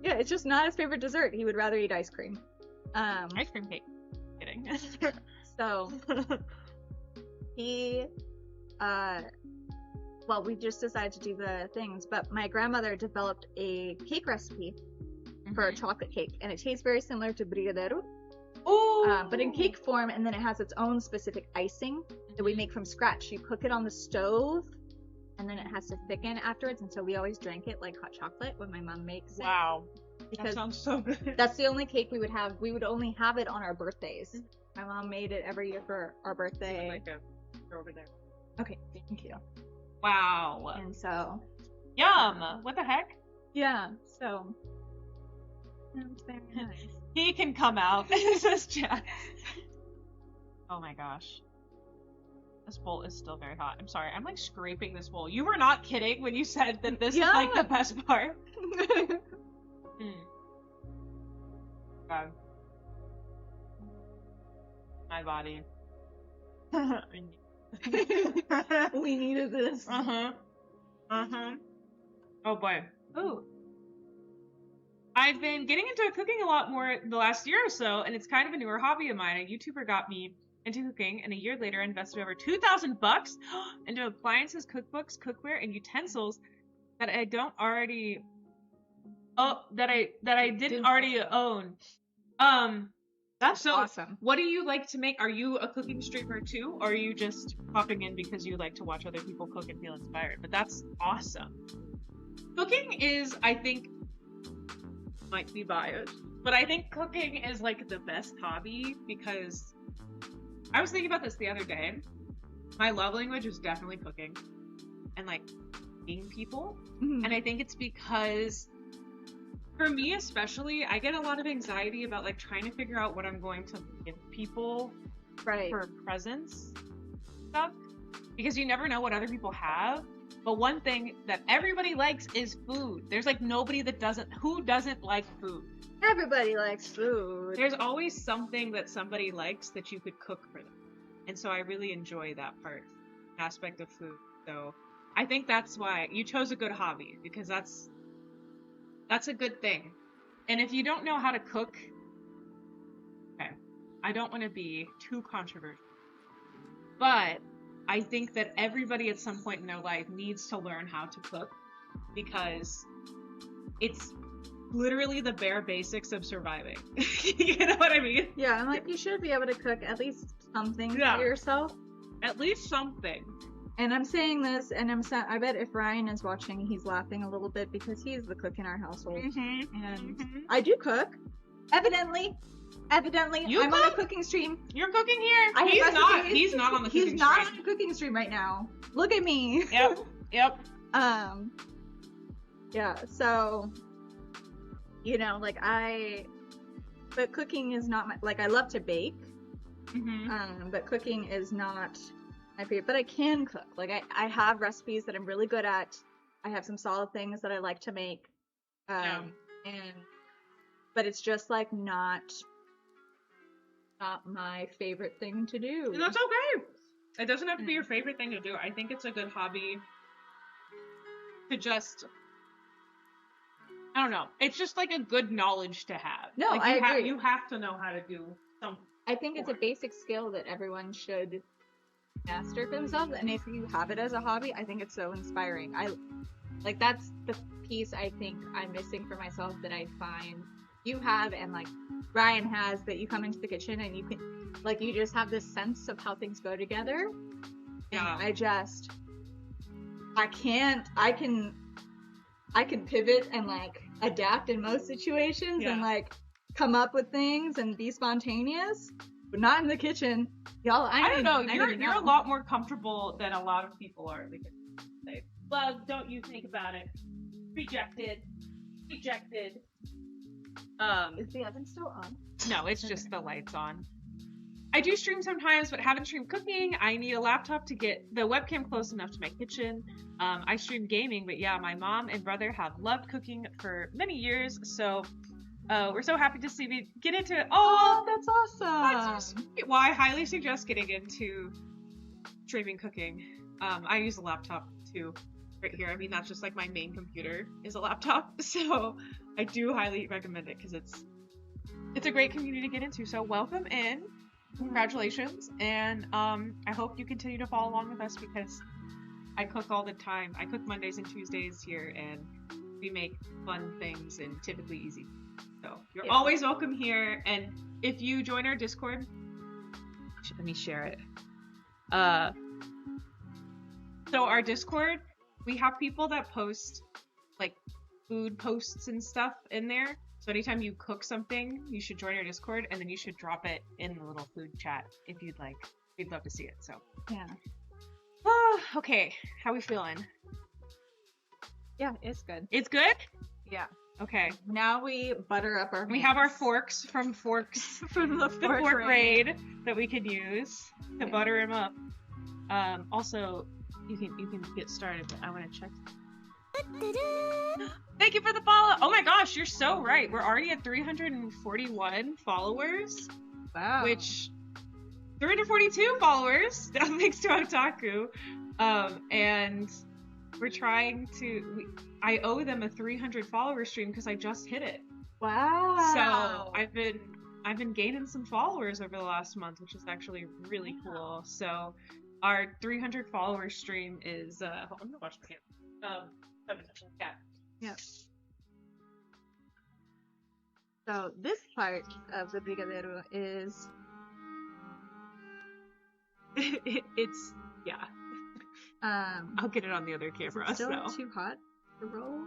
S2: Yeah, it's just not his favorite dessert. He would rather eat ice cream.
S1: Ice cream cake. Kidding.
S2: So he, well, we just decided to do the things, but my grandmother developed a cake recipe for a chocolate cake, and it tastes very similar to brigadeiro, but in cake form, and then it has its own specific icing that we make from scratch. You cook it on the stove, and then it has to thicken afterwards, and so we always drank it like hot chocolate when my mom makes it.
S1: Wow.
S2: Because
S1: that sounds so good.
S2: that's the only cake we would have. We would only have it on our birthdays. My mom made it every year for our birthday.
S1: Like over there.
S2: Okay, thank you.
S1: Wow.
S2: And so,
S1: Yum. What the heck?
S2: yeah, so that's very nice.
S1: He can come out. Says Jack. Oh my gosh. This bowl is still very hot. I'm sorry. I'm like scraping this bowl. You were not kidding when you said that this is like the best part. God. My body.
S2: We needed this.
S1: Oh boy. Ooh. I've been getting into cooking a lot more the last year or so, and it's kind of a newer hobby of mine. A YouTuber got me into cooking, and a year later I invested over $2,000 into appliances, cookbooks, cookware, and utensils that I don't already that I didn't already own.
S2: That's
S1: so
S2: awesome.
S1: What do you like to make? Are you a cooking streamer too, or are you just popping in because you like to watch other people cook and feel inspired? But that's awesome. Cooking is, I think, might be biased, but I think cooking is like the best hobby because I was thinking about this the other day. My love language is definitely cooking and like feeding people. And I think it's because for me especially, I get a lot of anxiety about like trying to figure out what I'm going to give people for presents stuff, because you never know what other people have. But one thing that everybody likes is food. There's like nobody who doesn't like food.
S2: Everybody likes food.
S1: There's always something that somebody likes that you could cook for them. And so I really enjoy that aspect of food. So I think that's why you chose a good hobby, because that's a good thing. And if you don't know how to cook, okay, I don't want to be too controversial, but I think that everybody at some point in their life needs to learn how to cook, because it's literally the bare basics of surviving. You know what I mean?
S2: Yeah, I'm like, you should be able to cook at least something for yourself.
S1: At least something.
S2: And I'm saying this, and I bet if Ryan is watching, he's laughing a little bit because he's the cook in our household. And I do cook. Evidently, I'm on a cooking stream.
S1: You're cooking here. He's not on the cooking stream.
S2: He's not on a cooking stream right now. Look at me.
S1: Yep.
S2: Yeah, so, you know, like but cooking is not I love to bake. But cooking is not my favorite. But I can cook. Like, I have recipes that I'm really good at. I have some solid things that I like to make.
S1: Yeah.
S2: But it's just like not my favorite thing to do.
S1: And that's okay. It doesn't have to be your favorite thing to do. I think it's a good hobby to just, I don't know. It's just like a good knowledge to have.
S2: No,
S1: like
S2: I agree.
S1: You have to know how to do something.
S2: I think it's a basic skill that everyone should master for themselves, and if you have it as a hobby, I think it's so inspiring. That's the piece I think I'm missing for myself that I find you have and like Ryan has, that you come into the kitchen and you can you just have this sense of how things go together.
S1: Yeah.
S2: And I can pivot and like adapt in most situations and like come up with things and be spontaneous, but not in the kitchen. Y'all, I don't know.
S1: You're a lot more comfortable than a lot of people are in the kitchen. Say, well, don't you think about it. Rejected.
S2: Is the oven still on?
S1: No, it's just the lights on. I do stream sometimes, but haven't streamed cooking. I need a laptop to get the webcam close enough to my kitchen. I stream gaming, but yeah, my mom and brother have loved cooking for many years, so we're so happy to see me get into it.
S2: Oh, that's awesome.
S1: That's so sweet. Well, I highly suggest getting into streaming cooking. I use a laptop too, right here. I mean, that's just like my main computer is a laptop, so I do highly recommend it because it's a great community to get into. So welcome in, congratulations, and I hope you continue to follow along with us because I cook all the time. I cook Mondays and Tuesdays here, and we make fun things and typically easy. So you're always welcome here, and if you join our Discord, let me share it. So our Discord, we have people that post like food posts and stuff in there. So anytime you cook something, you should join our Discord, and then you should drop it in the little food chat if you'd like. We'd love to see it. So
S2: yeah.
S1: Okay, how we feeling?
S2: Yeah, it's good.
S1: It's good?
S2: Yeah.
S1: Okay.
S2: Now we butter up our.
S1: We have our forks from
S2: the
S1: fork raid that we could use to butter them up. Also, you can get started, but I want to check. Thank you for the follow. Oh my gosh, you're so right. We're already at 341 followers.
S2: Wow.
S1: Which 342 followers. Thanks to Otaku. And we're trying to. I owe them a 300 follower stream because I just hit it.
S2: Wow.
S1: So I've been gaining some followers over the last month, which is actually really cool. So our 300 follower stream is. I'm gonna watch the camera. Yeah.
S2: Yep. So this part of the brigadeiro is.
S1: It's yeah. I'll get it on the other camera.
S2: Is it still
S1: so.
S2: too hot to roll?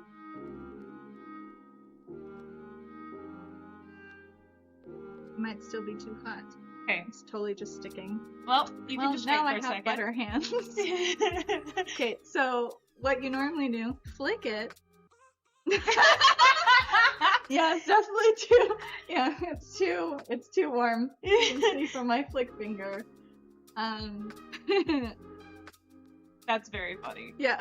S2: It might still be too hot.
S1: Okay.
S2: It's totally just sticking.
S1: Well, you can just wait
S2: now
S1: for
S2: I
S1: a
S2: have
S1: second.
S2: butter hands. Okay, so what you normally do, flick it. Yeah, it's definitely too. Yeah, it's too warm. You can see from my flick finger.
S1: That's very funny.
S2: Yeah.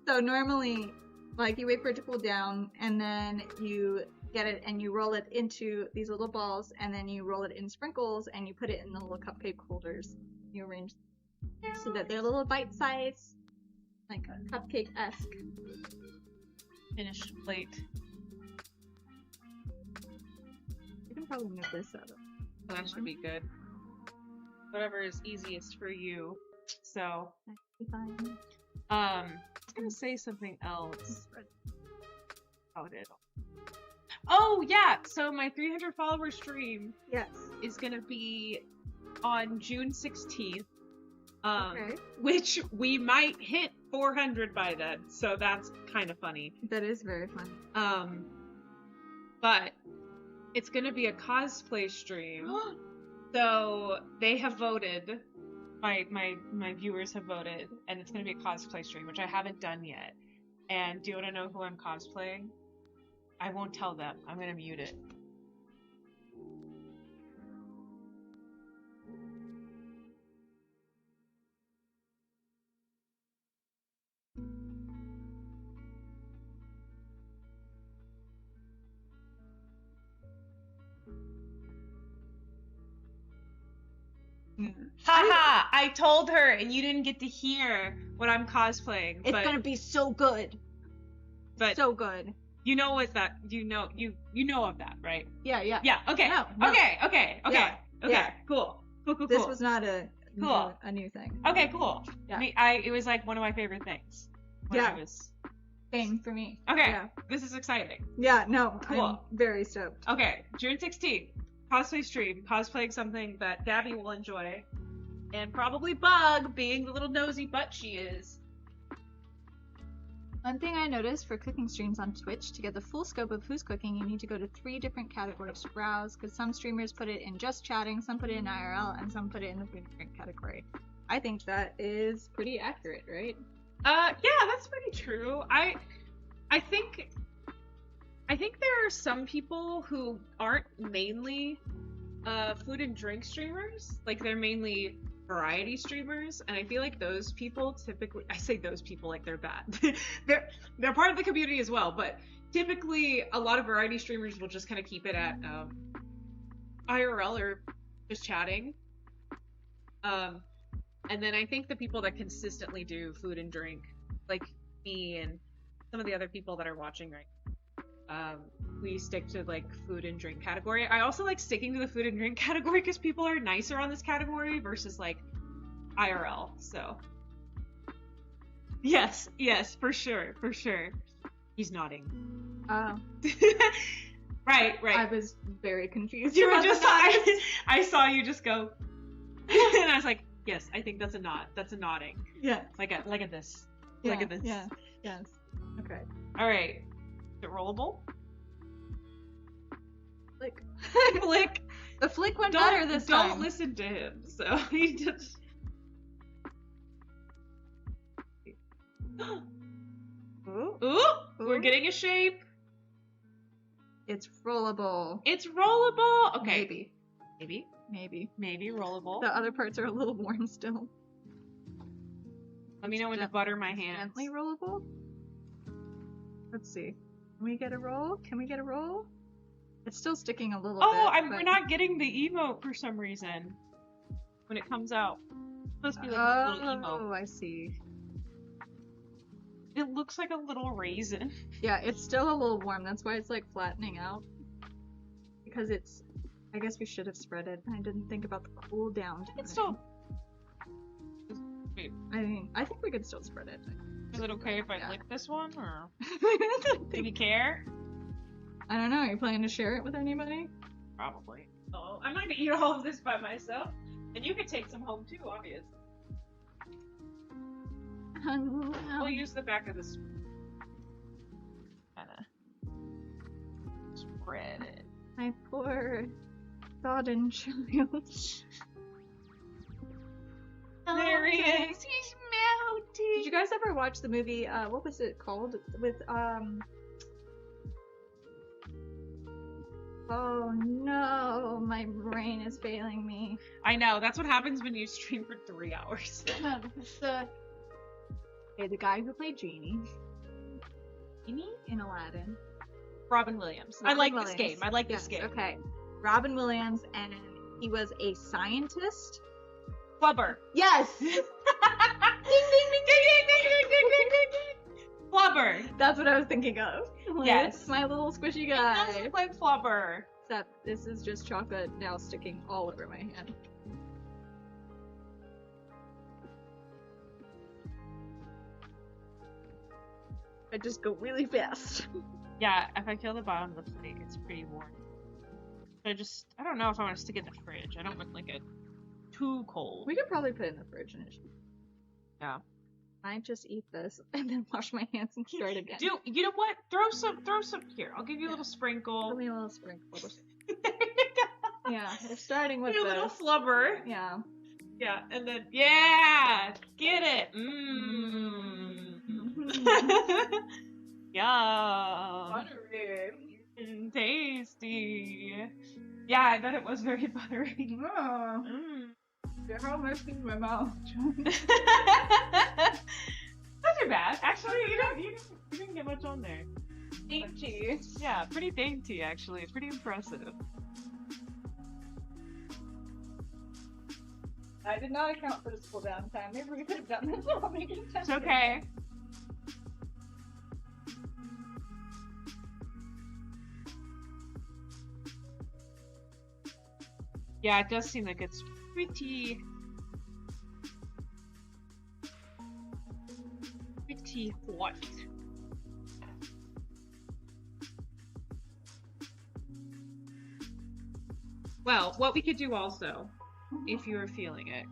S2: So normally, like, you wait for it to cool down, and then you get it and you roll it into these little balls, and then you roll it in sprinkles, and you put it in the little cupcake holders. You arrange so that they're little bite size, like a cupcake-esque.
S1: Finished plate.
S2: You can probably move this out.
S1: So that should be good. Whatever is easiest for you. So,
S2: That should be fine.
S1: I was gonna say something else. Oh, it is. Oh yeah. So my 300 follower stream
S2: Yes.
S1: is gonna be on June 16th.
S2: Okay.
S1: Which we might hit 400 by then. So that's kind of funny.
S2: That is very fun.
S1: But it's gonna be a cosplay stream. So they have voted. My viewers have voted, and it's gonna be a cosplay stream, which I haven't done yet. And do you want to know who I'm cosplaying? I won't tell them. I'm gonna mute it. Haha! I told her, and you didn't get to hear what I'm cosplaying.
S2: It's
S1: but,
S2: gonna be so good.
S1: but
S2: So good.
S1: you know what that? You know of that, right?
S2: Yeah, yeah.
S1: Yeah. Okay.
S2: No.
S1: Okay.
S2: Yeah.
S1: Okay.
S2: Yeah.
S1: Cool.
S2: This was not a
S1: Cool.
S2: new thing.
S1: Okay. Cool.
S2: Yeah.
S1: It was like one of my favorite things. When
S2: Yeah.
S1: I was...
S2: Same for me.
S1: Okay.
S2: Yeah.
S1: This is exciting.
S2: Yeah, no,
S1: Cool.
S2: I'm very stoked.
S1: Okay. June 16th. Cosplay stream. Cosplaying something that Gabby will enjoy. And probably Bug, being the little nosy butt she is.
S2: One thing I noticed for cooking streams on Twitch, to get the full scope of who's cooking, you need to go to 3 different categories to browse, because some streamers put it in just chatting, some put it in IRL, and some put it in the food and drink category. I think that is pretty accurate, right?
S1: Yeah, that's pretty true. I think there are some people who aren't mainly food and drink streamers. Like, they're mainly variety streamers, and I feel like those people typically, I say those people like they're bad. they're part of the community as well, but typically a lot of variety streamers will just kind of keep it at IRL or just chatting. And then I think the people that consistently do food and drink, like me and some of the other people that are watching right now, we stick to like food and drink category. I also like sticking to the food and drink category because people are nicer on this category versus like IRL. So yes, for sure. He's nodding. Right.
S2: I was very confused.
S1: You were
S2: about
S1: just
S2: the nods.
S1: I saw you just go, and I was like, yes, I think that's a nod. That's a nodding.
S2: Yeah.
S1: Like at this.
S2: Yeah,
S1: Look at this.
S2: Yeah. Yes. Okay.
S1: All right. Is it rollable?
S2: Flick.
S1: Flick.
S2: The flick went better this time.
S1: Don't listen to him. So he just. Ooh, we're getting a shape.
S2: It's rollable.
S1: It's rollable. Okay. Maybe rollable.
S2: The other parts are a little warm still.
S1: Let me know when to butter my hands.
S2: Gently rollable? Let's see. Can we get a roll? It's still sticking a little bit.
S1: We're not getting the emote for some reason. When it comes out. It's supposed to be like a little emote.
S2: Oh, I see.
S1: It looks like a little raisin.
S2: Yeah, it's still a little warm. That's why it's like flattening out. Because it's... I guess we should have spread it. I didn't think about the cool down time.
S1: It's still... Wait,
S2: I mean, I think we could still spread it.
S1: is it okay if I lick this one, or
S2: Do
S1: do you care?
S2: I don't know. Are you planning to share it with anybody?
S1: Probably. Oh, I'm not gonna eat all of this by myself. And you could take some home too, obviously. We'll use the back of this. Kinda spread it.
S2: My poor sodden child.
S1: There he is. He's melting.
S2: Did you guys ever watch the movie? What was it called? With Oh no, my brain is failing me.
S1: I know. That's what happens when you stream for 3 hours.
S2: The guy who played Genie. In Aladdin.
S1: Robin Williams. I
S2: Robin
S1: like
S2: Williams.
S1: this game. I like this
S2: Yes,
S1: game.
S2: Okay. Robin Williams, and he was a scientist.
S1: Flubber.
S2: Yes!
S1: Ding ding ding ding ding ding ding ding ding ding. Flubber.
S2: That's what I was thinking of.
S1: Yes.
S2: It's my little squishy
S1: It
S2: guy.
S1: does look like Flubber.
S2: Except this is just chocolate now sticking all over my hand. I just go really fast.
S1: Yeah, if I feel the bottom of the plate, it's pretty warm. I don't know if I want to stick it in the fridge. I don't want like it too cold.
S2: We could probably put it in the fridge and
S1: Yeah.
S2: I just eat this and then wash my hands and start again.
S1: You know what? Throw some here. I'll give you a little sprinkle.
S2: Give me a little sprinkle. Yeah, we're starting with
S1: Your
S2: this.
S1: little flubber.
S2: Yeah.
S1: Yeah, and then get it. Yum.
S2: Buttery.
S1: Tasty. Yeah, I bet it was very buttery.
S2: Oh. How am I in my mouth?
S1: Not too bad. Actually, you didn't get much on there.
S2: Dainty.
S1: Yeah, pretty dainty actually. Pretty impressive.
S2: I did not account for the school downtime. Maybe we could have done this while making
S1: It's okay. Yeah, it does seem like it's pretty hot. Well, what we could do also, if you were feeling it,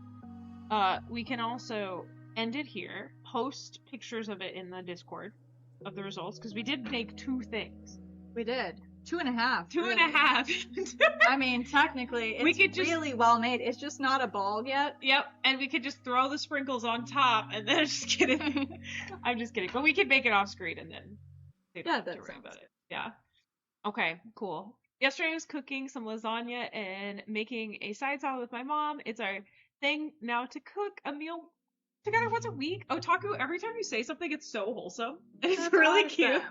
S1: we can also end it here, post pictures of it in the Discord of the results, because we did make 2 things.
S2: We did. 2.5.
S1: 2.5.
S2: I mean, technically, it's
S1: We could just-
S2: really well made. It's just not a ball yet.
S1: Yep, and we could just throw the sprinkles on top, and then just kidding. I'm just kidding, but we could make it off screen and then they don't
S2: Yeah,
S1: have to
S2: that
S1: worry
S2: sounds
S1: about it. Yeah. Okay, cool. Yesterday I was cooking some lasagna and making a side salad with my mom. It's our thing now to cook a meal together once a week. Otaku, every time you say something, it's so wholesome. And it's
S2: That's
S1: really
S2: awesome.
S1: cute.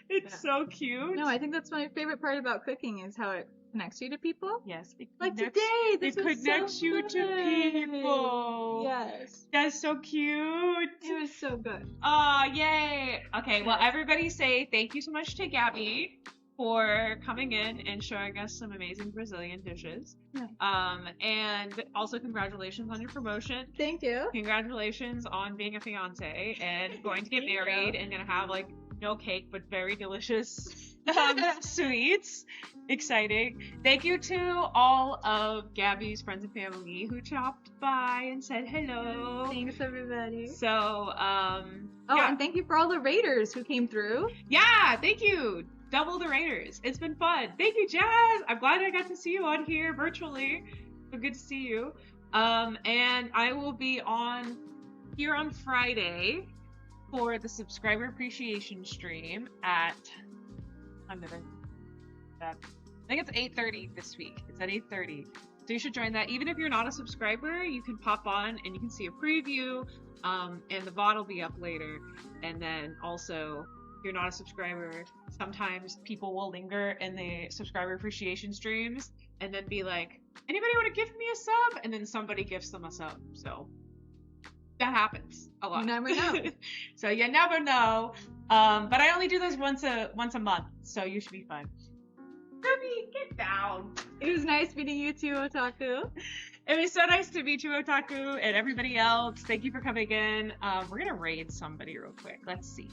S1: It's
S2: Yeah.
S1: so cute.
S2: No, I think that's my favorite part about cooking is how it connects you to people.
S1: Yes, it
S2: Like
S1: connects-
S2: today, this
S1: it
S2: was
S1: connects
S2: so
S1: you to
S2: good.
S1: people.
S2: Yes.
S1: That's so cute.
S2: It was so good.
S1: Oh, yay. Okay, well,
S2: Yes.
S1: everybody say thank you so much to Gabby for coming in and showing us some amazing Brazilian dishes.
S2: Yeah.
S1: And also congratulations on your promotion.
S2: Thank you.
S1: Congratulations on being a fiance and going to get
S2: Thank you.
S1: married and gonna have like no cake but very delicious sweets. Exciting. Thank you to all of Gabby's friends and family who chopped by and said hello.
S2: Thanks, everybody.
S1: So,
S2: Oh,
S1: yeah.
S2: and thank you for all the raiders who came through.
S1: Yeah, thank you. Double the Raiders. It's been fun. Thank you, Jazz. I'm glad I got to see you on here virtually. So good to see you. And I will be on here on Friday for the subscriber appreciation stream at I think it's 8:30 this week. It's at 8:30. So you should join that. Even if you're not a subscriber, you can pop on and you can see a preview. And the VOD will be up later. And then also, if you're not a subscriber, sometimes people will linger in the subscriber appreciation streams and then be like, anybody want to give me a sub? And then somebody gives them a sub. So that happens a lot.
S2: You never know.
S1: So you never know. But I only do those once a month, so you should be fine. Ruby, get down.
S2: It was nice meeting you too, Otaku.
S1: It was so nice to meet you, Otaku, and everybody else. Thank you for coming in. We're gonna raid somebody real quick. Let's see.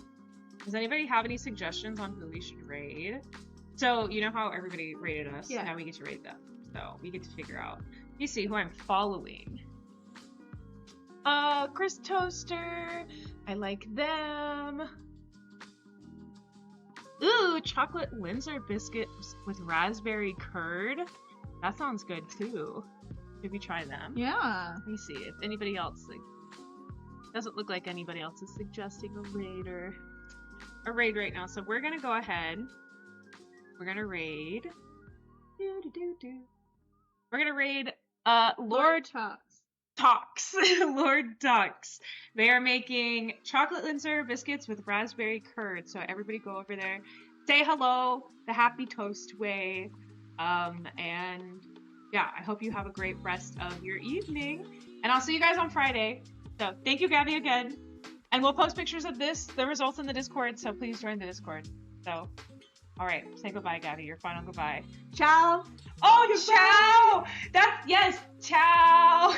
S1: Does anybody have any suggestions on who we should raid? So, you know how everybody rated us?
S2: Yeah.
S1: Now we get to raid them. So, we get to figure out. You see who I'm following. Chris Toaster. I like them. Ooh, chocolate Linzer biscuits with raspberry curd. That sounds good too. Maybe try them.
S2: Yeah.
S1: Let me see if anybody else doesn't look like anybody else is suggesting a raid right now. So we're gonna go ahead. We're gonna raid. We're gonna raid Lord Talks. Lord Talks. They are making chocolate Linzer biscuits with raspberry curd. So everybody go over there, say hello the happy toast way, and yeah, I hope you have a great rest of your evening. And I'll see you guys on Friday. So thank you, Gabby, again. And we'll post pictures of the results in the Discord, so please join the Discord. So, alright, say goodbye, Gabby. Your final goodbye.
S2: Ciao.
S1: Oh, ciao! Yes, ciao!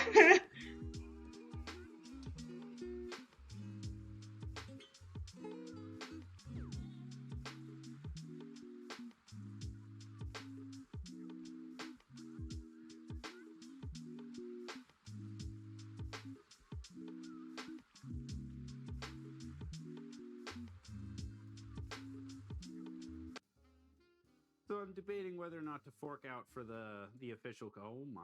S5: So I'm debating whether or not to fork out for the official. Oh my.